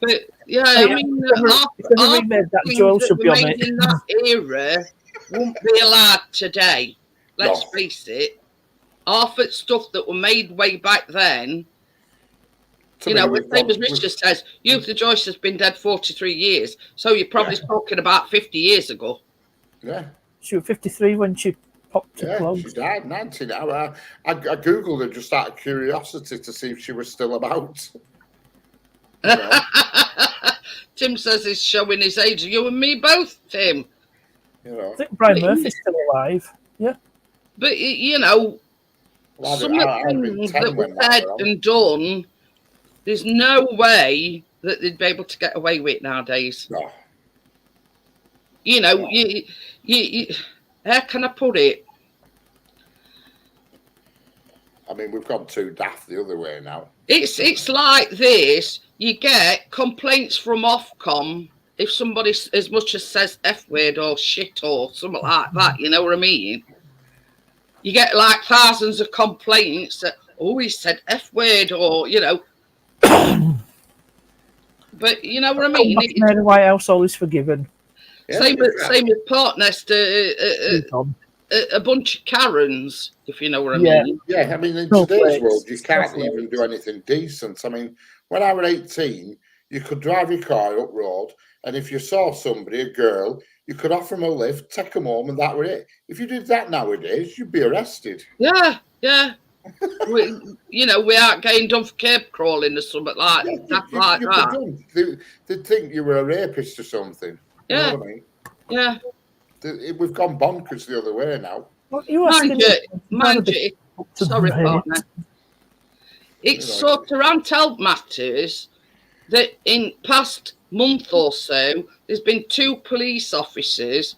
But yeah, I mean, that Joel should be on it. In that era won't be allowed today. Let's face it. Half of stuff that were made way back then. You know, the same as Richard says, Eutha Joyce has been dead 43 years. So you're probably talking about 50 years ago. Yeah. She was 53 when she popped to close. She died 19. I Googled her just out of curiosity to see if she was still about. You know? Tim says he's showing his age. You and me both, Tim. You know. I think Brian Murphy's still alive. Yeah. But, you know, some of the things that were said and done, there's no way that they'd be able to get away with it nowadays. No. You know, you how can I put it? I mean, we've gone too daft the other way now. It's like this. You get complaints from Ofcom if somebody as much as says F word or shit or something like that. You know what I mean? You get like thousands of complaints that, oh, he said F word or, you know. But you know what I mean? Mary Whitehouse, all is forgiven. Same as Portnest, a bunch of Karens, if you know what I mean. Yeah, I mean, in today's world, you can't even do anything decent. I mean, when I was 18, you could drive your car up road, and if you saw somebody, a girl, you could offer them a lift, take them home, and that was it. If you did that nowadays, you'd be arrested. Yeah. We aren't getting done for cave crawling or something like that. They'd think you were a rapist or something. Yeah. You know what I mean? Yeah. We've gone bonkers the other way now. Well, mind you, sorry, partner. It's sort of untold matters that in past month or so, there's been 2 police officers,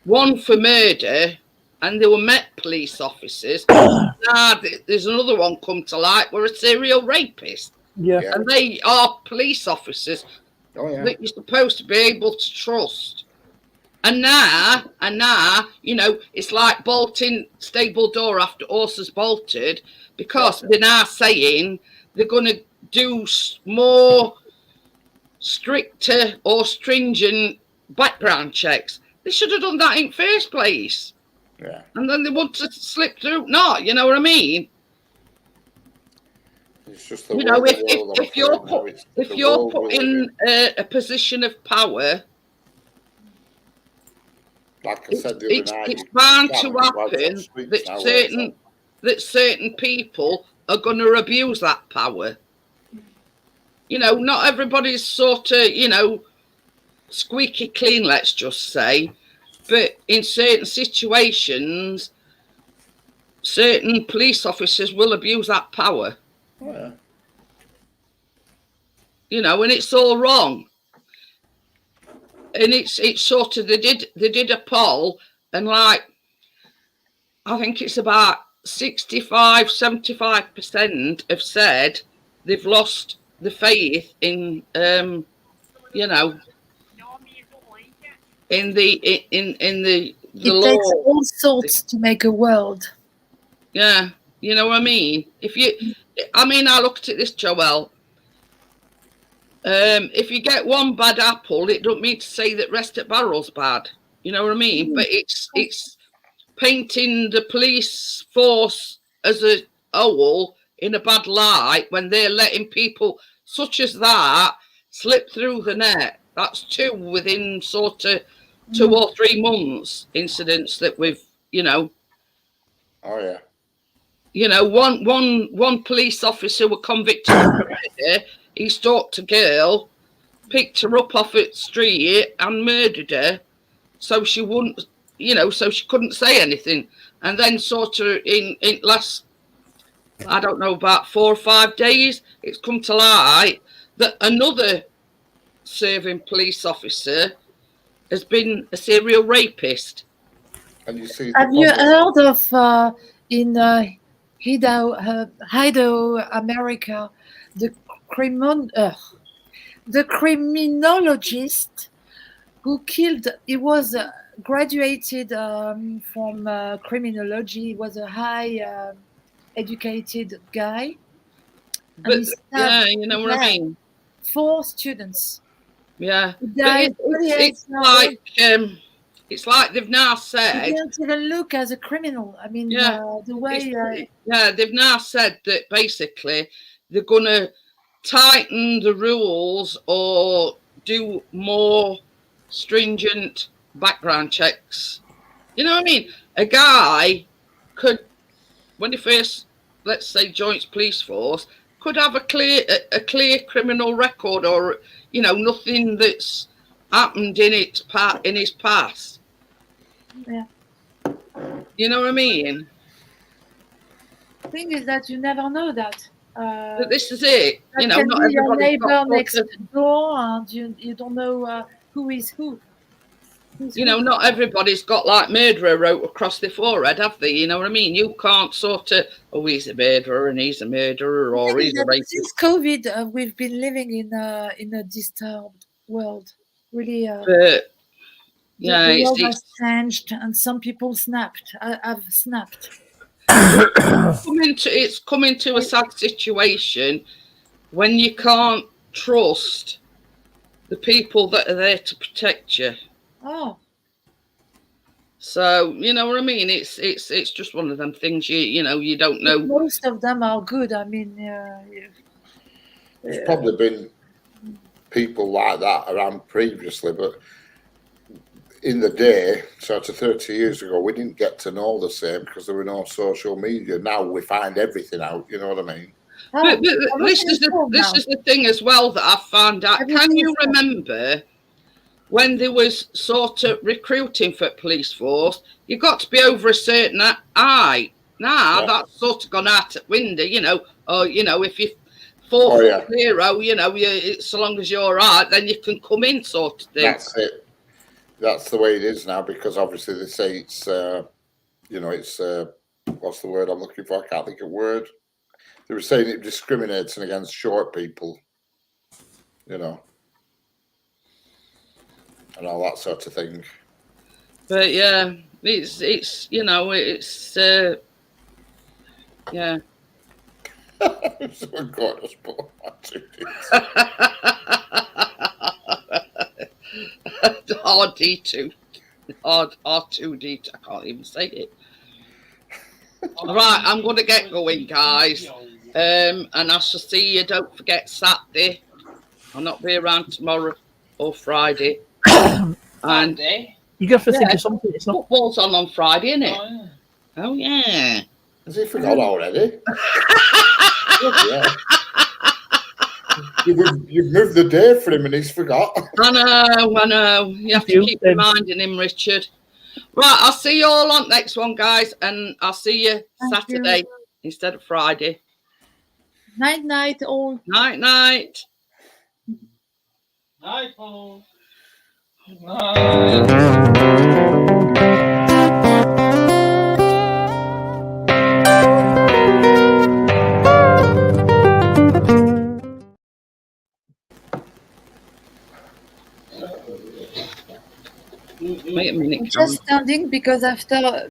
one for murder, and they were Met police officers. Now there's another one come to light, were a serial rapist. Yeah. And they are police officers that you're supposed to be able to trust. And now, you know, it's like bolting stable door after horses bolted, because they're now saying they're going to do more stricter or stringent background checks. They should have done that in first place. Yeah. And then they want to slip through. Not, you know what I mean? It's just the You know, if you're put in a position of power, like I said the other night, it's bound to happen that certain people are going to abuse that power. You know, not everybody's sort of, you know, squeaky clean, let's just say. But in certain situations, certain police officers will abuse that power. Oh, yeah. You know, and it's all wrong. And it's sort of they did a poll, and like I think it's about 65-75% have said they've lost the faith in you know, in the It law. takes all sorts to make a world. Yeah, you know what I mean? I looked at this, Joelle. If you get one bad apple, it don't mean to say that rest at barrel's bad. You know what I mean? But it's painting the police force as a whole in a bad light when they're letting people such as that slip through the net. That's 2 within sort of 2 or 3 months incidents that we've, you know. Oh yeah. You know, one police officer was convicted of murder. He stalked a girl, picked her up off the street and murdered her, so she wouldn't, you know, so she couldn't say anything. And then sort of in last, I don't know, about 4 or 5 days, it's come to light that another serving police officer has been a serial rapist. And you see, have you heard of in Idaho, America, the criminologist who killed? He was graduated from criminology. He was a high educated guy. But yeah, you know what I mean. 4 students. Yeah, but it's like they've now said. He didn't even look as a criminal. I mean, the way. They've now said that basically they're going to tighten the rules or do more stringent background checks. You know what I mean? A guy could, when he first, let's say, joins police force, could have a clear criminal record, or you know, nothing that's happened in his past. Yeah. You know what I mean? The thing is that you never know that. But this is it. You know, not your everybody's neighbor next door, and you don't know who is who. You know, not everybody's got like murderer wrote across their forehead, have they? You know what I mean? You can't sort of, oh, he's a murderer and he's a murderer, or he's a rapist. Since COVID, we've been living in a disturbed world. Really, yeah, the world has changed, and some people snapped. I've snapped. It's coming to a sad situation when you can't trust the people that are there to protect you. Oh. So you know what I mean? It's just one of them things you know you don't know. Most of them are good. I mean, there's probably been people like that around previously, but in the day, sort of 30 years ago, we didn't get to know the same because there were no social media. Now we find everything out. You know what I mean? But this is the thing as well that I found out. Can you remember when there was sort of recruiting for police force? You got to be over a certain height. Now that's sort of gone out the window. You know, or you know, if you're 4'0", you know, so long as you're right, then you can come in, sort of thing. That's it. That's the way it is now, because obviously they say it's, you know, it's what's the word I'm looking for? I can't think of a word. They were saying it discriminates against short people, you know, and all that sort of thing. But yeah, it's you know, it's yeah. Someone got us both. RD2. R2D. I can't even say it. Right, I'm going to get going, guys. And I shall see you. Don't forget Saturday. I'll not be around tomorrow or Friday. And you got to think of something. It's not football's on Friday, isn't it? Oh yeah. Has he forgot already? Yeah. You've moved the day for him and he's forgot. I know. You have to keep reminding him, Richard. Right, I'll see you all on next one, guys, and I'll see you Saturday instead of Friday. Night, all. Night. Night, Paul. Night. Wait a minute. I'm just standing because after